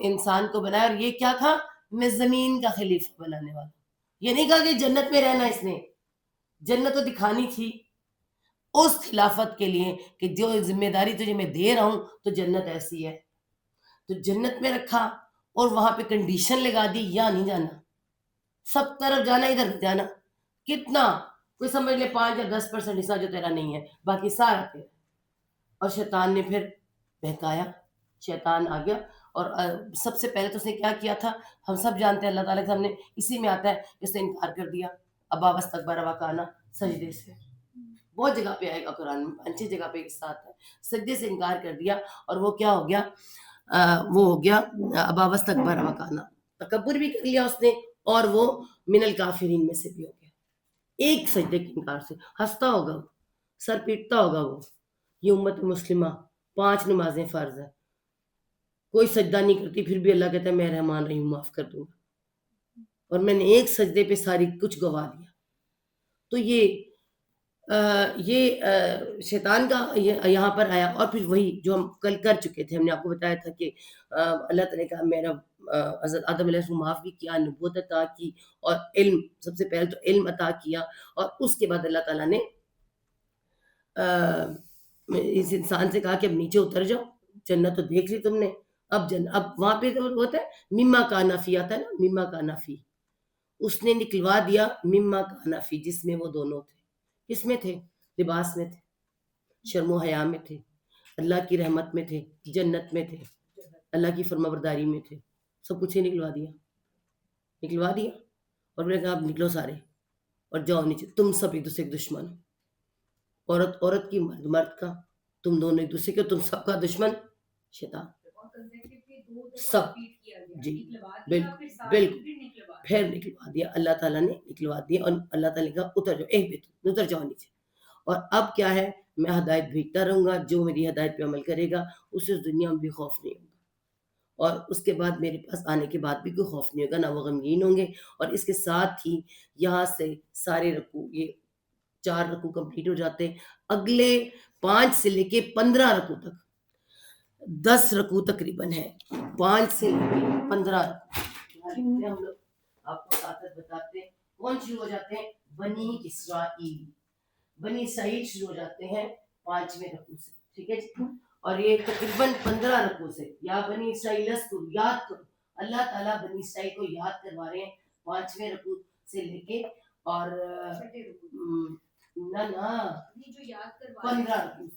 انسان کو بنایا, اور یہ کیا تھا, میں زمین کا خلیفہ بنانے والا. یہ نہیں کہا کہ جنت میں رہنا, اس نے جنت تو دکھانی تھی اس خلافت کے لیے کہ جو ذمہ داری تجھے میں دے رہا ہوں تو جنت ایسی ہے, تو جنت میں رکھا, اور وہاں پہ کنڈیشن لگا دی, یا نہیں جانا, سب طرف جانا, ادھر نہیں جانا. کتنا کوئی سمجھ لے 5 یا 10% حصہ جو تیرا نہیں ہے, باقی سارا تیرا. اور شیطان نے پھر بہکایا, شیطان آ گیا, اور سب سے پہلے تو اس نے کیا تھا, ہم سب جانتے ہیں, اللہ تعالیٰ کے سامنے اسی میں آتا ہے, اس نے انکار کر دیا, ابا واستکبر وکانا, سجدے سے. بہت جگہ پہ آئے گا قرآن میں, 5 جگہ پہ اس ساتھ ہے, سجدے سے انکار کر دیا, اور وہ کیا ہو گیا, وہ ہو گیا ابا واستکبر وکانا, تکبر بھی کر لیا اس نے, اور وہ من الکافرین میں سے بھی ہو گیا. ایک سجدے کے انکار سے ہنستا ہوگا, سر پیٹتا ہوگا وہ. یہ امت مسلمہ 5 نمازیں فرض ہیں, کوئی سجدہ نہیں کرتی, پھر بھی اللہ کہتا ہے میں رحمان رحیم, معاف کر دوں گا. اور میں نے ایک سجدے پہ ساری کچھ گوا دیا. تو یہ شیطان کا یہاں پر آیا. اور پھر وہی جو ہم کل کر چکے تھے, ہم نے آپ کو بتایا تھا کہ اللہ تعالیٰ کا میرا حضرت آدم علیہ السلام معاف بھی کیا, نبوت عطا کی, اور علم, سب سے پہلے تو علم عطا کیا. اور اس کے بعد اللہ تعالیٰ نے اس انسان سے کہا کہ اب نیچے اتر جاؤ, جنت تو دیکھ لی تم نے, اب وہاں پہ تو ہوتا ہے مما کا نفی آتا ہے نا, مما کا نفی, اس نے نکلوا دیا مما کا نفی, جس میں وہ دونوں تھے. کس میں تھے؟ لباس میں تھے, شرم و حیا میں تھے, اللہ کی رحمت میں تھے, جنت میں تھے, اللہ کی فرما برداری میں تھے. سب کچھ ہی نکلوا دیا. اور میں نے کہا اب نکلو سارے اور جاؤ نیچے, تم سب ایک دوسرے کے دشمن, عورت کی, مرد کا, تم دونوں ایک دوسرے کے, تم سب کا دشمن شیطان. سب جی بالکل پھر نکلوا دیا, اللہ تعالیٰ نے نکلوا دیا. اور اللہ تعالیٰ نے کہا اتر جاؤ, اتر جاؤ نیچے. اور اب کیا ہے, میں ہدایت بھیجتا رہوں گا, جو میری ہدایت پہ عمل کرے گا اسے اس دنیا میں بھی خوف نہیں ہوگا, اور اس کے بعد میرے پاس آنے کے بعد بھی کوئی خوف نہیں ہوگا, نہ وہ غمگین ہوں گے. اور اس کے ساتھ ہی یہاں سے سارے رکوع, یہ 4 رکوع کمپلیٹ ہو جاتے ہیں. اگلے 5 سے لے کے 15 رکوع تک, 10 رکوع تقریباً ہے, 5 سے لے کے 15 رکوع. ہم لوگ آپ کو ساتھ بتاتے ہیں کون شروع ہو جاتے ہیں, بنی اسرائیل. بنی اسرائیل شروع ہو جاتے ہیں 5ویں رکوع سے, ٹھیک ہے جی. اور یہ تقریباً 15 رکوع سے, یا بنی اسرائیل کو یاد کرو, اللہ تعالیٰ بنی اسرائیل کو یاد کروا رہے ہیں 5ویں رکوع سے لے کے, اور نہ 15 رکوع,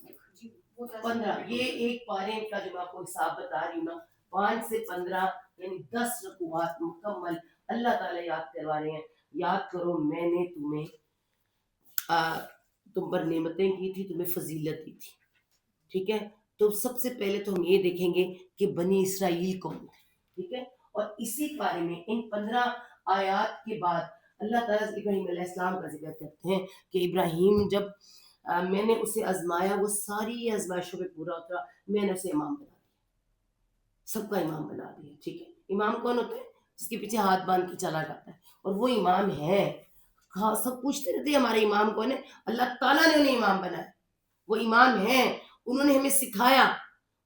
15, یہ ایک پارے کا جو میں آپ کو حساب بتا رہی ہوں نا, 5 سے 15 یعنی 10 رکوعات مکمل اللہ تعالیٰ یاد کروا رہے ہیں. یاد کرو میں نے تم پر نعمتیں کی تھی, تمہیں فضیلت دی تھی, ٹھیک ہے. تو سب سے پہلے تو ہم یہ دیکھیں گے کہ بنی اسرائیل کون تھے, ٹھیک ہے. اور اسی بارے میں ان 15 آیات کے بعد اللہ تعالیٰ ابراہیم علیہ السلام کا ذکر کرتے ہیں کہ ابراہیم جب میں نے اسے آزمایا, وہ ساری آزمائشوں پہ پورا اترا, میں نے اسے امام بنا دیا, سب کا امام بنا دیا, ٹھیک ہے. امام کون ہوتا ہے؟ جس کے پیچھے ہاتھ باندھ کے چلا جاتا ہے, اور وہ امام ہے. ہاں سب پوچھتے رہتے ہیں ہمارا امام کون ہے, اللہ تعالیٰ نے انہیں امام بنایا, وہ امام ہیں, انہوں نے ہمیں سکھایا.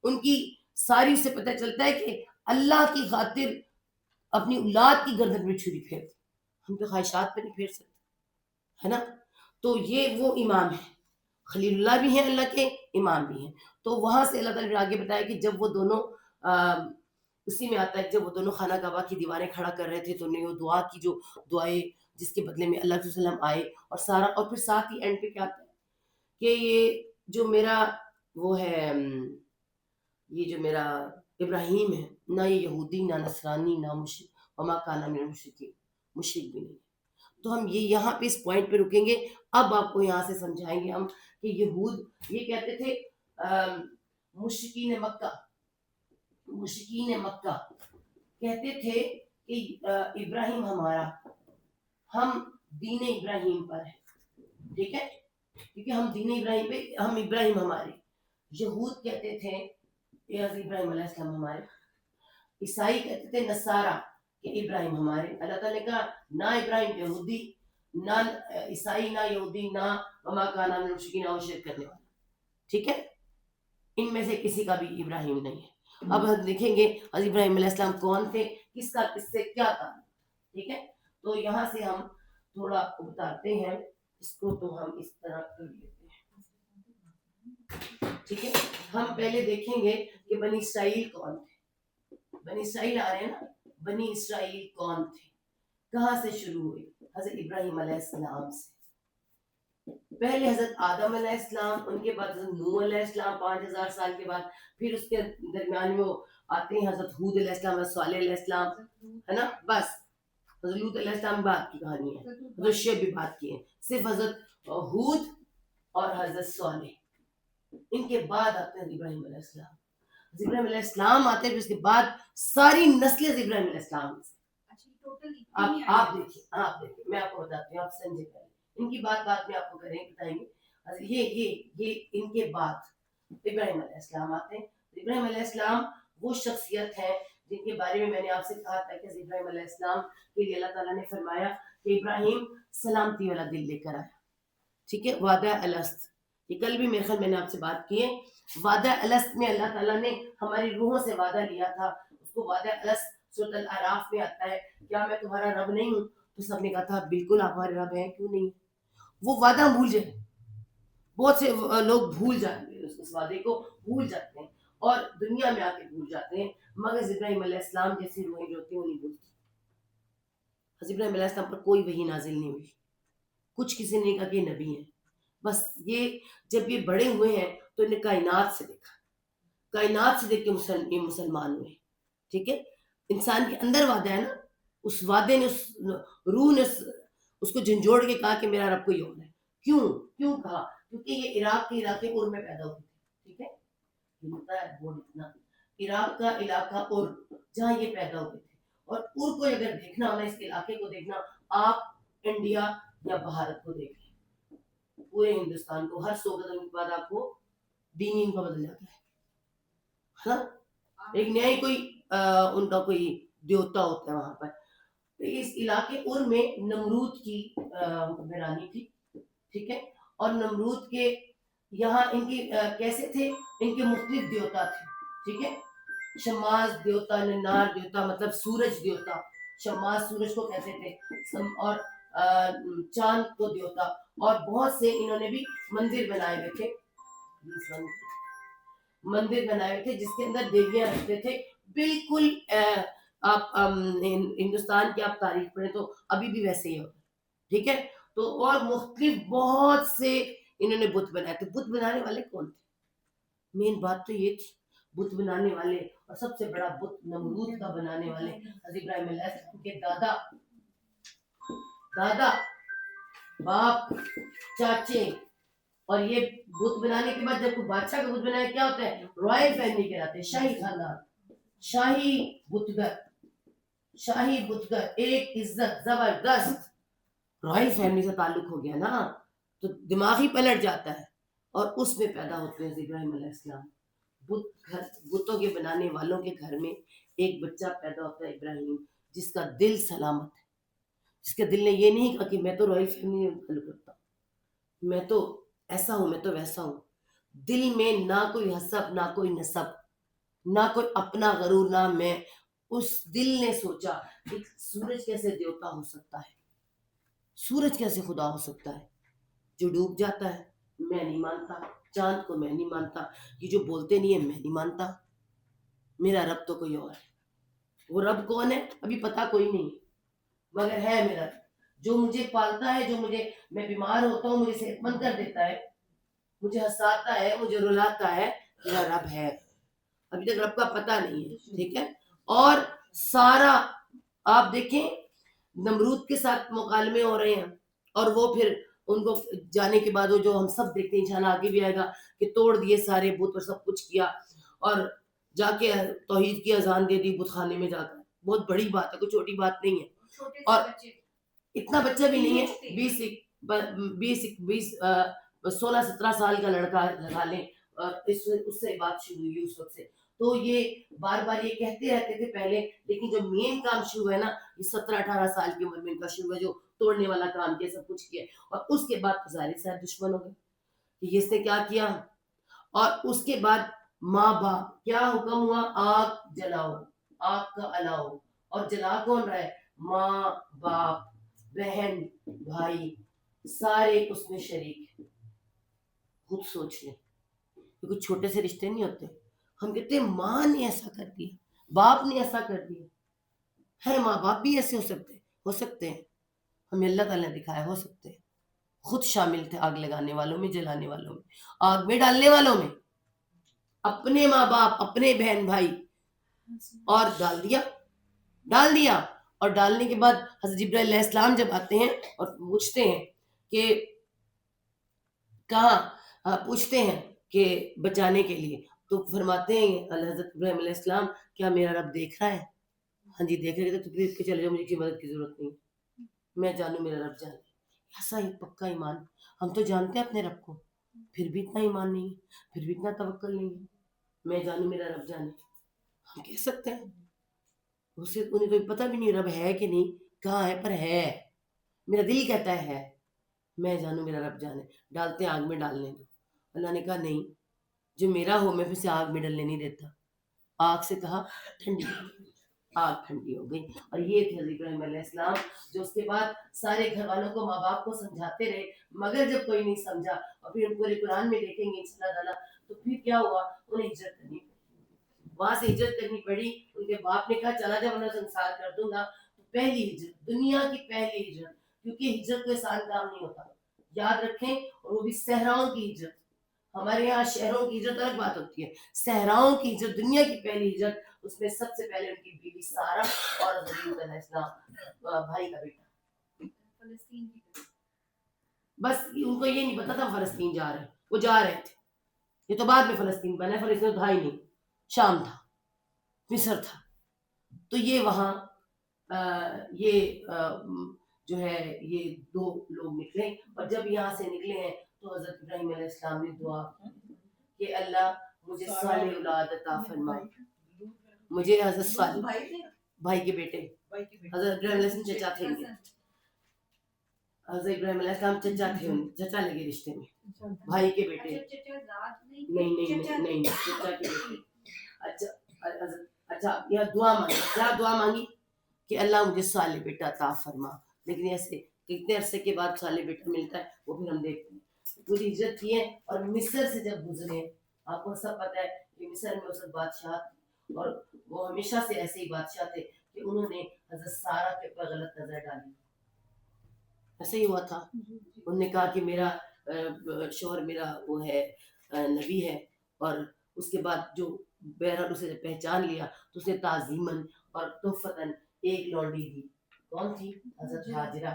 ان کی ساری سے پتہ چلتا ہے کہ اللہ کی خاطر اپنی اولاد کی گردن میں چھری پھیرتے, ہم تو خواہشات پہ نہیں پھیر سکتے, ہے نا. تو یہ وہ امام ہے, خلیل اللہ بھی ہیں, اللہ کے امام بھی ہیں. تو وہاں سے اللہ تعالیٰ نے آگے بتایا کہ جب وہ دونوں اسی میں آتا ہے, جب وہ دونوں خانہ کعبہ کی دیواریں کھڑا کر رہے تھے, تو انہوں نے وہ دعا کی, جو دعائیں جس کے بدلے میں اللہ کے وسلم آئے, اور سارا. اور پھر ساتھ ہی اینڈ پہ کیا آتا ہے کہ یہ جو میرا وہ ہے, یہ جو میرا ابراہیم ہے, نہ یہ یہودی, نہ نصرانی, نہ مشرک, وما کان من المشرکین, مشرک بھی نہیں. تو ہم یہ یہاں پہ اس پوائنٹ پہ رکیں گے. اب آپ کو یہاں سے سمجھائیں گے ہم کہ یہود یہ کہتے تھے, مشرکین مکہ کہتے تھے کہ ابراہیم ہمارا, ہم دین ابراہیم پر ہیں, ٹھیک ہے, کیونکہ ہم دین ابراہیم پہ, ہم ابراہیم ہمارے. یہود کہتے تھے ابراہیم علیہ السلام ہمارے. عیسائی کہتے تھے نصارہ کہ ابراہیم ہمارے. اللہ تعالیٰ نے کہا نہ ابراہیم یہودی, نہ عیسائی, نہ یہودی, نہ وما کان من المشرکین, نہ وہ شرک کرنے والا, ٹھیک ہے. ان میں سے کسی کا بھی ابراہیم نہیں ہے. اب ہم دیکھیں گے حضرت ابراہیم علیہ السلام کون تھے, کس کا کس سے کیا تھا, ٹھیک ہے. تو یہاں سے ہم تھوڑا آپ کو بتاتے ہیں, اس کو تو ہم اس طرح کر لیتے ہیں, ٹھیک ہے. ہم پہلے دیکھیں گے کہ بنی اسرائیل کون تھے. بنی اسرائیل آ رہے ہیں نا, بنی اسرائیل کون تھے, کہاں سے شروع ہوئے؟ حضرت ابراہیم علیہ السلام سے. پہلے حضرت آدم علیہ السلام, ان کے بعد حضرت نوح علیہ السلام 5000 سال کے بعد, پھر اس کے درمیان میں وہ آتے ہیں حضرت ہود علیہ السلام, حضرت صالح علیہ السلام, ہے نا. بس حضرت لوط علیہ السلام بعد کی کہانی ہے, حضرت شعیب بھی بات کی ہے. صرف حضرت ہود اور حضرت صالح, ان کے بعد آتے ہیں ابراہیم علیہ السلام. ابراہیم علیہ السلام آتے ہیں, پھر اس کے بعد ساری نسلیں ابراہیم علیہ السلام. آپ دیکھیے میں آپ کو بتاتی ہوں, آپ سمجھے پہلے. ان کی بات میں آپ کو بتائیں گے. یہ ان کے بعد ابراہیم علیہ السلام آتے ہیں. ابراہیم علیہ السلام وہ شخصیت ہے جن کے بارے میں نے آپ سے کہا تھا کہ ابراہیم علیہ السلام کے لیے اللہ تعالیٰ نے فرمایا کہ ابراہیم سلامتی والا دل لے کر آیا. ٹھیک ہے, وعدہ الست, یہ کل بھی میرے خیال میں نے آپ سے بات کی ہے. وعدہ الست میں اللہ تعالیٰ نے ہماری روحوں سے وعدہ لیا تھا, اس کو وعدہ الست سورۃ الاعراف میں آتا ہے, کیا میں تمہارا رب نہیں ہوں؟ تو سب نے کہا تھا بالکل آپ ہمارے رب ہیں, کیوں نہیں. وہ وعدہ بھول جائے, بہت سے لوگ بھول جاتے ہیں, اس وعدے کو بھول جاتے ہیں اور دنیا میں آ کے بھول جاتے ہیں, مگر ابراہیم علیہ السلام جیسی روحیں جو ہوتی ہیں وہ نہیں بھولتی. حضرت ابراہیم علیہ السلام پر کوئی وحی نازل نہیں ہوئی, کچھ کسی نے کہا کہ یہ نبی ہیں, بس یہ جب یہ بڑے ہوئے ہیں تو انہیں کائنات سے دیکھا, کائنات سے دیکھ کے یہ مسلمان ہوئے. ٹھیک ہے, انسان کے اندر وعدہ ہے نا, اس وعدے نے, اس روح نے اس کو جھنجھوڑ کے کہا کہ میرا رب کوئی اور ہے. کیوں کہا؟ کیونکہ یہ عراق کے علاقے اور میں پیدا ہوئی تھی. ٹھیک ہے, یہ ہوتا ہے وہ اتنا عراق کا علاقہ اور جہاں یہ پیدا ہوئے تھے, اور اور کو اگر دیکھنا ہونا, اس کے علاقے کو دیکھنا, آپ انڈیا یا بھارت کو دیکھ لیں, پورے ہندوستان کو ہر 100 قدم کے بعد آپ کو دین ان کا بدل جاتا ہے. ہاں, ایک نیا ہی کوئی ان کا کوئی دیوتا ہوتا ہے وہاں پر. اس علاقے اور میں نمرود کی حکمرانی تھی. ٹھیک ہے, اور نمرود کے یہاں ان کی کیسے تھے, ان کے مختلف دیوتا تھے. ٹھیک ہے, شماس دیوتا, ننار دیوتا مطلب سورج دیوتا, شماس سورج کو کہتے تھے, اور چاند کو دیوتا, اور بہت سے انہوں نے بھی مندر بنائے ہوئے تھے, مندر بنائے ہوئے تھے جس کے اندر دیویاں رکھتے تھے. بالکل آپ ہندوستان کی آپ تاریخ پڑھیں تو ابھی بھی ویسے ہی ہوتا ہے. ٹھیک ہے, تو اور مختلف بہت سے انہوں نے بت بنائے تھے. بت بنانے والے کون تھے؟ مین بات تو یہ تھی, بت بنانے والے, اور سب سے بڑا بت نمرود کا بنانے والے حضرت ابراہیم علیہ السلام کے دادا, باپ, چاچے. اور یہ بت بنانے کے بعد جب کوئی بادشاہ کا بت بنایا کیا ہوتا ہے, رائل فیملی کہلاتے ہیں, شاہی خاندان, شاہی بتگر, شاہی بتگر, ایک عزت زبردست. رائل فیملی سے تعلق ہو گیا نا تو دماغ ہی پلٹ جاتا ہے, اور اس میں پیدا ہوتے ہیں ابراہیم علیہ السلام. بتوں کے بنانے والوں کے گھر میں ایک بچہ پیدا ہوتا ہے ابراہیم, جس کا دل سلامت ہے, جس کے دل نے یہ نہیں کہا کہ میں تو رائل فیملی میں تعلق رکھتا ہوں, میں تو ایسا ہوں, میں تو ویسا ہوں. دل میں نہ کوئی حسب, نہ کوئی نسب, نہ کوئی اپنا غرور, نہ میں. اس دل نے سوچا کہ سورج کیسے دیوتا ہو سکتا ہے, سورج کیسے خدا ہو سکتا ہے, جو ڈوب جاتا ہے میں نہیں مانتا, چاند کو میں نہیں مانتا, یہ جو بولتے نہیں ہے میں نہیں مانتا, میرا رب تو کوئی اور ہے. وہ رب کون ہے ابھی پتا کوئی نہیں, مگر ہے میرا رب جو مجھے پالتا ہے, جو مجھے, میں بیمار ہوتا ہوں مجھے صحت مند کر دیتا ہے, مجھے ہنساتا ہے, مجھے رلاتا ہے, میرا رب ہے. ابھی تک رب کا پتہ نہیں ہے. ٹھیک ہے, اور سارا آپ دیکھیں نمرود کے ساتھ مکالمے ہو رہے ہیں, اور وہ پھر ان کو جانے کے بعد وہ جو ہم سب دیکھتے ہیں, انشاءاللہ آگے بھی آئے گا, کہ توڑ دیے سارے بت اور سب کچھ کیا, اور جا کے توحید کی اذان دے دی بت خانے میں جا کر. بہت بڑی بات ہے, کوئی چھوٹی بات نہیں ہے. اور اتنا بچہ بھی نہیں ہے, 16-17 سال کا لڑکا لگا لیں, اور اس سے بات شروع ہوئی اس وقت سے. تو یہ بار بار یہ کہتے رہتے تھے پہلے, لیکن جو مین کام شروع ہے نا یہ 17-18 سال کی عمر میں ان کا شروع ہے, جو توڑنے والا کام کیا, سب کچھ کیا. اور اس کے بعد ظاہر سے دشمن ہو گئے کہ اس نے کیا کیا. اور اس کے بعد ماں باپ, کیا حکم ہوا, آگ جلاؤ, آگ کا الاؤ, اور جلا کون رہا ہے, ماں باپ, بہن بھائی, سارے اس میں شریک ہیں. خود سوچ لیں, کچھ چھوٹے سے رشتے نہیں ہوتے. ہم کہتے ہیں ماں نے ایسا کر دیا, باپ نے ایسا کر دیا. ہے ماں باپ بھی ایسے ہو سکتے ہیں, ہمیں اللہ تعالیٰ نے دکھایا, ہو سکتے ہیں. خود شامل تھے آگ لگانے والوں میں, جلانے والوں میں, آگ میں ڈالنے والوں میں, اپنے ماں باپ, اپنے بہن بھائی, اور ڈال دیا. اور ڈالنے کے بعد حضرت جبرائیل علیہ السلام جب آتے ہیں اور پوچھتے ہیں کہ کہاں, پوچھتے ہیں کہ بچانے کے لیے, تو فرماتے ہیں حضرت ابراہیم علیہ السلام, کیا میرا رب دیکھ رہا ہے؟ ہاں جی دیکھ رہے تھے, تو پھر چلے جاؤ, مجھے کسی مدد کی ضرورت نہیں, میں جانوں میرا رب جانے. ایسا ہی پکا ایمان. ہم تو جانتے ہیں اپنے رب کو, پھر بھی اتنا ایمان نہیں ہے, پھر بھی اتنا توکل نہیں ہے. میں جانوں میرا رب جانے, ہم کہہ سکتے ہیں, اسے انہیں کوئی پتہ بھی نہیں رب ہے کہ نہیں، کہاں ہے، پر ہے، میرا دل کہتا ہے میں جانوں میرا رب جانے، ڈالتے ہیں آگ میں ڈالنے دو. اللہ نے کہا نہیں، جو میرا ہو میں پھر سے آگ میں ڈلنے نہیں دیتا. آگ سے کہا ٹھنڈی ہو گئی، آگ ٹھنڈی ہو گئی. اور یہ تھے حضرت ابراہیم علیہ السلام، جو اس کے بعد سارے گھر والوں کو، ماں باپ کو سمجھاتے رہے، مگر جب کوئی نہیں سمجھا، اور پھر ہم پورے قرآن میں دیکھیں گے انشاء اللہ تعالیٰ، تو پھر کیا ہوا، انہیں ہجرت کرنی پڑی. وہاں سے ہجرت کرنی پڑی. ان کے باپ نے کہا چلا جا ورنہ سنسار کر دوں گا. تو پہلی ہجرت، دنیا کی پہلی ہجرت، کیونکہ ہجرت کوئی آسان کام نہیں ہوتا، یاد رکھیں. اور وہ بھی صحراؤں کی ہجرت. ہمارے یہاں شہروں کی ہجرت الگ بات ہوتی ہے، صحراؤں کی ہجرت، دنیا کی پہلی ہجرت. اس میں سب سے پہلے ان کی بیوی سارہ اور حضرت علیہ السلام بھائی کا بیٹا. فلسطین کی طرف. بس ان کو یہ نہیں پتا تھا فلسطین جا رہے ہیں، وہ جا رہے تھے. یہ تو بعد میں فلسطین بنا، فلسطین تو تھا ہی نہیں، شام تھا، مصر تھا. تو یہ وہاں یہ جو ہے یہ دو لوگ نکلے. اور جب یہاں سے نکلے ہیں تو حضرت ابراہیم علیہ السلام نے دعا کہ اللہ مجھے صالح اولاد عطا فرما. مجھے حضرت صالح بھائی کے بیٹے، حضرت ابراہیم علیہ السلام چچا تھے، حضرت ابراہیم علیہ السلام چچا تھے، چچا لگے رشتے میں، بھائی کے بیٹے. نہیں چچا کے بیٹے. اچھا یہ دعا مانگی، کیا دعا مانگی کہ اللہ مجھے صالح بیٹا عطا فرما. لیکن ایسے کتنے عرصے کے بعد صالح بیٹا ملتا ہے وہ پھر ہم دیکھتے ہیں. پوری عزت کی ہے. اور مصر سے جب گزرے، آپ کو سب پتہ ہے کہ مصر میں اس وقت بادشاہ تھے، اور وہ ہمیشہ سے ایسے ہی بادشاہ تھے کہ انہوں نے حضرت سارہ کے اوپر غلط نظر ڈالی. ایسے ہی ہوا تھا. انہوں نے کہا کہ میرا شوہر میرا وہ ہے نبی ہے. اور اس کے بعد جو بہرحال اسے پہچان لیا تو اس نے تعظیماً اور تحفتاً ایک لونڈی دی. کون تھی؟ حضرت ہاجرہ.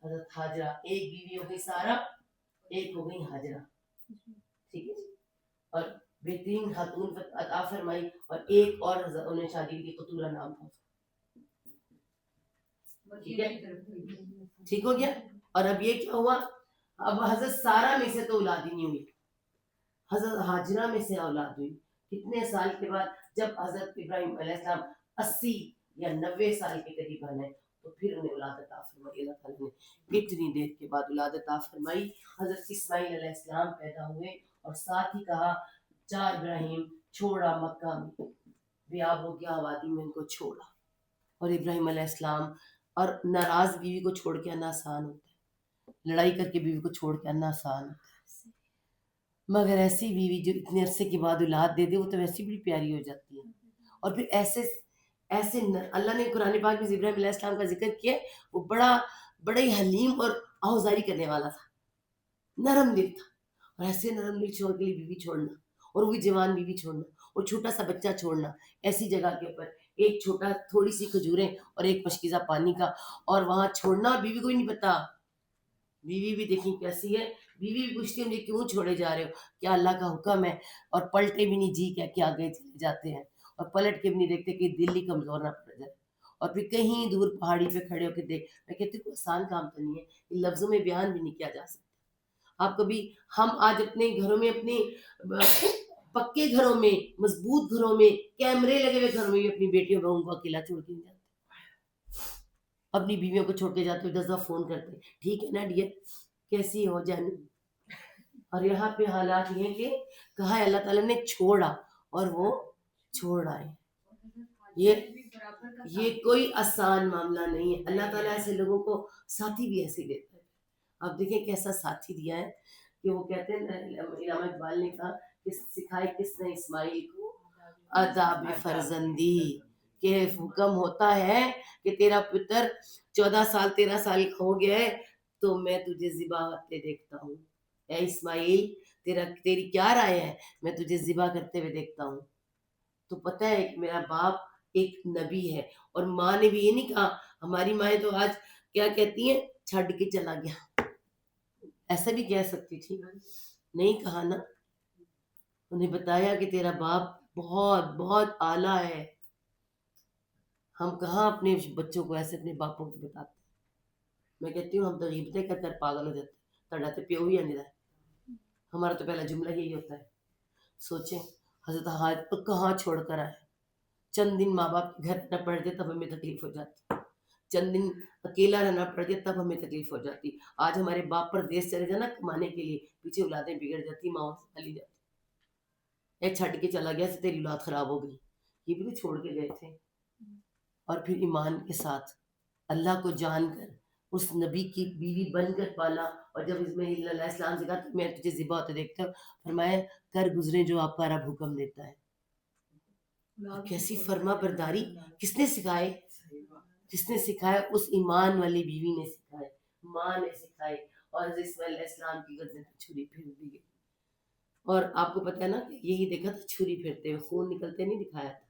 حضرت ہاجرہ، ایک بیوی ہو گئی سارہ، ایک ہو گئی ہاجرہ. ٹھیک ہے. اور بہترین خاتون عطا فرمائی. اور ایک اور انہیں شادی کی، قطورہ نام تھا. ٹھیک ہے، ٹھیک ہو گیا. اور اب یہ کیا ہوا، اب حضرت سارہ میں سے تو اولاد ہی نہیں ہوئی، حضرت ہاجرہ میں سے اولاد ہوئی. کتنے سال کے بعد، جب حضرت ابراہیم علیہ السلام 80 یا 90 سال کے قریب آنے تو پھر انہیں اولاد عطا فرمائی. اللہ تعالیٰ نے اتنی دیر کے بعد اولاد عطا فرمائی. حضرت اسماعیل علیہ السلام پیدا ہوئے. اور ساتھ ہی کہا جا ابراہیم چھوڑا مکہ میں، بیاب ہو گیا وادی میں، ان کو چھوڑا. اور ابراہیم علیہ السلام، اور ناراض بیوی کو چھوڑ کے آنا آسان ہوتا ہے، لڑائی کر کے بیوی کو چھوڑ کے آنا آسان ہوتا ہے، مگر ایسی بیوی جو اتنے عرصے کے بعد اولاد دے دے وہ تو ویسی بڑی پیاری ہو جاتی ہے. اور پھر ایسے اللہ نے قرآن پاک میں ابراہیم علیہ السلام کا ذکر کیا، وہ بڑا ہی حلیم اور آہوزاری کرنے والا تھا، نرم دل تھا. اور ایسے نرم دل چھوڑ کے لیے بیوی چھوڑنا، اور وہ بھی جوان بیوی چھوڑنا، اور چھوٹا سا بچہ چھوڑنا ایسی جگہ کے اوپر، ایک چھوٹا تھوڑی سی کھجوریں اور ایک مشکیزہ پانی کا، اور وہاں چھوڑنا. بیوی کو ہی نہیں پتا، بیوی بھی دیکھیں کیسی ہے. بیوی بھی پوچھتی ہے مجھے کیوں چھوڑے جا رہے ہو، کیا اللہ کا حکم ہے. اور پلٹے بھی نہیں، جی کیا کہ آگے چلے جاتے ہیں، اور پلٹ کے بھی نہیں دیکھتے کہ دل ہی کمزور نہ پڑ جائے. اور پھر کہیں دور پہاڑی پہ کھڑے ہو کے دیکھ، میں کہتی ہوں آسان کام تو نہیں ہے، یہ لفظوں میں بیان بھی نہیں کیا جا سکتا. آپ کبھی، ہم آج اپنے گھروں میں، اپنے پکے گھروں میں، مضبوط گھروں میں، کیمرے لگے ہوئے گھروں میں بھی اپنی بیٹیوں بہوں کو اکیلا چھوڑ کے نہیں جاتے، اپنی بیویوں کو چھوڑ کے جاتے ہوئے 10 دفعہ فون کرتے ٹھیک ہے نا ڈیئر، کیسی ہو جان. اور یہاں پہ حالات یہ ہیں کہ کہا ہے اللہ تعالیٰ نے چھوڑا، اور وہ چھوڑ آئے. یہ کوئی آسان معاملہ نہیں ہے. اللہ تعالیٰ ایسے لوگوں کو ساتھی بھی ایسے دیتا ہے. آپ دیکھیں کیسا ساتھی دیا ہے کہ وہ کہتے ہیں، علامہ اقبال نے کہا کہ سکھائے کس نے اسماعیل کو آداب فرزندی، کہ حکم ہوتا ہے کہ تیرا پتر 14 سال 13 سال کا ہو گیا ہے تو میں تجھے ذبح کرتے دیکھتا ہوں. اے اسماعیل تیری کیا رائے ہے، میں تجھے ذبح کرتے ہوئے دیکھتا ہوں. تو پتہ ہے کہ میرا باپ ایک نبی ہے. اور ماں نے بھی یہ نہیں کہا، ہماری مائیں تو آج کیا کہتی ہیں، چھڈ کے چلا گیا، ایسا بھی کہہ سکتی تھی، نہیں کہا نا. انہیں بتایا کہ تیرا باپ بہت بہت اعلیٰ ہے. ہم کہاں اپنے بچوں کو ایسے اپنے باپوں کو بتاتے. میں کہتی ہوں ہم تو غیبتیں کر کر پاگل ہو جاتے، تڑا تو پیو ہی نہیں رہا. ہمارا تو پہلا جملہ یہی ہوتا ہے. سوچیں حضرت حاج کہاں چھوڑ کر آئے، چند دن ماں باپ کے گھر نہ پڑتے تب ہمیں تکلیف ہو جاتی، چند دن اکیلا رہنا پڑتے تب ہمیں تکلیف ہو جاتی. آج ہمارے باپ پر دیش چلے جانا کمانے کے لیے، پیچھے اولادیں بگڑ جاتی، ماں سے چلی جاتی. اے چھٹ کے چلا گیا سے تیری اولاد خراب ہو گئی، یہ بھی تو چھوڑ کے گئے تھے. اور پھر ایمان کے ساتھ اللہ کو جان کر اس نبی کی بیوی بن کر پالا. اور جب اسماعیل علیہ السلام سے کہا کہ میں تجھے ذبح ہوتے دیکھتا ہوں، فرمایا کر گزرے جو آپ کا رب حکم دیتا ہے. کیسی فرما برداری کس نے سکھائے؟ جس نے سکھائے اس ایمان والی بیوی نے سکھائے، ماں نے سکھائے. اور حضرت اسماعیل علیہ السلام کی گردن پہ چھری پھیر دی گئی. اور آپ کو پتہ ہے نا کہ یہی دیکھا تھا چھری پھرتے ہوئے، خون نکلتے نہیں دکھایا تھا.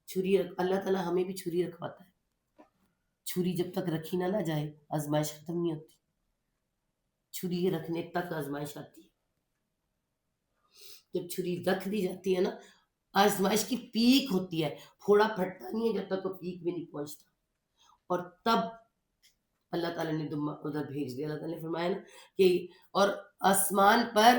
چھری اللہ تعالیٰ ہمیں بھی چھری رکھواتا ہے. چھری جب تک رکھی نہ جائے آزمائش ختم نہیں ہوتی. چھری رکھنے تک آزمائش آتی ہے. جب چھری رکھ دی جاتی ہے نا، آزمائش کی پیک ہوتی ہے. پھوڑا پھٹتا نہیں ہے جب تک وہ پیک بھی نہیں پہنچتا. اور تب اللہ تعالیٰ نے ادھر بھیج دیا. اللہ تعالیٰ نے فرمایا نا کہ اور آسمان پر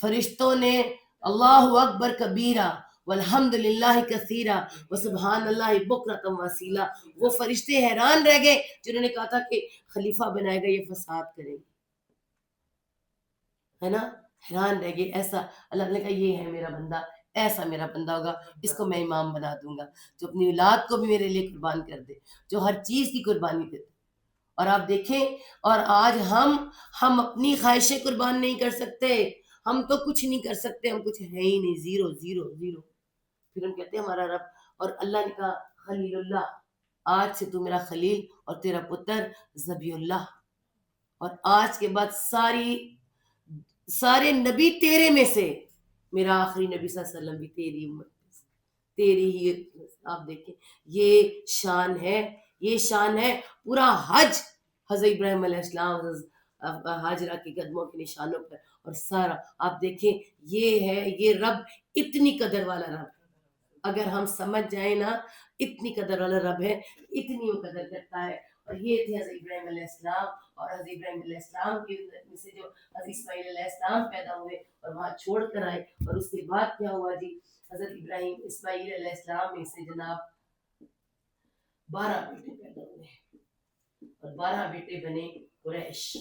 فرشتوں نے اللہ اکبر کبیرہ والحمد للہ کثیرہ وسبحان اللہ بکرۃ واسیلہ. وہ فرشتے حیران رہ گئے جنہوں نے کہا تھا کہ خلیفہ بنائے گا یہ فساد کرے گا، ہے نا، حیران رہ گئے. ایسا اللہ نے کہا یہ ہے میرا بندہ، ایسا میرا بندہ ہوگا، اس کو میں امام بنا دوں گا، جو اپنی اولاد کو بھی میرے لیے قربان کر دے، جو ہر چیز کی قربانی کر دے. اور آپ دیکھیں، اور آج ہم اپنی خواہشیں قربان نہیں کر سکتے. ہم تو کچھ نہیں کر سکتے، ہم کچھ ہے ہی نہیں، زیرو زیرو زیرو. پھر ہم کہتے ہیں ہمارا رب. اور اللہ نے کہا خلیل اللہ، آج سے تو میرا خلیل اور تیرا پتر ذبیح اللہ. اور آج کے بعد سارے نبی تیرے میں سے، میرا آخری نبی صلی اللہ علیہ وسلم بھی تیری امت میں سے، تیری ہی. آپ دیکھیں یہ شان ہے، یہ شان ہے. پورا حج حضرت ابراہیم علیہ السلام ہاجرہ کے قدموں کے نشانوں پر. اور سارا آپ دیکھیں یہ ہے، یہ رب اتنی قدر والا رب. اگر ہم سمجھ جائیں نا، اتنی قدر والا رب ہے، اتنی وہ قدر کرتا ہے. اور یہ تھے حضرت ابراہیم علیہ السلام. اور حضرت ابراہیم علیہ السلام کی میں سے جو حضرت اسماعیل علیہ السلام پیدا ہوئے اور وہاں چھوڑ کر آئے. اور اس کے بعد کیا ہوا جی، حضرت ابراہیم اسماعیل علیہ السلام میں سے جناب 12 بیٹے پیدا ہوئے. اور 12 بیٹے بنے قریش.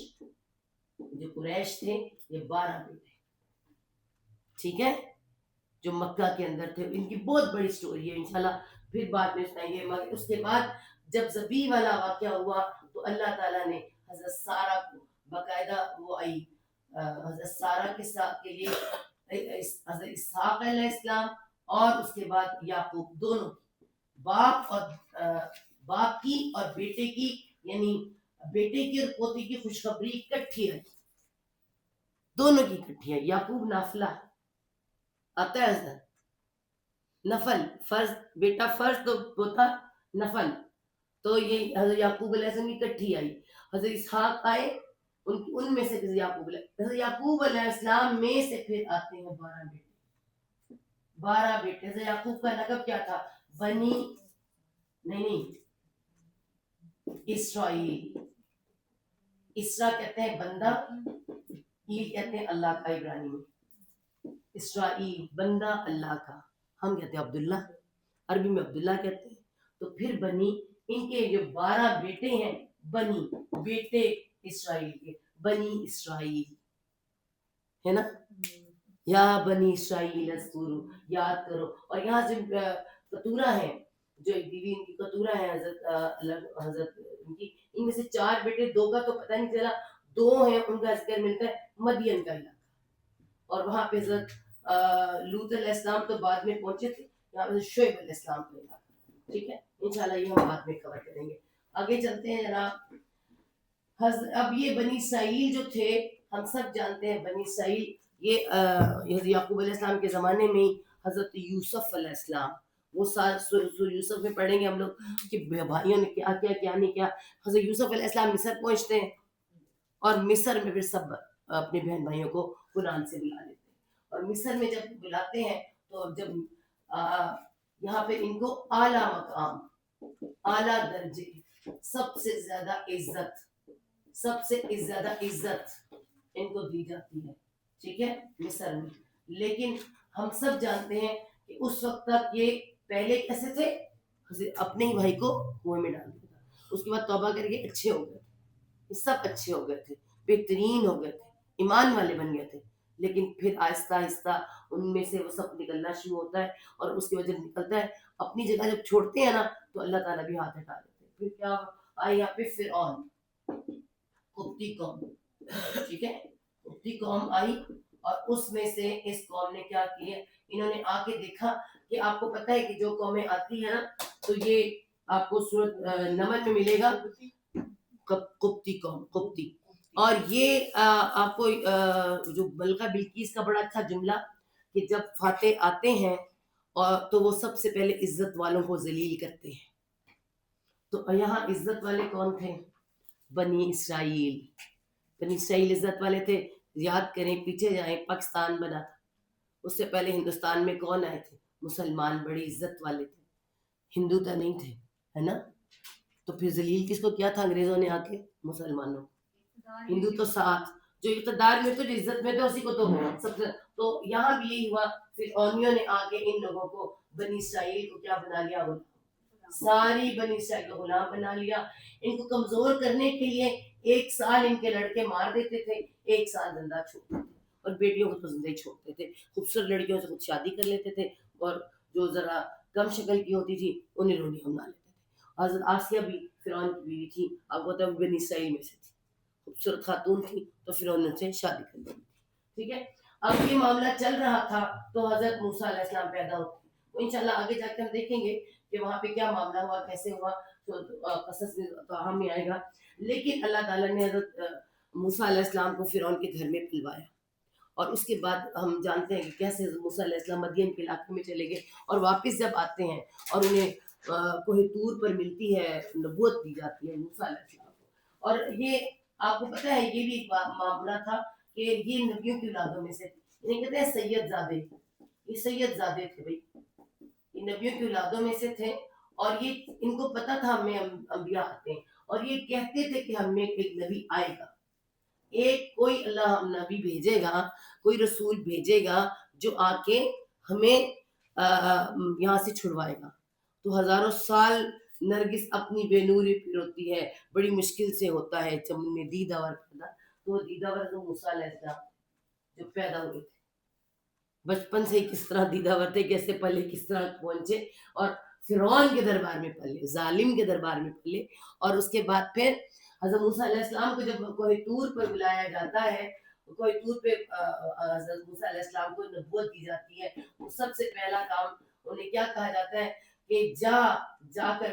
جو قریش تھے یہ 12 بیٹے، ٹھیک ہے، جو مکہ کے اندر تھے. ان کی بہت بڑی سٹوری ہے، انشاءاللہ پھر بعد میں سنائیں گے. مگر اس کے بعد جب ذبیح والا واقعہ ہوا تو اللہ تعالیٰ نے حضرت سارہ کو باقاعدہ وہ آئی حضرت سارہ کے لیے حضرت اسحاق علیہ السلام اور اس کے بعد یعقوب، دونوں باپ کی اور بیٹے کی، یعنی بیٹے کی اور پوتے کی خوشخبری اکٹھی آئی، دونوں کی اکٹھی آئی. یعقوب نافلہ آتا ہے حضرت، نفل فرض، بیٹا فرض تو پوتا نفل. تو یہ حضرت یعقوب علیہ السلام کی اکٹھی آئی. حضرت اسحاق آئے، ان میں سے حضرت یعقوب علیہ السلام میں سے پھر آتے ہیں 12 بیٹے. 12 بیٹے. حضرت یعقوب کا لقب کیا تھا؟ بنی نہیں اسرائیل. اسرا کہتے ہیں بندہ، یہ کہتے ہیں اللہ کا عبرانی میں. اسرائیل بندہ اللہ کا. ہم کہتے ہیں عبداللہ، عربی میں عبداللہ کہتے ہیں. تو پھر بنی، ان کے جو 12 بیٹے ہیں، بنی بیٹے اسرائیل کے، بنی اسرائیل ہے نا. یا بنی اسرائیل اذکروا، یاد کرو. اور یہاں سے کتورہ ہے، جو بیوی ان کی کتورہ ہے حضرت ان کی، ان میں سے 4 بیٹے، 2 کا تو پتہ نہیں چلا، 2 ہیں ان کا ذکر ملتا ہے مدین کا علاقہ. اور وہاں پہ حضرت لوط علیہ السلام تو بعد میں پہنچے تھے، یہاں پہ شعیب علیہ السلام کا علاقہ. ٹھیک ہے، انشاءاللہ یہ ہم بعد میں کور کریں گے. آگے چلتے ہیں جناب. اب یہ بنی اسرائیل جو تھے، ہم سب جانتے ہیں بنی اسرائیل یہ یعقوب علیہ السلام کے زمانے میں حضرت یوسف علیہ السلام، وہ سورہ یوسف میں پڑھیں گے ہم لوگ کہ بھائیوں نے کیا کیا کیا نہیں کیا. حضرت یوسف علیہ السلام مصر پہنچتے ہیں اور مصر میں پھر سب اپنے بہن بھائیوں کو قرآن سے بلا لیتے ہیں. اور مصر میں جب بلاتے ہیں تو جب یہاں پہ ان کو اعلیٰ مقام، اعلیٰ درجے، سب سے زیادہ عزت ان کو دی جاتی ہے، ٹھیک ہے، مصر میں. لیکن ہم سب جانتے ہیں کہ اس وقت تک یہ پہلے کیسے تھے؟ اپنے ہی بھائی کو کنویں میں ڈال دیا تھا، اس کے بعد توبہ کر کے اچھے ہو گئے تھے، سب اچھے ہو گئے تھے، بہترین ہو گئے تھے، ایمان والے بن گئے تھے. لیکن پھر آہستہ آہستہ ان میں سے وہ سب نکلنا شروع ہوتا ہے، اور اس کی وجہ نکلتا ہے اپنی جگہ جب چھوڑتے ہیں نا تو اللہ تعالیٰ بھی ہاتھ ہٹا دیتے ہیں. پھر کیا آئی یہاں پہ فرعون، قبطی قوم، ٹھیک ہے، قبطی قوم آئی، اور اس میں سے اس قوم نے کیا کیا، انہوں نے آ کے دیکھا کہ آپ کو پتہ ہے کہ جو قومیں آتی ہیں نا تو یہ آپ کو سورۃ نمل میں ملے گا، قبطی قوم، قبطی. اور یہ آپ کو جو ملکہ بلقیس کا بڑا اچھا جملہ کہ جب فاتح آتے ہیں اور تو وہ سب سے پہلے عزت والوں کو ذلیل کرتے ہیں. تو یہاں عزت والے کون تھے؟ بنی اسرائیل. بنی اسرائیل عزت والے تھے. یاد کریں، پیچھے جائیں، پاکستان بنا تھا، اس سے پہلے ہندوستان میں کون آئے تھے؟ مسلمان، بڑی عزت والے تھے، ہندو تو نہیں تھے، ہے نا. تو پھر ذلیل کس کو کیا تھا انگریزوں نے آ کے؟ مسلمانوں. ہندو تو ساتھ، جو اقتدار میں تو جو عزت میں تھے اسی کو تو سب سے. تو یہاں بھی یہی ہوا، فرعونیوں نے آ کے ان لوگوں کو، بنی اسرائیل کو کیا بنا لیا؟ ساری بنی اسرائیل کو غلام بنا لیا. ان کو کمزور کرنے کے لیے 1 سال ان کے لڑکے مار دیتے تھے، 1 سال زندہ چھوڑتے تھے، اور بیٹیوں کو تو زندہ ہی چھوڑتے تھے. خوبصورت لڑکیوں سے خود شادی کر لیتے تھے، اور جو ذرا کم شکل کی ہوتی تھی انہیں روٹی بنا لیتے تھے. حضرت آسیہ بھی فرعون کی بیوی تھی، اب وہ تو بنی اسرائیل میں سے تھی، خوبصورت خاتون تھی، تو فرعون نے سے شادی کر لی. ٹھیک ہے. اب یہ معاملہ چل رہا تھا تو حضرت موسیٰ علیہ السلام پیدا ہوتے ہیں. تو انشاءاللہ آگے جا کے ہم دیکھیں گے کہ وہاں پہ کیا معاملہ ہوا، کیسے ہوا، تو قصص میں تو میں آئے گا. لیکن اللہ تعالیٰ نے حضرت موسیٰ علیہ السلام کو فرعون کے گھر میں پلوایا، اور اس کے بعد ہم جانتے ہیں کہ کیسے موسیٰ علیہ السلام مدین کے علاقے میں چلے گئے، اور واپس جب آتے ہیں اور انہیں کوہ طور پر ملتی ہے، نبوت دی جاتی ہے موسیٰ علیہ السلام کو. اور یہ آپ کو پتہ ہے یہ بھی ایک معاملہ تھا کہ یہ نبیوں کی اولادوں میں سے، انہیں کہتے ہیں سید زادے. یہ سید زادے تھے بھائی، یہ نبیوں کی اولادوں میں سے تھے، اور یہ ان کو پتا تھا ہمیں انبیاء آتے ہیں، اور یہ کہتے تھے کہ ہمیں ایک نبی آئے گا، ایک کوئی اللہ نبی بھیجے گا، کوئی رسول بھیجے گا جو آ کے ہمیں یہاں سے چھڑوائے گا. تو ہزاروں سال نرگس اپنی بے نوری پھروتی ہے، بڑی مشکل سے ہوتا ہے چمن میں دیداور پیدا. تو دیداور تو موسیٰ علیہ السلام جو پیدا ہوئے تھے، بچپن سے کس طرح دیداور تھے، کیسے پلے، کس طرح پہنچے، اور فرعون کے دربار میں پلے، ظالم کے دربار میں پلے. اور اس کے بعد پھر حضرت موسیٰ علیہ السلام کو جب کوہ طور پر بلایا جاتا ہے، کوہ طور پہ حضرت موسیٰ علیہ السلام کو نبوت دی جاتی ہے. سب سے پہلا کام انہیں کیا کہا جاتا ہے کہ جا کر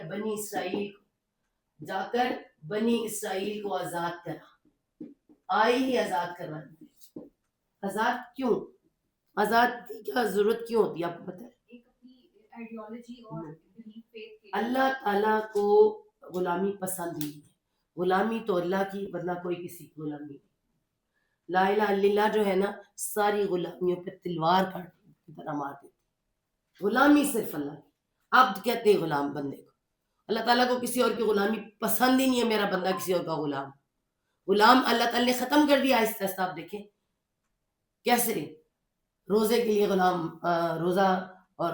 بنی اسرائیل کو آزاد کرا. آئی ہی آزاد کروانے. آزاد کیوں؟ آزاد کی کیا ضرورت کیوں ہوتی ہے آپ کو پتہ ہے؟ اللہ تعالیٰ کو غلامی پسند نہیں ہے. غلامی تو اللہ کی، ورنہ کوئی کسی کی غلامی نہیں. لا الہ الا اللہ جو ہے نا، ساری غلامیوں پہ تلوار کی طرح مار دیتی. غلامی صرف اللہ کی. عبد کہتے ہیں غلام بندے کو. اللہ تعالیٰ کو کسی اور کی غلامی پسند ہی نہیں ہے. میرا بندہ کسی اور کا غلام اللہ تعالیٰ نے ختم کر دیا. آہستہ آہستہ آپ دیکھیں کیسے روزے کے لیے غلام، روزہ اور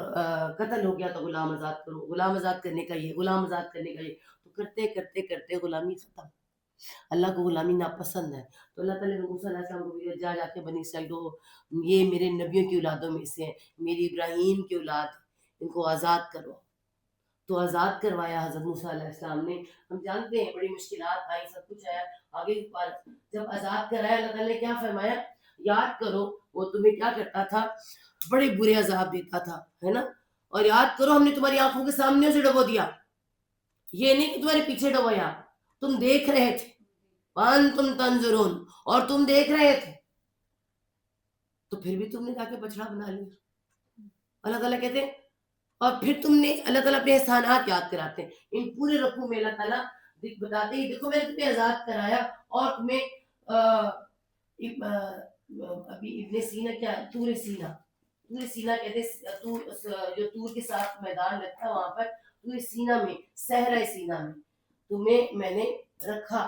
قتل ہو گیا تو غلام آزاد کرو، غلام آزاد کرنے کا یہ، غلام آزاد کرنے کا یہ. تو کرتے کرتے کرتے غلامی ختم. اللہ کو غلامی ناپسند ہے. تو اللہ تعالیٰ نے موسیٰ علیہ السلام کو جا کے بنی اسرائیل کو، یہ میرے نبیوں کی اولادوں میں سے ہیں، میری ابراہیم کی اولاد، ان کو آزاد کرو. تو آزاد کروایا حضرت موسیٰ علیہ السلام نے. ہم جانتے ہیں بڑی مشکلات آئی، سب کچھ آیا. آگے جب آزاد کرایا اللہ تعالیٰ نے کیا فرمایا؟ یاد کرو وہ تمہیں کیا کرتا تھا، بڑے برے عذاب دیتا تھا، ہے نا. اور یاد کرو ہم نے تمہاری آنکھوں کے سامنے سے ڈبو دیا، یہ نہیں کہ تمہارے پیچھے ڈبویا، تم دیکھ رہے تھے. وانتم تنظرون، اور تم دیکھ رہے تھے، تو پھر بھی تم نے جا کے بچڑا بنا لیا. اللہ تعالیٰ کہتے ہیں، اور پھر تم نے، اللہ تعالیٰ اپنے احسانات یاد کراتے ہیں. ان پورے رقوع میں اللہ تعالیٰ بتاتے ہیں دیکھو میں نے تمہیں آزاد کرایا، اور تمہیں ابھی ابن سینا کیا، طور سینا کہتے جو طور کے ساتھ میدان لگتا ہے وہاں پر طور سینا میں، صحرا سینا میں تمہیں میں نے رکھا.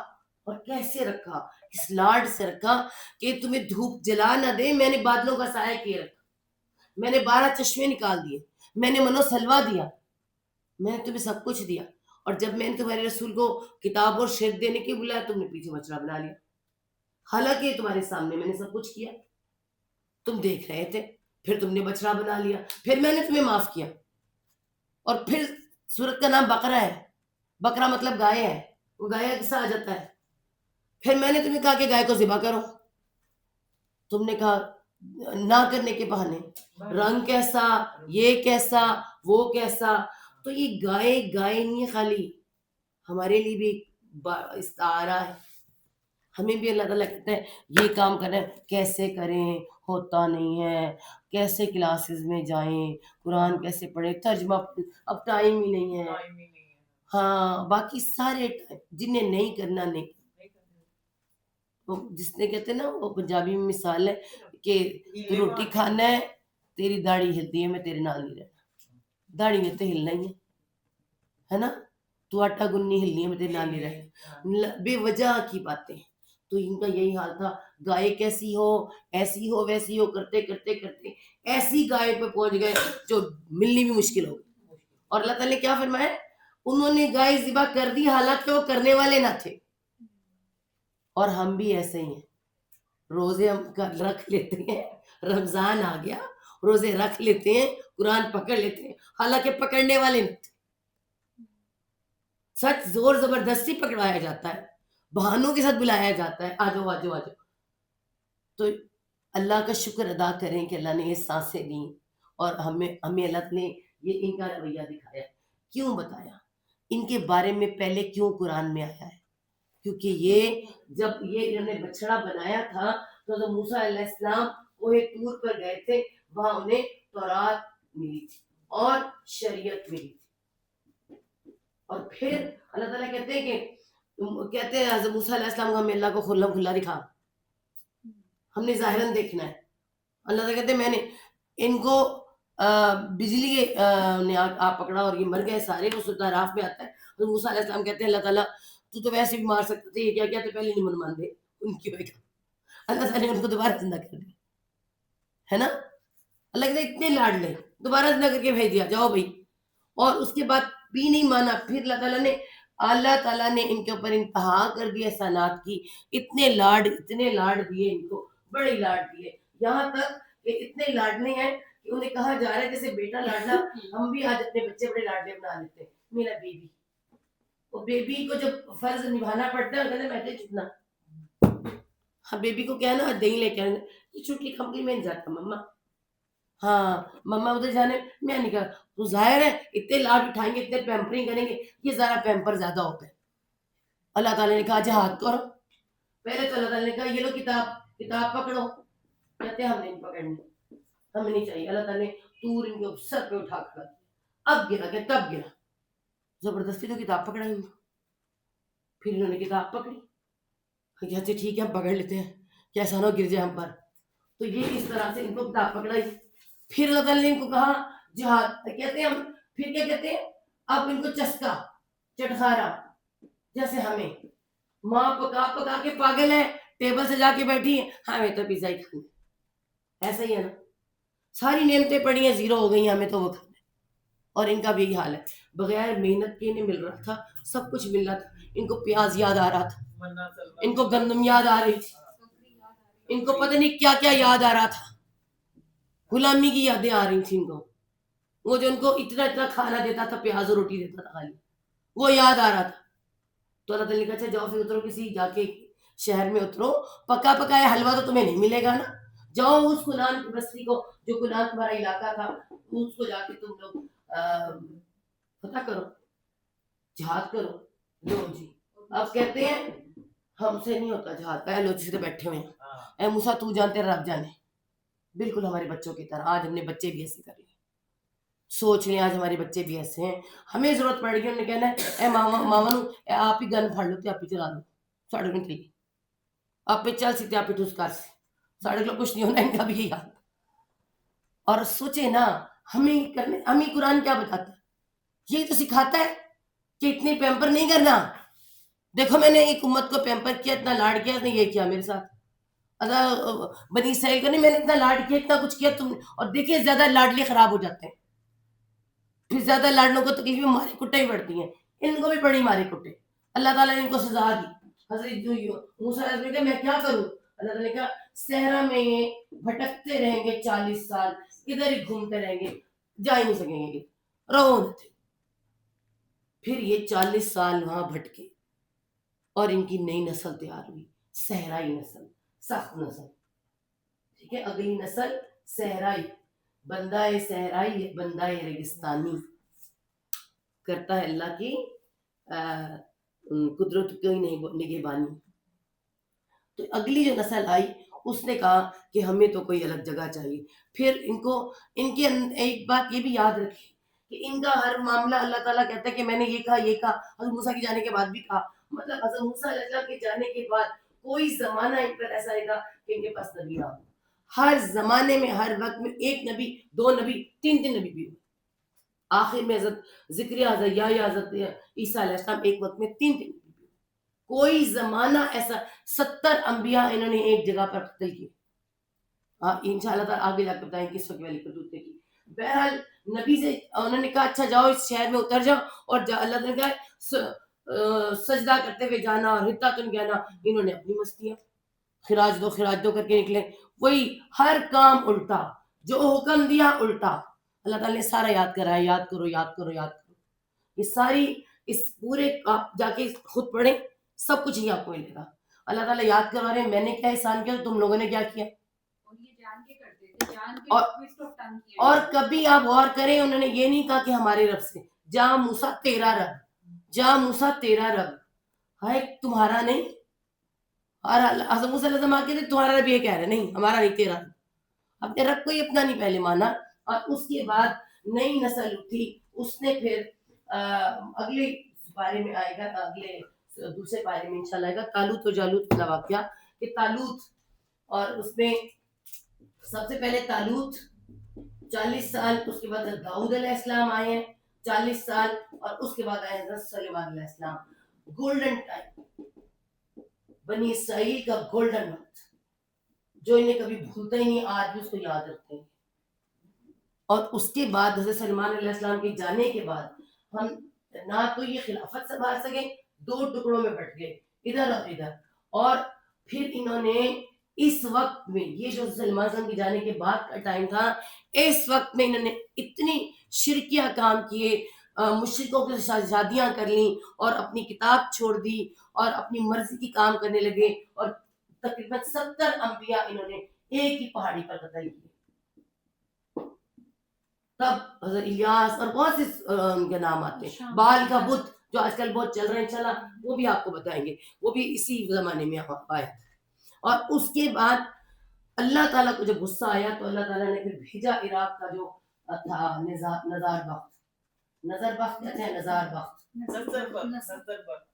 اور کیسے رکھا؟ اس لاڈ سے رکھا کہ تمہیں دھوپ جلا نہ دے. میں نے بادلوں کا سایہ کیے رکھا، میں نے 12 چشمے نکال دیے، میں نے منو سلوا دیا, میں نے تمہیں سب کچھ دیا, اور جب میں نے تمہارے رسول کو کتاب اور شہد دینے کے بلایا تم نے پیچھے بچڑا بنا لیا, حالانکہ تمہارے سامنے میں نے سب کچھ کیا, تم دیکھ رہے تھے, پھر تم نے بچڑا بنا لیا, پھر میں نے تمہیں معاف کیا. اور پھر سورت کا نام بقرہ ہے, بقرہ مطلب گائے ہے, وہ گائے کا قصہ آ جاتا ہے. پھر میں نے تمہیں کہا کہ گائے کو ذبح کرو, تم نے کہا نہ کرنے کے بہانے, رنگ کیسا, یہ کیسا, وہ کیسا. تو یہ گائے گائے نہیں ہے خالی, ہمارے لیے بھی استعارہ ہے. ہمیں بھی اللہ تعالیٰ کہتے ہیں یہ کام کریں, کیسے کریں, ہوتا نہیں ہے, کیسے کلاسز میں جائیں, قرآن کیسے پڑھیں, ترجمہ, اب ٹائم ہی نہیں ہے. ہاں باقی سارے جنہیں نہیں کرنا نہیں. جس نے کہتے ہیں نا, وہ پنجابی میں مثال ہے کہ تو روٹی کھانا ہے, تیری داڑھی ہلتی ہے, میں تیرے نال نہیں رہنا. داڑھی نے تو ہلنا ہی ہے نا, تو آٹا گنی ہلنی ہے, میں تیرے نال نہیں رہنا. بے وجہ کی باتیں. تو ان کا یہی حال تھا, گائے کیسی ہو, ایسی ہو, ویسی ہو, کرتے کرتے کرتے ایسی گائے پہ پہنچ گئے جو ملنی بھی مشکل ہو گئی. اور اللہ تعالیٰ نے کیا فرمایا, انہوں نے گائے ذبح کر دی حالانکہ وہ کرنے والے نہ تھے. اور ہم بھی ایسے ہی ہیں, روزے ہم رکھ لیتے ہیں, رمضان آ گیا, روزے رکھ لیتے ہیں, قرآن پکڑ لیتے ہیں, حالانکہ پکڑنے والے نہ تھے. سچ زور زبردستی پکڑوایا جاتا ہے, بہانوں کے ساتھ بلایا جاتا ہے, آجو آجو آجو. تو اللہ کا شکر ادا کریں کہ اللہ نے یہ سانسیں دیں, اور ہمیں اللہ نے یہ ان کا رویہ دکھایا. کیوں بتایا, ان کے بارے میں پہلے کیوں قرآن میں آیا ہے, کیونکہ یہ جب یہ انہوں نے بچڑا بنایا تھا تو جب موسیٰ علیہ السلام وہ ایک ٹور پر گئے تھے, وہاں انہیں تورات ملی تھی اور شریعت ملی تھی. اور پھر اللہ تعالیٰ کہتے ہیں کہ حضرت موسیٰ علیہ السلام کو ہمیں اللہ کو کھلا کھلا دکھا, ہم نے ظاہراً دیکھنا ہے. اللہ تعالیٰ کہتے ہیں میں نے ان کو بجلی نے آپ پکڑا اور یہ مر گئے سارے, وہ سورۃ اعراف میں آتا ہے. حضرت موسیٰ علیہ السلام کہتے ہیں اللہ تعالیٰ تو ویسے بھی مار سکتے تھے, یہ کیا کیا تو پہلے نہیں مان دے ان کی وجہ. اللہ تعالیٰ نے ان کو دوبارہ زندہ کر دیا ہے نا. اللہ کہتے ہیں اتنے لاڈ لے, دوبارہ زندہ کر کے بھیج دیا, جاؤ بھائی. اور اس کے بعد بھی نہیں مانا, پھر اللہ تعالیٰ نے ان کے اوپر انتہا کر دی احسانات کی. اتنے لاڈ دیے ان کو, بڑے لاڈ دیے, یہاں تک کہ اتنے لاڈنے ہیں کہ انہیں کہا جا رہا ہے جیسے بیٹا لاڈلا, ہم بھی آج اپنے بچے بڑے لاڈلے بنا لیتے ہیں. میرا بیبی, وہ بیبی کو جب فرض نبھانا پڑتا ہے کہتے ہیں میں چپنا, ہاں بیبی کو کیا نا دہی لے کے آنا, یہ چھٹی کھمکلی میں نہیں جاتا مما, ہاں مما ادھر جانے میں نہیں کہا. تو ظاہر ہے اتنے لاڈ اٹھائیں گے, اتنے پیمپرنگ کریں گے, یہ ذرا پیمپر زیادہ ہوتا ہے. اللہ تعالیٰ نے کہا جہاد کرو. پہلے تو اللہ تعالیٰ نے کہا یہ لو کتاب پکڑو, کہتے ہم نہیں پکڑنی, ہمیں نہیں چاہیے. اللہ تعالیٰ نے تور ان کو سر پہ اٹھا کر اب گرا کہ تب گرا, زبردستی تو کتاب پکڑائی. پھر انہوں نے کتاب پکڑی, کہتے ٹھیک ہے ہم پکڑ لیتے ہیں, کیسا نہ گر جائے ہم پر. تو یہ اس طرح سے ان کو کتاب پکڑائی. پھر اللہ تعالیٰ نے ان کو کہا جہاد, کہتے ہیں ہم پھر کیا کہتے ہیں, اب ان کو چسکا چٹخارا, جیسے ہمیں ماں پکا پکا کے پاگل ہے, ٹیبل سے جا کے بیٹھی ہے, ہمیں تو پیزا ہی کھانا, ایسا ہی ہے نا. ساری نعمتیں پڑی ہیں, زیرو ہو گئی ہیں, ہمیں تو وہ کھانا ہے. اور ان کا بھی یہی حال ہے, بغیر محنت کے انہیں مل رہا تھا, سب کچھ مل رہا تھا. ان کو پیاز یاد آ رہا تھا, ان کو گندم یاد آ رہی تھی, ان کو پتہ نہیں کیا کیا یاد آ رہا تھا, غلامی کی یادیں آ رہی تھیں ان کو. وہ جو ان کو اتنا کھانا دیتا تھا, پیاز اور روٹی دیتا تھا خالی, وہ یاد آ رہا تھا. تو اللہ تعالیٰ نے کہا اچھا جاؤ پھر اترو, کسی جا کے شہر میں اترو, پکا پکایا حلوہ تو تمہیں نہیں ملے گا نا, جاؤ اس کنان کی بستی کو, جو کنان تمہارا علاقہ تھا, اس کو جا کے تم لوگ فتح کرو, جہاد کرو. لو جی, اب کہتے ہیں ہم سے نہیں ہوتا جہاد, اے لو جسے بیٹھے ہوئے ہیں, اے موسیٰ تو جانتے رب جانے. بالکل ہمارے بچوں کی طرح آج ہم نے بچے بھی ایسے کر لیے, سوچ لیں آج ہمارے بچے بھی ایسے ہیں. ہمیں ضرورت پڑ گئی, انہوں نے کہنا ہے اے ماما اے آپ ہی گن پھاڑ لو تے آپ ہی چلا لو, ساڑھے نہیں چاہیے, آپ پہ چل سکتے, آپ پہ ٹھوس کر سے, ساڑھے کو کچھ نہیں ہونا. ان کا بھی یہی حال. اور سوچے نا ہمیں قرآن کیا بتاتا ہے, یہ تو سکھاتا ہے کہ اتنے پیمپر نہیں کرنا. دیکھو میں نے ایک امت کو پیمپر کیا, اتنا لاڈ کیا, نے یہ کیا میرے ساتھ, بنی اسرائیل کا نہیں, میں نے اتنا لاڈ کیا, اتنا کچھ کیا تم نے, اور دیکھیے زیادہ لاڈلے خراب ہو جاتے ہیں. پھر زیادہ لاڈنوں کو تکلیفیں مارے کٹے ہی پڑتی ہیں، ان کو بھی پڑی مارے کٹے، اللہ تعالیٰ نے ان کو سزا دی۔ حضرت موسیٰ علیہ السلام نے کہا میں کیا کروں، اللہ تعالیٰ نے کہا صحرا میں یہ بھٹکتے رہیں گے 40 سال، ادھر ہی گھومتے رہیں گے، جا ہی نہیں سکیں گے، رہو نہ تھے۔ پھر یہ 40 سال وہاں بھٹکے اور ان کی نئی نسل تیار ہوئی، صحرائی نسل، سخت نسل، ٹھیک ہے، اگلی نسل صحرائی، بندہ صحرائی ہے، بندہ ریگستانی، کرتا ہے اللہ کی قدرت کی نگہبانی۔ تو اگلی جو نسل آئی اس نے کہا کہ ہمیں تو کوئی الگ جگہ چاہیے۔ پھر ان کے ایک بات یہ بھی یاد رکھی کہ ان کا ہر معاملہ اللہ تعالیٰ کہتا ہے کہ میں نے یہ کہا یہ کہا، حضرت موسیٰ کے جانے کے بعد بھی کہا، مطلب حضرت موسیٰ علیہ السلام کے جانے کے بعد کوئی زمانہ ان پر ایسا نہیں تھا کہ ان کے پاس نبی نہ ہو۔ ہر زمانے میں ہر وقت میں ایک نبی، دو نبی، تین نبی بھی ہوئے۔ آخر میں حضرت زکریا، حضرت یحییٰ، حضرت عیسیٰ علیہ السلام ایک وقت میں تین نبی بھی ہوئے۔ کوئی زمانہ ایسا 70 انبیاء انہوں نے ایک جگہ پر قتل کیے۔ انشاءاللہ تعالیٰ آگے جا کے بتائیں کس وقت والی کرتوت کی۔ بہرحال نبی سے انہوں نے کہا اچھا جاؤ اس شہر میں اتر جاؤ، اور اللہ نے کہا سجدہ کرتے ہوئے جانا اور حطۃ کہنا، انہوں نے اپنی مستی خراج دو کر کے نکلے۔ وہی ہر کام الٹا، جو حکم دیا الٹا۔ اللہ تعالیٰ نے سارا یاد کرایا، یاد کرو یاد کرو یاد کرو۔ یہ ساری اس پورے آپ جا کے خود پڑھیں، سب کچھ ہی آپ کو ملے گا۔ اللہ تعالیٰ یاد کروا رہے ہیں میں نے کیا احسان کیا، تم لوگوں نے کیا کیا، اور کبھی آپ غور کریں انہوں نے یہ نہیں کہا کہ ہمارے رب سے، جا موسیٰ تیرا رب، جا موسیٰ تیرا رب ہے، تمہارا نہیں۔ اور حضرت موسیٰ علیہ السلام کہتے تمہارا رب یہ کہہ رہے نہیں، ہمارا نہیں تیرا رب، اپنے رب کو ہی اپنا نہیں پہلے مانا۔ اور اس کے بعد نئی نسل اٹھی، اس نے پھر اگلے پارے میں آئے گا، اگلے دوسرے پارے میں انشاءاللہ آئے گا طالوت و جالوت کا واقعہ، کہ طالوت، اور اس میں سب سے پہلے طالوت 40 سال، اس کے بعد داؤد علیہ السلام آئے ہیں 40 سال، اور اس کے بعد آئے حضرت سلیمان علیہ السلام۔ گولڈن ٹائم، بنی اسرائیل کا گولڈن وقت، جو انہیں کبھی بھولتا ہی نہیں، آج بھی اس کو یاد رکھتے ہیں۔ اور اس کے بعد حضرت سلیمان علیہ السلام کے جانے کے بعد ہم نہ تو یہ خلافت سنبھال سکے، دو ٹکڑوں میں بٹ گئے، ادھر اور ادھر۔ اور پھر انہوں نے اس وقت میں، یہ جو سلیمان علیہ السلام کے جانے کے بعد کا ٹائم تھا، اس وقت میں انہوں نے اتنی شرکیہ کام کیے، مشرکوں کے ساتھ شادیاں کر لیں، اور اپنی کتاب چھوڑ دی، اور اپنی مرضی کی کام کرنے لگے، اور تقریباً 70 انبیاء انہوں نے ایک ہی پہاڑی پر قتل کیے۔ تب حضرت الیاس اور بہت سے ان کے نام آتے ہیں، بال کا بت جو آج کل بہت چل رہے ہیں انشاءاللہ، وہ بھی آپ کو بتائیں گے، وہ بھی اسی زمانے میں آیا۔ اور اس کے بعد اللہ تعالیٰ کو جب غصہ آیا تو اللہ تعالیٰ نے پھر بھیجا عراق کا جو تھا نزار بخت، نظر بخت کہتے ہیں، نظار بخت،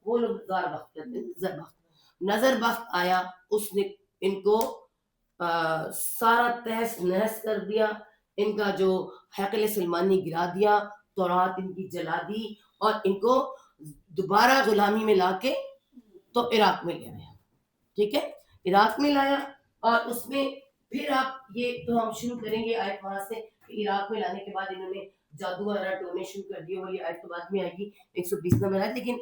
وہ لوگ نظار بخت کہتے ہیں، نظر بخت، نظر بخت آیا، اس نے ان کو سارا تہس نہس کر دیا، ان کا جو ہیکل سلیمانی گرا دیا، تورات ان کی جلا دی، اور ان کو دوبارہ غلامی میں لا کے تو عراق میں لے آیا، ٹھیک ہے، عراق میں لایا۔ اور اس میں پھر آپ یہ تو ہم شروع کریں گے آیت وہاں سے، عراق میں لانے کے بعد انہوں نے جادو وغیرہ ٹونے شروع کر دیے، وہ یہ آیت تو بعد میں آئے گی 120 نمبر آیت۔ لیکن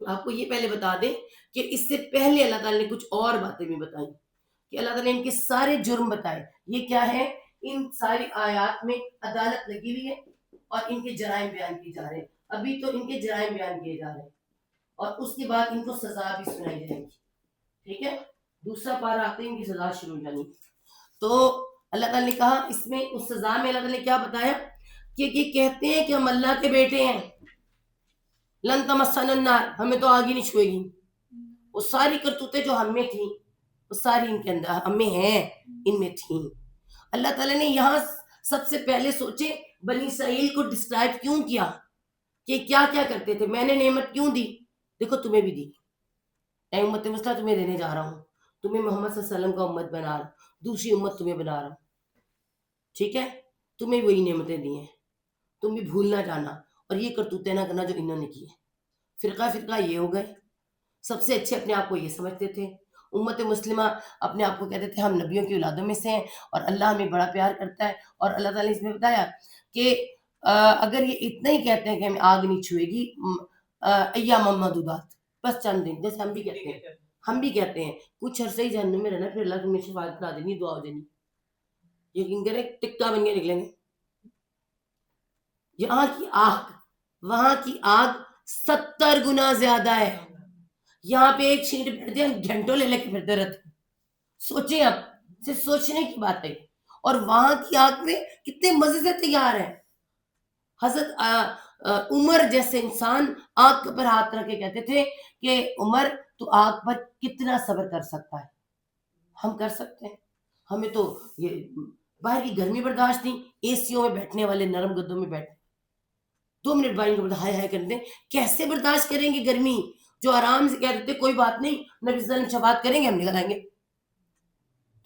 آپ کو یہ پہلے بتا دیں کہ اس سے پہلے اللہ تعالیٰ نے کچھ اور باتیں بھی بتائیں، کہ اللہ تعالیٰ نے ان کے سارے جرم بتائے۔ یہ کیا ہے، ان ساری آیات میں عدالت لگی ہوئی ہے، اور ان کے جرائم بیان کیے جا رہے ہیں، ابھی تو ان کے جرائم بیان کیے جا رہے ہیں، اور اس کے بعد ان کو سزا بھی سنائی جائے گی، ٹھیک ہے، دوسرا پارہ آتے ہیں ان کی سزا شروع ہو جانی۔ تو اللہ تعالیٰ نے کہا اس میں، اس سزا میں اللہ تعالیٰ نے کیا بتایا، کہ یہ کہتے ہیں کہ ہم اللہ کے بیٹے ہیں، لن تمسنا النار، ہمیں تو آگ ہی نہیں چھوئے گی۔ وہ ساری کرتوتیں جو ہم میں تھیں، وہ ساری ان کے اندر ہم میں ہیں، ان میں تھیں۔ اللہ تعالیٰ نے یہاں سب سے پہلے سوچے بنی اسرائیل کو ڈسکرائب کیوں کیا، کہ کیا کیا کرتے تھے، میں نے نعمت کیوں دی، دیکھو تمہیں بھی دی، اے امت مسلمہ تمہیں دینے جا رہا ہوں، تمہیں محمد صلی اللہ علیہ وسلم کا امت بنا رہا ہوں، دوسری امت تمہیں بنا رہا ہوں، ٹھیک ہے، تمہیں وہی نعمتیں دی ہیں، تم بھی بھول نہ جانا، اور یہ کرتوتیں نہ کرنا جو انہوں نے کی ہے۔ فرقہ یہ ہو گئے، سب سے اچھے اپنے آپ کو یہ سمجھتے تھے، امت مسلمہ اپنے آپ کو کہتے تھے ہم نبیوں کی اولادوں میں سے ہیں، اور اللہ ہمیں بڑا پیار کرتا ہے۔ اور اللہ تعالیٰ نے اس میں بتایا کہ اگر یہ اتنا ہی کہتے ہیں کہ ہمیں آگ نہیں چھوئے گی ایام معدودات، بس چند دن، جیسے ہم بھی کہتے ہیں کچھ عرصے ہی جہنم میں رہنا، پھر اللہ تمہیں شفاعت کرا دینی، دعا ہو جانی، یقین کریں ٹکا بن کے نکلیں گے. یہاں کی آگ وہاں کی آگ 70 گنا زیادہ ہے. یہاں پہ ایک شیٹ پھرتے ہیں گھنٹوں لے کے پھرتے رہتے ہیں. سوچیں آپ، صرف سوچنے کی بات ہے. اور وہاں کی آگ میں کتنے مزے سے تیار ہے. حضرت عمر جیسے انسان آگ پر ہاتھ رکھ کے کہتے تھے کہ عمر تو آگ پر کتنا صبر کر سکتا ہے. ہم کر سکتے ہیں. ہمیں تو یہ باہر کی گرمی برداشت نہیں، اے سیوں میں بیٹھنے والے نرم گدوں میں بیٹھے 2 منٹ باہر کو ہائے ہائے کرتے ہیں. کیسے برداشت کریں گے گرمی؟ جو آرام سے کہہ دیتے کوئی بات نہیں، نبی صلی اللہ علیہ وسلم شفاعت کریں گے، ہم نکل آئیں گے.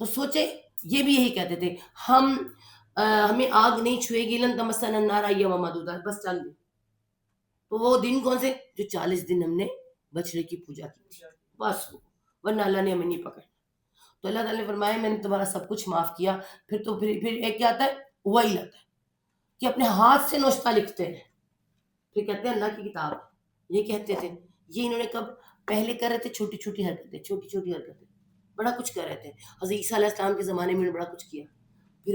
تو سوچے یہ بھی یہی کہتے تھے ہمیں آگ نہیں چھوئے گی، لن تمسنا النار ایاما معدودات، بس چند دن. تو وہ دن کون سے؟ جو 40 دن ہم نے بچڑے کی پوجا کی تھی، بس وہ، ورنہ اللہ نے ہمیں نہیں پکڑا. تو اللہ تعالیٰ نے فرمایا میں نے تمہارا سب کچھ معاف کیا. پھر ایک کیا آتا ہے؟ وہی آتا ہے کہ اپنے ہاتھ سے نوشتہ لکھتے ہیں. پھر کہتے ہیں اللہ کی کتاب. یہ کہتے تھے یہ انہوں نے کب پہلے کر رہے تھے؟ چھوٹی چھوٹی حرکتیں بڑا کچھ کر رہے تھے. حضرت عیسیٰ علیہ السلام کے زمانے میں انہوں نے بڑا کچھ کیا. پھر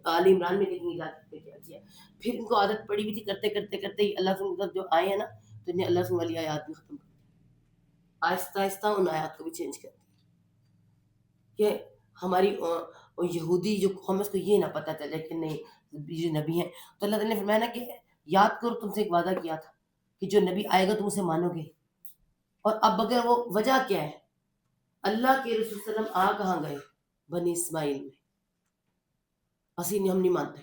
آل عمران میں کہیں جا کے کیا. پھر ان کو عادت پڑی ہوئی تھی کرتے کرتے کرتے اللہ سے مطلب جو آئے ہیں نا، تو انہیں اللہ سے والی آیات بھی ختم کر دی. آہستہ آہستہ ان آیات کو بھی چینج کر دیا کہ ہماری یہودی جو قوم ہے اس کو یہ نہ پتہ چلے کہ نہیں یہ نبی ہیں. تو اللہ تعالیٰ نے فرمایا نا کہ یاد کرو تم سے ایک وعدہ کیا تھا کہ جو نبی آئے گا تم اسے مانو گے. اور اب اگر وہ وجہ کیا ہے؟ اللہ کے رسول صلی اللہ علیہ وسلم آ کہاں گئے؟ بنی اسماعیل میں. ہم نہیں مانتے.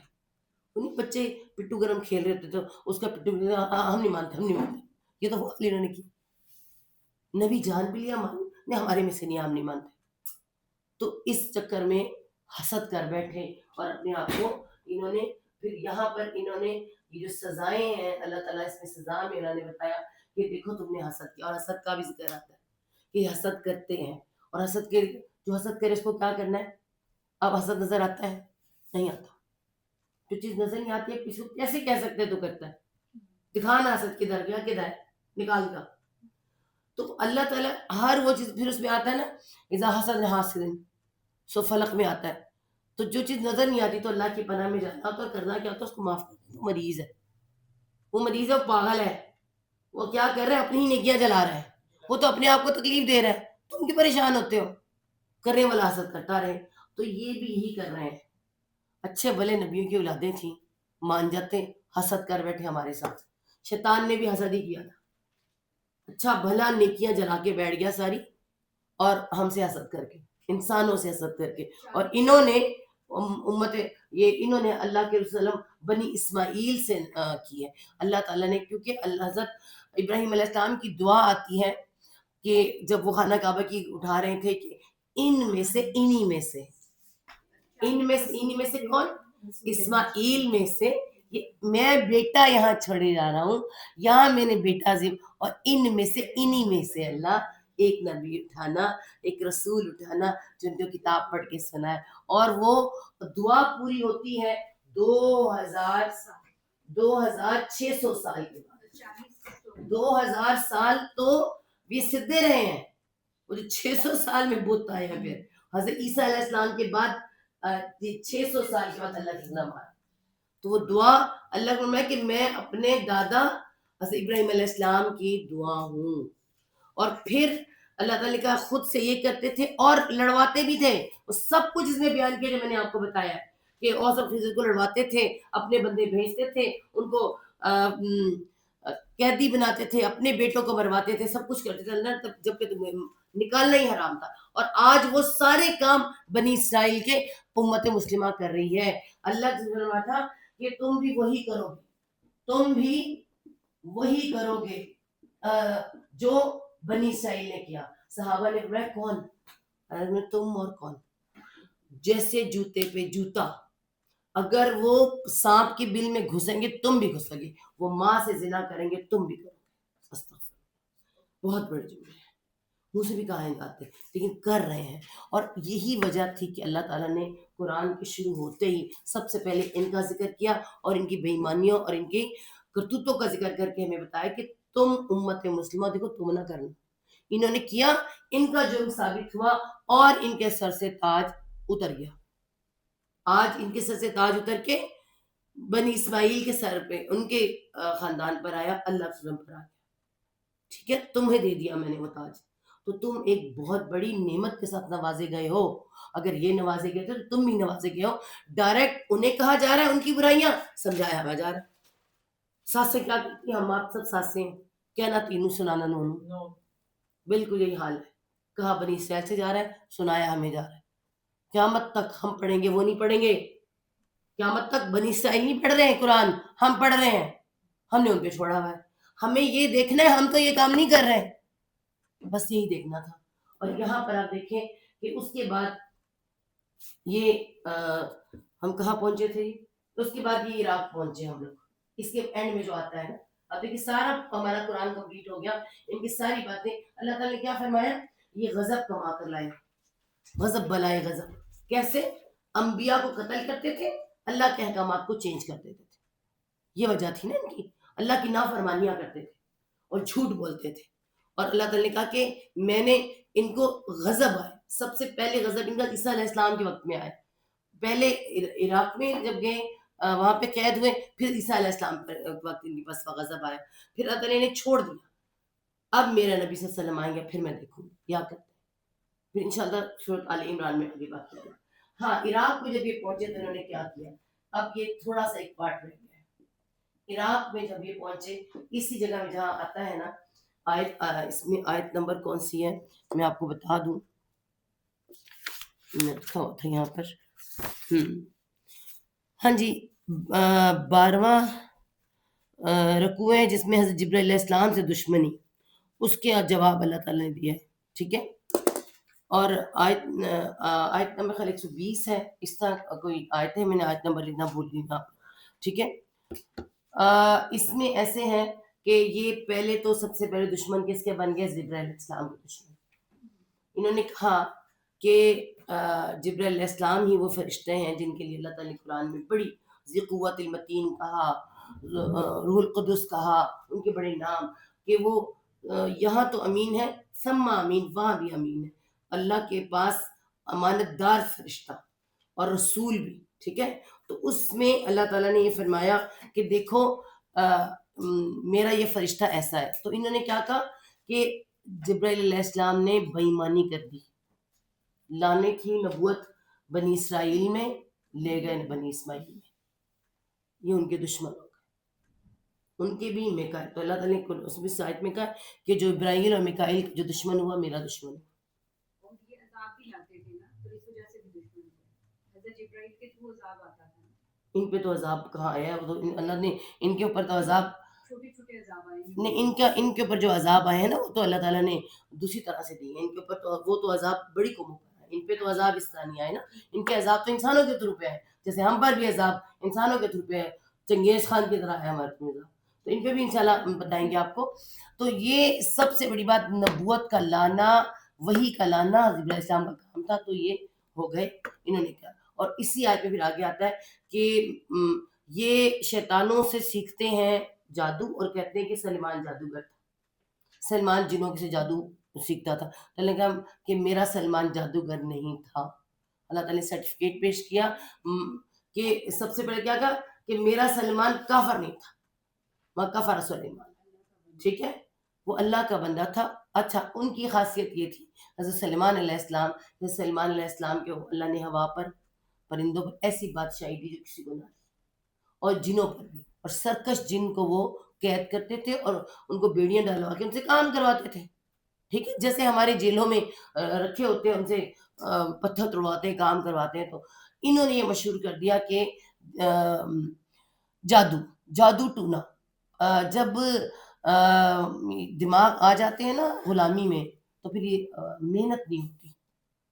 انہیں بچے پٹو گرم کھیل رہے تھے تو اس کا پٹو ہم نہیں مانتے. یہ تو وقت انہوں نے کی. نبی جان بھی لیا مان نہیں، ہمارے میں سے نہیں، ہم نہیں مانتے. تو اس چکر میں حسد کر بیٹھے اور اپنے آپ کو انہوں نے پھر یہاں پر انہوں نے یہ جو سزائیں ہیں اللہ تعالیٰ اس میں سزا میں انہوں نے بتایا کہ دیکھو تم نے حسد کیا. اور حسد کا بھی ذکر آتا ہے کہ حسد کرتے ہیں، اور حسد کے جو حسد کرے اس کو کیا کرنا ہے؟ اب حسد نظر آتا ہے؟ نہیں آتا. جو چیز نظر نہیں آتی ہے اس کو کیسے کہہ سکتے تو کرتا ہے؟ دکھانا حسد کدھر گیا، کدھر ہے، نکال کا. تو اللہ تعالیٰ ہر وہ چیز پھر اس میں آتا ہے نا اذا حسد حاسد سو فلق میں آتا ہے. تو جو چیز نظر نہیں آتی تو اللہ کی پناہ میں جانا ہوتا ہے. کرنا کیا ہوتا ہے؟ اس کو معاف کرنا. وہ مریض ہے، وہ پاگل ہے. وہ کیا کر رہا ہے؟ اپنی نیکیاں جلا رہا ہے. وہ تو اپنے آپ کو تکلیف دے رہا ہے، تم کیوں پریشان ہوتے ہو؟ کرنے والا حسد کرتا رہے. تو یہ بھی یہی کر رہے ہیں. اچھے بھلے نبیوں کی اولادیں تھیں، مان جاتے، حسد کر بیٹھے ہمارے ساتھ. شیطان نے بھی حسد ہی کیا تھا. اچھا بھلا نیکیاں جلا کے بیٹھ گیا ساری، اور ہم سے حسد کر کے، انسانوں سے حسد کر کے. اور انہوں نے انہوں نے اللہ کے رسول بنی اسماعیل سے کی ہے. اللہ تعالیٰ نے کیونکہ حضرت ابراہیم علیہ السلام کی دعا آتی ہے کہ جب وہ خانہ کعبہ کی اٹھا رہے تھے کہ انہی میں سے کون؟ اسماعیل میں سے میں بیٹا یہاں چھوڑے جا رہا ہوں، یہاں میں نے بیٹا اور انہی میں سے اللہ ایک نبی اٹھانا، ایک رسول اٹھانا جن کو کتاب پڑھ کے سنا ہے. اور وہ دعا پوری ہوتی ہے 2600 سال کے بعد. 2000 سال تو یہ سدھے رہے ہیں، وہ جو 600 سال میں بت آئے ہیں. پھر حضرت عیسیٰ علیہ السلام کے بعد 600 سال کے بعد اللہ کی نام آیا. تو وہ دعا اللہ کو کہ میں اپنے دادا حضرت ابراہیم علیہ السلام کی دعا ہوں. اور پھر اللہ تعالیٰ کا خود سے یہ کرتے تھے اور لڑواتے بھی تھے. وہ سب کچھ اس میں بیان کیا جو میں نے آپ کو بتایا کہ اور سب چیزوں کو لڑواتے تھے، اپنے بندے بھیجتے تھے، ان کو قیدی بناتے تھے، اپنے بیٹوں کو مرواتے تھے، سب کچھ کرتے تھے اللہ جب کہ تمہیں نکالنا ہی حرام تھا. اور آج وہ سارے کام بنی اسرائیل کے امت مسلمہ کر رہی ہے. اللہ سے فرمایا تھا کہ تم بھی وہی کرو گے جو بنی اسرائیل نے کیا. صحابہ نے فرمایا کون؟ تم اور کون؟ جیسے جوتے پہ جوتا، اگر وہ سانپ کی بل میں گھسیں گے تم بھی گھسو گے، وہ ماں سے زنا کریں گے تم بھی کرو گے. استغفر، بہت بڑے جملے ہیں، منہ سے بھی کہا جاتے لیکن کر رہے ہیں. اور یہی وجہ تھی کہ اللہ تعالیٰ نے قرآن کے شروع ہوتے ہی سب سے پہلے ان کا ذکر کیا اور ان کی بے ایمانیوں اور ان کی کرتوتوں کا ذکر کر کے ہمیں بتایا کہ تم امت مسلمہ دیکھو تم نہ کرنا. انہوں نے کیا, ان کا جرم ثابت ہوا اور ان کے سر سے تاج اتر گیا. آج ان کے سر سے تاج اتر کے بنی اسماعیل کے سر پہ, ان کے خاندان پر آیا, اللہ کے وسلم پر آیا. ٹھیک ہے, تمہیں دے دیا میں نے وہ تاج, تو تم ایک بہت بڑی نعمت کے ساتھ نوازے گئے ہو. اگر یہ نوازے گئے تھے تو تم بھی نوازے گئے ہو. ڈائریکٹ انہیں کہا جا رہا ہے ان کی برائیاں, سمجھایا ہوا جا رہا ہے. ساسیں کیا کہتی ہیں, ہم آپ سب ساسیں ہیں, کہنا تینوں سنانا نونو. بالکل یہی حال ہے. کہا بنی اسرائیل سے جا رہا ہے, سنایا ہمیں جا رہا ہے. قیامت تک ہم پڑھیں گے, وہ نہیں پڑھیں گے. قیامت تک بنی اسرائیل نہیں پڑھ رہے ہیں قرآن, ہم پڑھ رہے ہیں. ہم نے ان پہ چھوڑا ہوا ہے. ہمیں یہ دیکھنا ہے, ہم تو یہ کام نہیں کر رہے ہیں. بس یہی دیکھنا تھا. اور یہاں پر آپ دیکھیں کہ اس کے بعد یہ ہم کہاں پہنچے تھے, اس کے بعد یہ عراق پہنچے ہم لوگ. اس کے اینڈ میں جو آتا ہے نا, اب دیکھیں سارا ہمارا قرآن کمپلیٹ ہو گیا. ان کی ساری باتیں اللہ تعالیٰ نے کیا فرمایا, یہ غضب کما کر لائے. غضب بلائے غضب. کیسے؟ انبیاء کو قتل کرتے تھے, اللہ کے احکامات کو چینج کر دیتے تھے. یہ وجہ تھی نا ان کی. اللہ کی نافرمانیاں کرتے تھے اور جھوٹ بولتے تھے. اور اللہ تعالیٰ نے کہا کہ میں نے ان کو غضب آئے. سب سے پہلے غضب ان کا عیسیٰ علیہ السلام کے وقت میں آئے. پہلے عراق میں جب گئے, وہاں پہ قید ہوئے, پھر عیسیٰ علیہ السلام پر وقت ان کے پاس غضب آیا, پھر اللہ تعالیٰ نے چھوڑ دیا. اب میرا نبی صلی اللہ علیہ وسلم آئیں گے, پھر میں دیکھوں کیا کرتے ہیں. پھر انشاءاللہ سورۃ آل عمران میں آگے بات کریں. ہاں, عراق میں جب یہ پہنچے تو انہوں نے کیا کیا. اب یہ تھوڑا سا ایک پارٹ رہ گیا ہے. عراق میں جب یہ پہنچے, اسی جگہ میں جہاں آتا ہے نا آیت, اس میں آیت نمبر کون سی ہے میں آپ کو بتا دوں, لکھا ہوا تھا یہاں پر. ہاں جی, 12واں رکوع ہے جس میں حضرت جبرائیل علیہ السلام سے دشمنی, اس کے جواب اللہ تعالیٰ نے دیا ہے. ٹھیک ہے, اور آیت نمبر خالی 120 ہے. اس طرح کوئی آیت ہے, میں نے آیت نمبر لکھنا بھول گئی نا. ٹھیک ہے, اس میں ایسے ہیں کہ یہ پہلے تو سب سے پہلے دشمن کس کے بن گئے, جبرائیل علیہ السلام کے دشمن. انہوں نے کہا کہ جبرائیل علیہ السلام ہی وہ فرشتے ہیں جن کے لیے اللہ تعالیٰ نے قرآن میں بڑی ذی قوت المتین کہا, روح القدس کہا, ان کے بڑے نام, کہ وہ یہاں تو امین ہے, سما امین, وہاں بھی امین ہے. اللہ کے پاس امانت دار فرشتہ اور رسول بھی. ٹھیک ہے, تو اس میں اللہ تعالیٰ نے یہ فرمایا کہ دیکھو میرا یہ فرشتہ ایسا ہے. تو انہوں نے کیا کہا کہ جبرائیل علیہ السلام نے بے ایمانی کر دی, لانے کی نبوت بنی اسرائیل میں لے گئے بنی اسماعیل میں. یہ ان کے دشمن ہو گئے, ان کے بھی میکائیل. تو اللہ تعالیٰ نے اس میں آیت میں کہا کہ جو ابراہیل اور میکائیل جو دشمن ہوا, میرا دشمن ہوا. اور یہ عذاب بھی لاتے تھے نا, تو اس وجہ سے بھی دشمن ہوئے. حضرت جبرائیل کے تھرو عذاب آتا تھا. ان پہ تو عذاب کہاں آیا, وہ تو اللہ نے ان کے اوپر تو عذاب چھوٹے چھوٹے عذاب آئے نہیں, ان کے اوپر جو عذاب آئے ہیں نا وہ تو اللہ تعالیٰ نے دوسری طرح سے دی ہے. ان کے اوپر تو وہ تو عذاب بڑی قوموں پر ہے, ان پہ تو عذاب اس طرح نہیں آئے نا. ان کے عذاب تو انسانوں کے تھرو پہ ہے, جیسے ہم پر بھی عذاب انسانوں کے تھرو پہ ہے, چنگیز خان کی طرح ہے ہمارے پہ عذاب. تو ان پہ بھی انشاءاللہ بتائیں گے آپ کو. تو یہ سب سے بڑی بات, نبوت کا لانا, وحی کا لانا جبرائیل علیہ السلام کا کام تھا. تو یہ ہو گئے, انہوں نے کیا. اور اسی آیت پہ پھر آگے آتا ہے کہ یہ شیطانوں سے سیکھتے ہیں جادو, اور کہتے ہیں کہ سلیمان جادوگر تھا. سلمان جنوں سے جادو سیکھتا تھا. تو اللہ نے کہا کہ میرا سلمان جادوگر نہیں تھا. اللہ تعالیٰ نے سرٹیفکیٹ پیش کیا کہ سب سے پہلے کیا کہا کہ میرا سلمان کافر نہیں تھا, وہاں کفر سلیمان. ٹھیک ہے, وہ اللہ کا بندہ تھا. اچھا, ان کی خاصیت یہ تھی حضرت سلیمان علیہ السلام, حضرت سلیمان علیہ السلام کے اللہ نے ہوا پر, پرندوں پر ایسی بادشاہی دی جو کسی کو نہ دی, اور جنوں پر بھی. اور سرکش جن کو وہ قید کرتے تھے اور ان کو بیڑیاں ڈالوا کے ان سے کام کرواتے تھے. ٹھیک ہے, جیسے ہمارے جیلوں میں رکھے ہوتے ہیں, ان سے پتھر توڑواتے ہیں, کام کرواتے ہیں. تو انہوں نے یہ مشہور کر دیا کہ جادو ٹونا. جب دماغ آ جاتے ہیں نا غلامی میں, تو پھر یہ محنت نہیں ہوتی,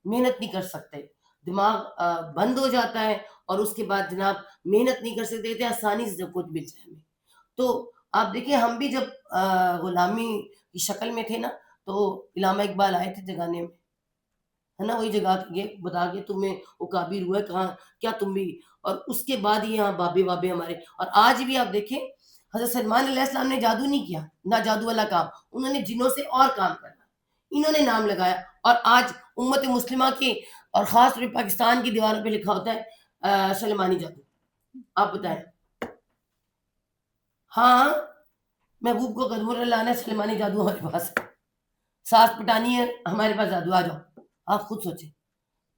محنت نہیں کر سکتے, دماغ بند ہو جاتا ہے, اور اس کے بعد جناب محنت نہیں کر سکتے تھے, آسانی سے جب کچھ مل جائے ہمیں. تو آپ دیکھیں, ہم بھی جب غلامی کی شکل میں تھے نا, تو علامہ اقبال آئے تھے جگانے میں, ہے نا, وہی جگہ یہ بتا کے تمہیں وہ کابر ہوا ہے کہاں کیا تم بھی. اور اس کے بعد یہ یہاں بابے بابے ہمارے. اور آج بھی آپ دیکھیں حضرت سلمان علیہ السلام نے جادو نہیں کیا, نہ جادو والا کام, انہوں نے جنوں سے اور کام کرنا, انہوں نے نام لگایا. اور آج امت مسلمہ کی اور خاص طور پہ پاکستان کی دیواروں پہ لکھا ہوتا ہے سلیمانی جادو. آپ بتائیں. ہاں محبوب کو قدم اللہ نے سلیمانی جادو ہمارے پاس, ساس پٹانی ہے ہمارے پاس جادو, آ جاؤ آپ خود سوچیں.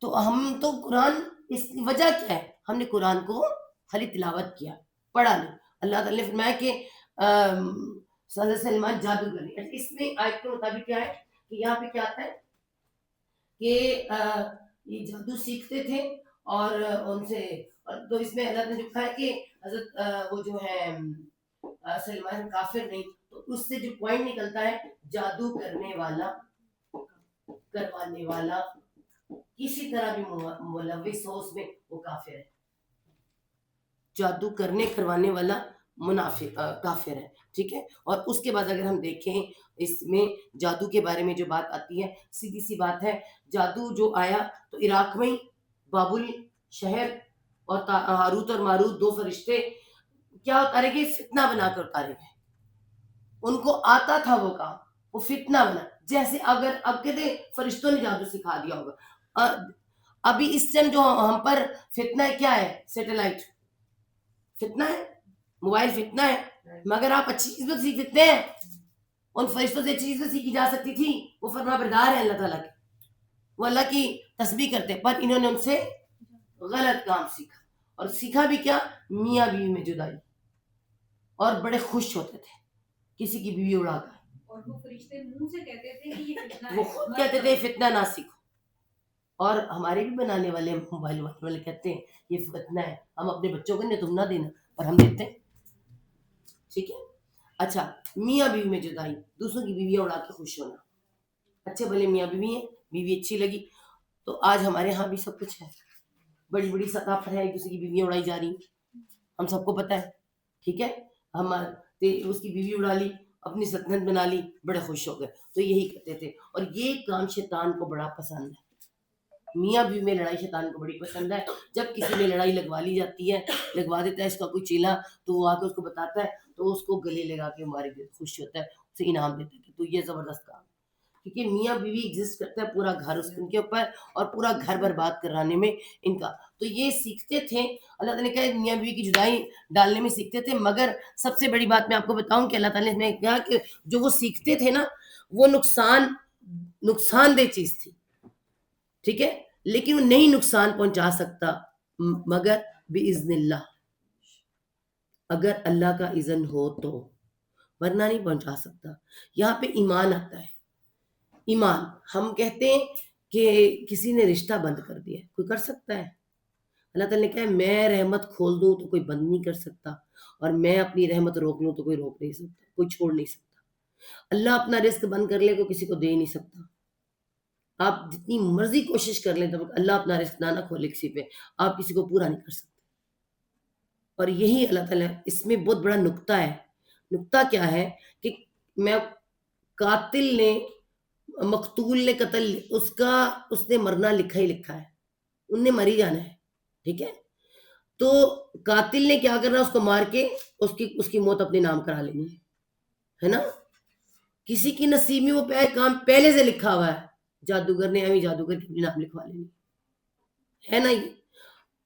تو ہم تو قرآن, اس کی وجہ کیا ہے, ہم نے قرآن کو خالی تلاوت کیا, پڑھا نہیں. اللہ تعالیٰ نے فرمایا کہ حضرت سلمان جادو کریں. اس میں آیت کے مطابق کیا ہے کہ یہاں پہ کیا آتا ہے کہ یہ جادو سیکھتے تھے اور ان سے, تو اس میں اللہ نے لکھا ہے کہ حضرت وہ جو ہے سلمان کافر نہیں, تو اس سے جو پوائنٹ نکلتا ہے جادو کرنے والا, کروانے والا, کسی طرح بھی ملوث ہو اس میں, وہ کافر ہے. جادو کرنے کروانے والا منافق کافر ہے, ٹھیک ہے. اور اس کے بعد اگر ہم دیکھیں اس میں جادو کے بارے میں جو بات آتی ہے, سیدھی سی بات ہے, جادو جو آیا تو عراق میں بابل شہر اور ہاروت اور ماروت دو فرشتے کیا اتارے گئے, فتنہ بنا کر اتارے گئے. ان کو آتا تھا وہ کام, وہ فتنہ بنا. جیسے اگر اب کہتے فرشتوں نے جادو سکھا دیا ہوگا. ابھی اس ٹائم جو ہم پر فتنہ کیا ہے, سیٹلائٹ فتنہ ہے, موبائل فتنہ ہے. مگر آپ اچھی چیز تو سیکھ سکتے ہیں, ان فرشتوں سے اچھی چیزیں سیکھی جا سکتی تھی. وہ فرما بردار ہے اللہ تعالیٰ کے, وہ اللہ کی تسبیح کرتے, پر انہوں نے ان سے غلط کام سیکھا. اور سیکھا بھی کیا, میاں بیوی میں جدائی, اور بڑے خوش ہوتے تھے کسی کی بیوی اڑا کر. اور وہ فرشتے منہ سے کہتے تھے کہ یہ فتنہ ہے, وہ خود کہتے تھے فتنہ نہ سیکھو. اور ہمارے بھی بنانے والے موبائل والے کہتے ہیں یہ فتنہ ہے, ہم اپنے بچوں کو نہیں, تم نہ دینا, پر ہم دیتے ہیں. ٹھیک ہے. اچھا, میاں بیوی میں جدائی, دوسروں کی بیویاں اڑا کے خوش ہونا. اچھے بھلے میاں بیوی ہیں, بیوی اچھی لگی, تو آج ہمارے ہاں بھی سب کچھ ہے, بڑی بڑی سطح پر ہے, کسی کی بیویاں اڑائی جا رہی, ہم سب کو پتہ ہے. ٹھیک ہے, ہم اس کی بیوی اڑا لی, اپنی سلطنت بنا لی, بڑے خوش ہو گئے. تو یہی کہتے تھے. اور یہ کام شیطان کو بڑا پسند ہے, میاں بیوی میں لڑائی شیطان کو بڑی پسند ہے. جب کسی میں لڑائی لگوا لی جاتی ہے, لگوا دیتا ہے اس کا کوئی چیلا, تو وہ آ کے اس کو بتاتا ہے, تو اس کو گلے لگا کے ہمارے خوش ہوتا ہے, اسے انعام دیتا ہے کہ تو یہ زبردست کام. کیونکہ میاں بیوی ایگزسٹ کرتا ہے پورا گھر اس کے اوپر, اور پورا گھر برباد کرانے میں ان کا. تو یہ سیکھتے تھے, اللہ تعالیٰ نے کہا میاں بیوی کی جدائی ڈالنے میں سیکھتے تھے. مگر سب سے بڑی بات میں آپ کو بتاؤں کہ اللہ تعالیٰ نے کہا کہ جو وہ سیکھتے تھے نا, وہ نقصان دہ چیز تھی. ٹھیک ہے, لیکن وہ نہیں نقصان پہنچا سکتا مگر باذن اللہ, اگر اللہ کا اذن ہو تو, ورنہ نہیں پہنچا سکتا. یہاں پہ ایمان آتا ہے. ایمان, ہم کہتے ہیں کہ کسی نے رشتہ بند کر دیا, کوئی کر سکتا ہے؟ اللہ تعالیٰ نے کہا میں رحمت کھول دوں تو کوئی بند نہیں کر سکتا, اور میں اپنی رحمت روک لوں تو کوئی روک نہیں سکتا, کوئی چھوڑ نہیں سکتا. اللہ اپنا رزق بند کر لے کوئی کسی کو دے نہیں سکتا. آپ جتنی مرضی کوشش کر لیں, تب اللہ اپنا رزق نہ کھولے کسی پہ, آپ کسی کو پورا نہیں کر سکتے. اور یہی اللہ تعالیٰ, اس میں بہت بڑا نقطہ ہے. نقطہ کیا ہے کہ میں قاتل نے, مقتول نے قتل, اس نے مرنا لکھا ہی لکھا ہے, ان نے مری جانا ہے. ٹھیک ہے, تو قاتل نے کیا کرنا, اس کو مار کے اس کی موت اپنے نام کرا لینی ہے نا. کسی کی نصیب میں وہ کام پہلے سے لکھا ہوا ہے, جادوگر نے ابھی جادوگر کے نام لکھوا لینی ہے نا. یہ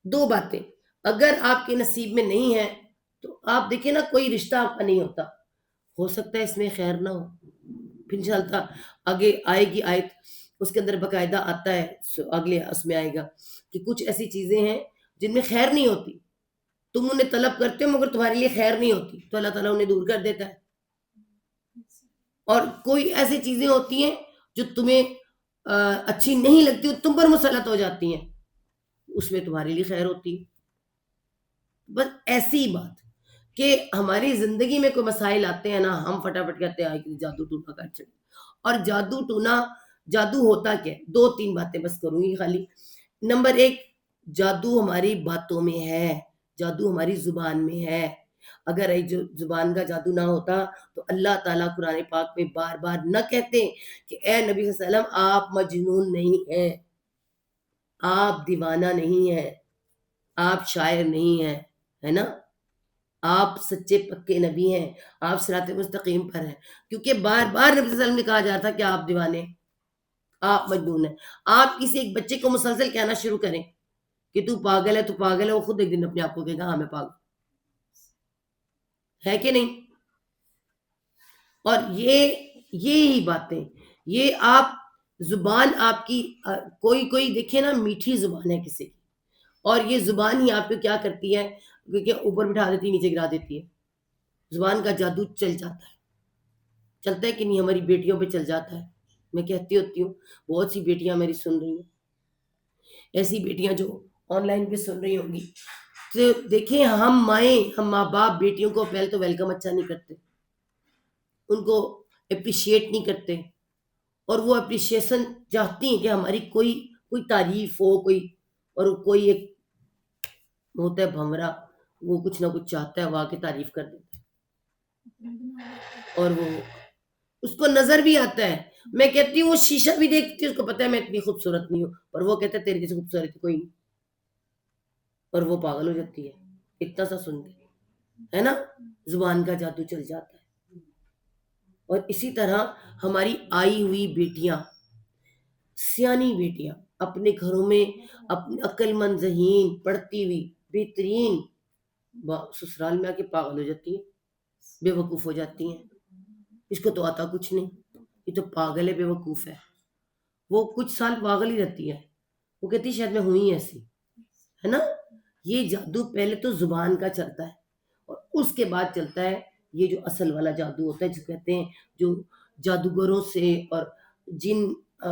دو باتیں اگر آپ کے نصیب میں نہیں ہے تو آپ دیکھیں نا, کوئی رشتہ آپ کا نہیں ہوتا, ہو سکتا ہے اس میں خیر نہ ہو. پھر انشاءاللہ آگے آئے گی آیت, اس کے اندر باقاعدہ آتا ہے, اگلے اس میں آئے گا کہ کچھ ایسی چیزیں ہیں جن میں خیر نہیں ہوتی, تم انہیں طلب کرتے ہو مگر تمہارے لیے خیر نہیں ہوتی, تو اللہ تعالیٰ انہیں دور کر دیتا ہے. اور کوئی ایسی چیزیں ہوتی ہیں جو تمہیں اچھی نہیں لگتی, تم پر مسلط ہو جاتی ہیں, اس میں تمہارے لیے خیر ہوتی. بس ایسی بات کہ ہماری زندگی میں کوئی مسائل آتے ہیں نا, ہم فٹافٹ کہتے ہیں کہ جادو ٹونا کر چلے. اور جادو ٹونا, جادو ہوتا کیا ہے, دو تین باتیں بس کروں گی خالی. نمبر ایک, جادو ہماری باتوں میں ہے, جادو ہماری زبان میں ہے. اگر جو زبان کا جادو نہ ہوتا تو اللہ تعالیٰ قرآن پاک میں بار بار نہ کہتے کہ اے نبی صلی اللہ علیہ وسلم آپ مجنون نہیں ہیں, آپ دیوانہ نہیں ہیں، آپ شاعر نہیں ہیں، ہے نا، آپ سچے پکے نبی ہیں، آپ صراط مستقیم پر ہیں، کیونکہ بار بار نبی صلی اللہ علیہ وسلم نے کہا جاتا کہ آپ دیوانے، آپ مجنون ہیں۔ آپ کسی ایک بچے کو مسلسل کہنا شروع کریں کہ تو پاگل ہے، تو پاگل ہے، وہ خود ایک دن اپنے آپ کو کہے گا ہاں میں پاگل ہے کہ نہیں؟ اور یہی باتیں، یہ آپ زبان آپ کی کوئی دیکھے نا میٹھی زبان ہے کسی کی، اور یہ زبان ہی آپ کو کیا کرتی ہے، کیونکہ اوپر بٹھا دیتی ہے، نیچے گرا دیتی ہے۔ زبان کا جادو چل جاتا ہے، چلتا ہے کہ نہیں؟ ہماری بیٹیوں پہ چل جاتا ہے۔ میں کہتی ہوتی ہوں، بہت سی بیٹیاں میری سن رہی ہیں، ایسی بیٹیاں جو آن لائن پہ سن رہی ہوں گی، تو دیکھیں ہم مائیں، ہم ماں باپ بیٹیوں کو پہلے تو ویلکم اچھا نہیں کرتے، ان کو اپریشیٹ نہیں کرتے، اور وہ اپریشیشن چاہتی ہیں کہ ہماری کوئی تعریف ہو، اور کوئی ایک ہوتا ہے بھمرا، وہ کچھ نہ کچھ چاہتا ہے، وہ آ کے تعریف کر دیتا ہے، اور وہ اس کو نظر بھی آتا ہے۔ میں کہتی ہوں وہ شیشہ بھی دیکھتی ہے، اس کو پتا ہے میں اتنی خوبصورت نہیں ہوں، اور وہ کہتا ہے تیری جیسی خوبصورت کوئی نہیں، اور وہ پاگل ہو جاتی ہے اتنا سا سن کے، ہے نا؟ زبان کا جادو چل جاتا ہے۔ اور اسی طرح ہماری آئی ہوئی بیٹیاں، سیانی بیٹیاں اپنے گھروں میں اپنے عقل مند ذہین پڑھتی ہوئی بہترین، سسرال میں آ کے پاگل ہو جاتی ہیں، بے وقوف ہو جاتی ہیں، اس کو تو آتا کچھ نہیں، یہ تو پاگل ہے، بے وقوف ہے، وہ کچھ سال پاگل ہی رہتی ہے، وہ کہتی شاید میں ہوں ہی ایسی، ہے نا؟ یہ جادو پہلے تو زبان کا چلتا ہے، اور اس کے بعد چلتا ہے یہ جو اصل والا جادو ہوتا ہے، جس کو کہتے ہیں جو جادوگروں سے اور جن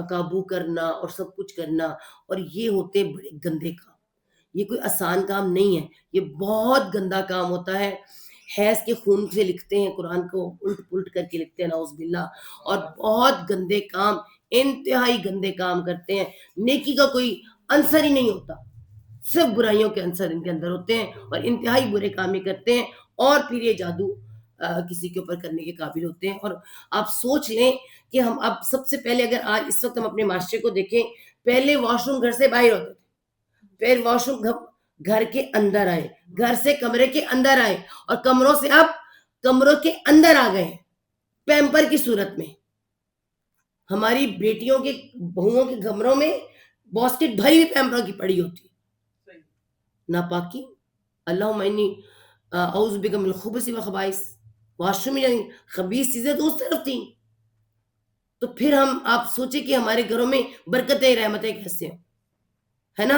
قابو کرنا اور سب کچھ کرنا، اور یہ ہوتے ہیں بڑے گندے کام، یہ کوئی آسان کام نہیں ہے، یہ بہت گندا کام ہوتا ہے، حیض کے خون سے لکھتے ہیں قرآن کو، الٹ پلٹ کر کے لکھتے ہیں نعوذ باللہ، اور بہت گندے کام، انتہائی گندے کام کرتے ہیں، نیکی کا کوئی عنصر ہی نہیں ہوتا، صرف برائیوں کے عنصر ان کے اندر ہوتے ہیں، اور انتہائی برے کام ہی کرتے ہیں، اور پھر یہ جادو کسی کے اوپر کرنے کے قابل ہوتے ہیں۔ اور آپ سوچ لیں کہ ہم اب سب سے پہلے، اگر آج اس وقت ہم اپنے معاشرے کو دیکھیں، پہلے واش روم گھر سے باہر ہوتے تھے، پھر واش روم گھر کے اندر آئے، گھر سے کمرے کے اندر آئے، اور کمروں سے اب کمروں کے اندر آ گئے، پیمپر کی صورت میں۔ ہماری بیٹیوں کے بہوؤں کے کمروں میں باسکٹ بھری ہوئی پیمپروں کی پڑی ہوتی ہے، ناپاکی، اللہم انی اعوذ بک من الخبث والخبائث، واش روم میں خبیث چیزیں تو اس طرف تھیں، تو پھر آپ سوچیں کہ ہمارے گھروں میں برکتیں رحمتیں کیسے ہوں، ہے نا؟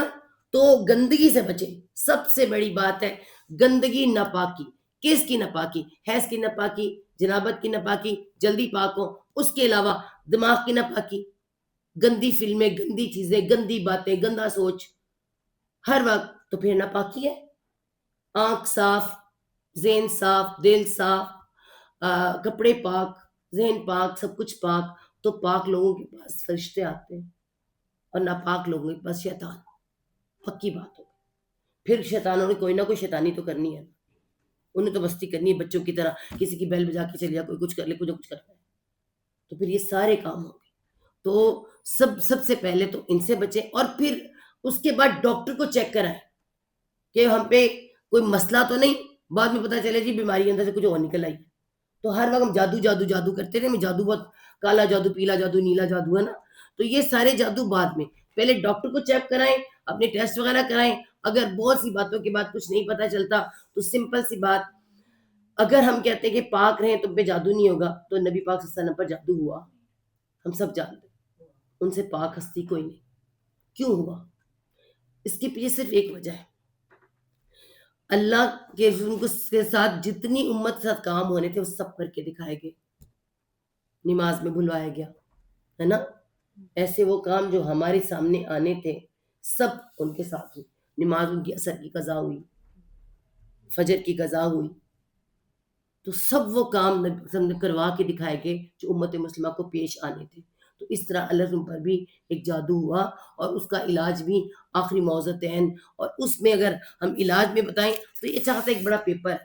تو گندگی سے بچیں، سب سے بڑی بات ہے گندگی، ناپاکی۔ کس کی ناپاکی؟ حیض کی ناپاکی، جنابت کی ناپاکی، جلدی پاک ہو، اس کے علاوہ دماغ کی ناپاکی، گندی فلمیں، گندی چیزیں، گندی باتیں، گندا سوچ ہر وقت، تو پھر ناپاکی ہے۔ آنکھ صاف، ذہن صاف، دل صاف، کپڑے پاک، ذہن پاک، سب کچھ پاک، تو پاک لوگوں کے پاس فرشتے آتے ہیں، اور ناپاک لوگوں کے پاس شیطان، پکی بات ہو۔ پھر شیطانوں نے کوئی نہ کوئی شیطانی تو کرنی ہے، انہیں تو مستی کرنی ہے بچوں کی طرح، کسی کی بیل بجا کے چلے جا، کوئی کچھ کر لے، کچھ کرتا ہے، تو پھر یہ سارے کام ہوں گے۔ تو سب سے پہلے تو ان سے بچیں، اور پھر اس کے بعد ڈاکٹر کو چیک کرائیں کہ ہم پہ کوئی مسئلہ تو نہیں، بعد میں پتہ چلے جی بیماری اندر سے کچھ اور نکل آئی ہے، تو ہر وقت ہم جادو جادو جادو کرتے رہے، جادو بہت کالا جادو، پیلا جادو، نیلا جادو ہے نا، تو یہ سارے جادو بعد میں، پہلے ڈاکٹر کو چیک کرائیں، اپنے ٹیسٹ وغیرہ کرائیں، اگر بہت سی باتوں کے بعد کچھ نہیں پتہ چلتا تو سمپل سی بات، اگر ہم کہتے ہیں کہ پاک رہیں تو پہ جادو نہیں ہوگا، تو نبی پاک صلی اللہ علیہ وسلم پر جادو ہوا، ہم سب جانتے ہیں، ان سے پاک ہستی کوئی نہیں، کیوں ہوا؟ اس کے پیچھے صرف ایک وجہ ہے، اللہ کے کے ساتھ جتنی امت کے ساتھ کام ہونے تھے وہ سب کر کے دکھائے گئے، نماز میں بھلوایا گیا، ہے نا؟ ایسے وہ کام جو ہمارے سامنے آنے تھے سب ان کے ساتھ ہوئی، نماز ان کی عصر کی قضا ہوئی، فجر کی قضا ہوئی، تو سب وہ کام نبی کروا کے دکھائے گئے جو امت مسلمہ کو پیش آنے تھے۔ تو اس طرح اللہ پر بھی ایک جادو ہوا، اور اس کا علاج بھی آخری موضتین، اور اس میں اگر ہم علاج میں بتائیں تو یہ چاہتا ہے ایک بڑا پیپر ہے،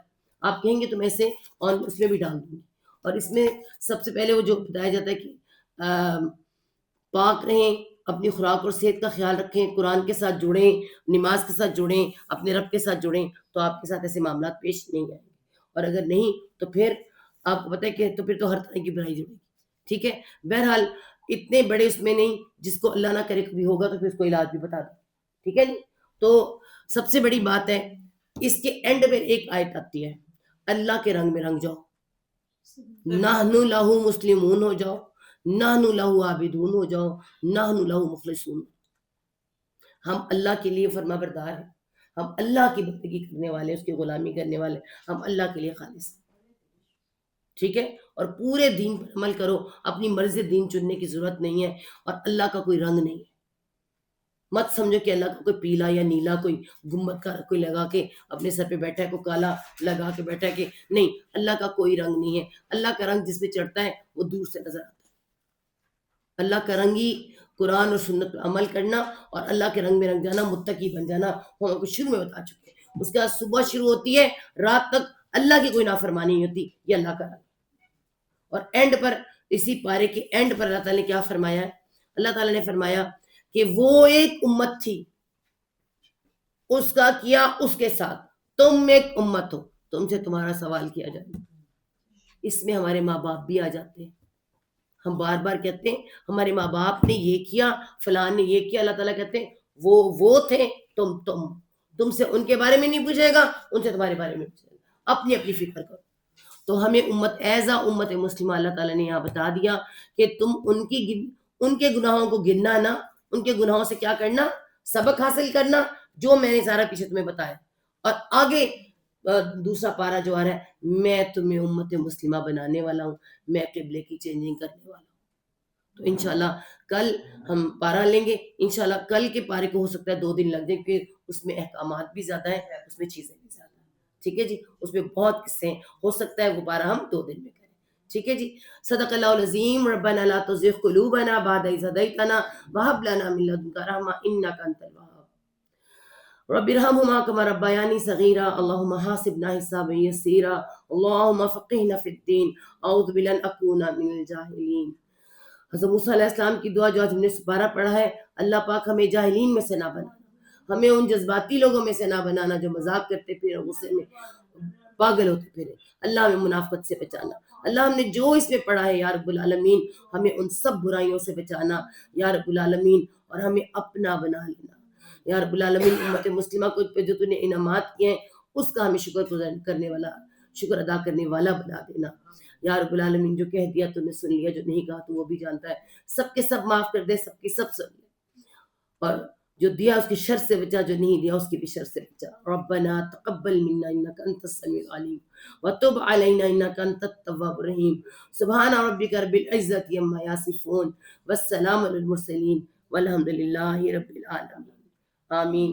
آپ کہیں گے تو میں اسے اور اس میں بھی ڈال دوں گی، اور اس میں سب سے پہلے وہ جو بتایا جاتا ہے کہ پاک رہیں، اپنی خوراک اور صحت کا خیال رکھیں، قرآن کے ساتھ جڑیں، نماز کے ساتھ جڑیں، اپنے رب کے ساتھ جڑیں، تو آپ کے ساتھ ایسے معاملات پیش نہیں آئیں گے. اور اگر نہیں تو پھر آپ کو پتہ ہے کہ تو پھر تو ہر طرح کی برائی جڑے گی. ٹھیک ہے. بہرحال اتنے بڑے اس میں نہیں، جس کو اللہ نہ کرے کبھی ہوگا تو پھر اس کو علاج بھی بتا دو. ٹھیک ہے جی. تو سب سے بڑی بات ہے اس کے اینڈ میں ایک آیت آتی ہے، اللہ کے رنگ میں رنگ جاؤ، نحن لہو مسلمون ہو جاؤ، نحن لہو عابدون ہو جاؤ، نحن لہو مخلصون. ہم اللہ کے لیے فرما بردار ہیں، ہم اللہ کی بندگی کرنے والے، اس کی غلامی کرنے والے، ہم اللہ کے لیے خالص ہیں. ٹھیک ہے. اور پورے دین پر عمل کرو، اپنی مرضی دین چننے کی ضرورت نہیں ہے، اور اللہ کا کوئی رنگ نہیں ہے. مت سمجھو کہ اللہ کا کوئی پیلا یا نیلا کوئی گنبد کا کوئی لگا کے اپنے سر پہ بیٹھا ہے، کوئی کالا لگا کے بیٹھا ہے، کہ نہیں، اللہ کا کوئی رنگ نہیں ہے. اللہ کا رنگ جس پہ چڑھتا ہے وہ دور سے نظر آتا ہے. اللہ کا رنگ ہی قرآن اور سنت پر عمل کرنا اور اللہ کے رنگ میں رنگ جانا، متقی بن جانا، ہم آپ کو شروع میں بتا چکے ہیں. اس کے بعد صبح شروع ہوتی ہے، رات تک اللہ کی کوئی نافرمانی نہیں ہوتی. یہ اللہ کا رنگ. اور اینڈ پر، اسی پارے کے اینڈ پر اللہ تعالیٰ نے کیا فرمایا ہے؟ اللہ تعالیٰ نے فرمایا کہ وہ ایک امت تھی، اس کا کیا اس کے ساتھ، تم ایک امت ہو، تم سے تمہارا سوال کیا جائے. اس میں ہمارے ماں باپ بھی آ جاتے ہیں. ہم بار بار کہتے ہیں ہمارے ماں باپ نے یہ کیا، فلان نے یہ کیا. اللہ تعالیٰ کہتے ہیں وہ تھے، تم سے ان کے بارے میں نہیں پوچھے گا، ان سے تمہارے بارے میں پوچھے گا. اپنی اپنی فکر کرو. تو ہمیں امت مسلمہ اللہ تعالیٰ نے یہاں بتا دیا کہ تم ان کے گناہوں کو گننا نہ، ان کے گناہوں سے کیا کرنا، سبق حاصل کرنا، جو میں نے سارا پیچھے تمہیں بتایا. اور آگے دوسرا پارا جو آ رہا ہے، میں تمہیں امت مسلمہ بنانے والا ہوں، میں قبلے کی چینجنگ کرنے والا ہوں. تو انشاءاللہ کل ہم پارا لیں گے. انشاءاللہ کل کے پارے کو ہو سکتا ہے 2 دن لگ جائیں، کیونکہ اس میں احکامات بھی زیادہ ہیں، اس میں چیزیں بھی زیادہ ہیں. ٹھیک ہے جی. اس میں بہت قصے ہیں، ہو سکتا ہے وہ پارا ہم 2 دن میں کریں. ٹھیک ہے جی. صدق اللہ العظیم. ربنا لا تزغ قلوبنا بعد إذ هديتنا وهب لنا من لدنك رحمة إنك أنت الوهاب. رب ارحمهما كما ربياني صغيرا. اللهم حاسبنا حسابا يسيرا. اللهم فقهنا في الدين. أعوذ بالله أن أكون من الجاهلين. حضرت موسیٰ علیہ السلام کی دعا جو آج ہم نے سپارہ پڑھا ہے، اللہ پاک ہمیں جاہلین میں سے نہ بنانا، ہمیں ان جذباتی لوگوں میں سے نہ بنانا جو مذاق کرتے پھرے، غصے میں پاگل ہوتے پھرے. اللہ ہمیں منافقت سے بچانا. اللہ ہم نے جو اس میں پڑھا ہے یا رب العالمین، ہمیں ان سب برائیوں سے بچانا یا رب العالمین، اور ہمیں اپنا بنا لینا یا رب العالمین. امت مسلمہ کو جو تو نے انعامات کیے ہیں اس کا ہمیں شکر ادا کرنے والا بنا دینا یا رب العالمین. جو کہہ دیا تو نے سن لیا، جو نہیں کہا تو وہ بھی جانتا ہے. سب کے سب معاف کر دے، سب کی سب سن لے، اور جو دیا اس کی شر سے بچا، جو نہیں دیا اس کی بھی شر سے بچا. ربنا تقبل منا انك انت السميع العليم وتب علينا انك انت التواب الرحيم. سبحان ربك رب العزة عما يصفون والسلام على المرسلين والحمد لله رب العالمين. آمین.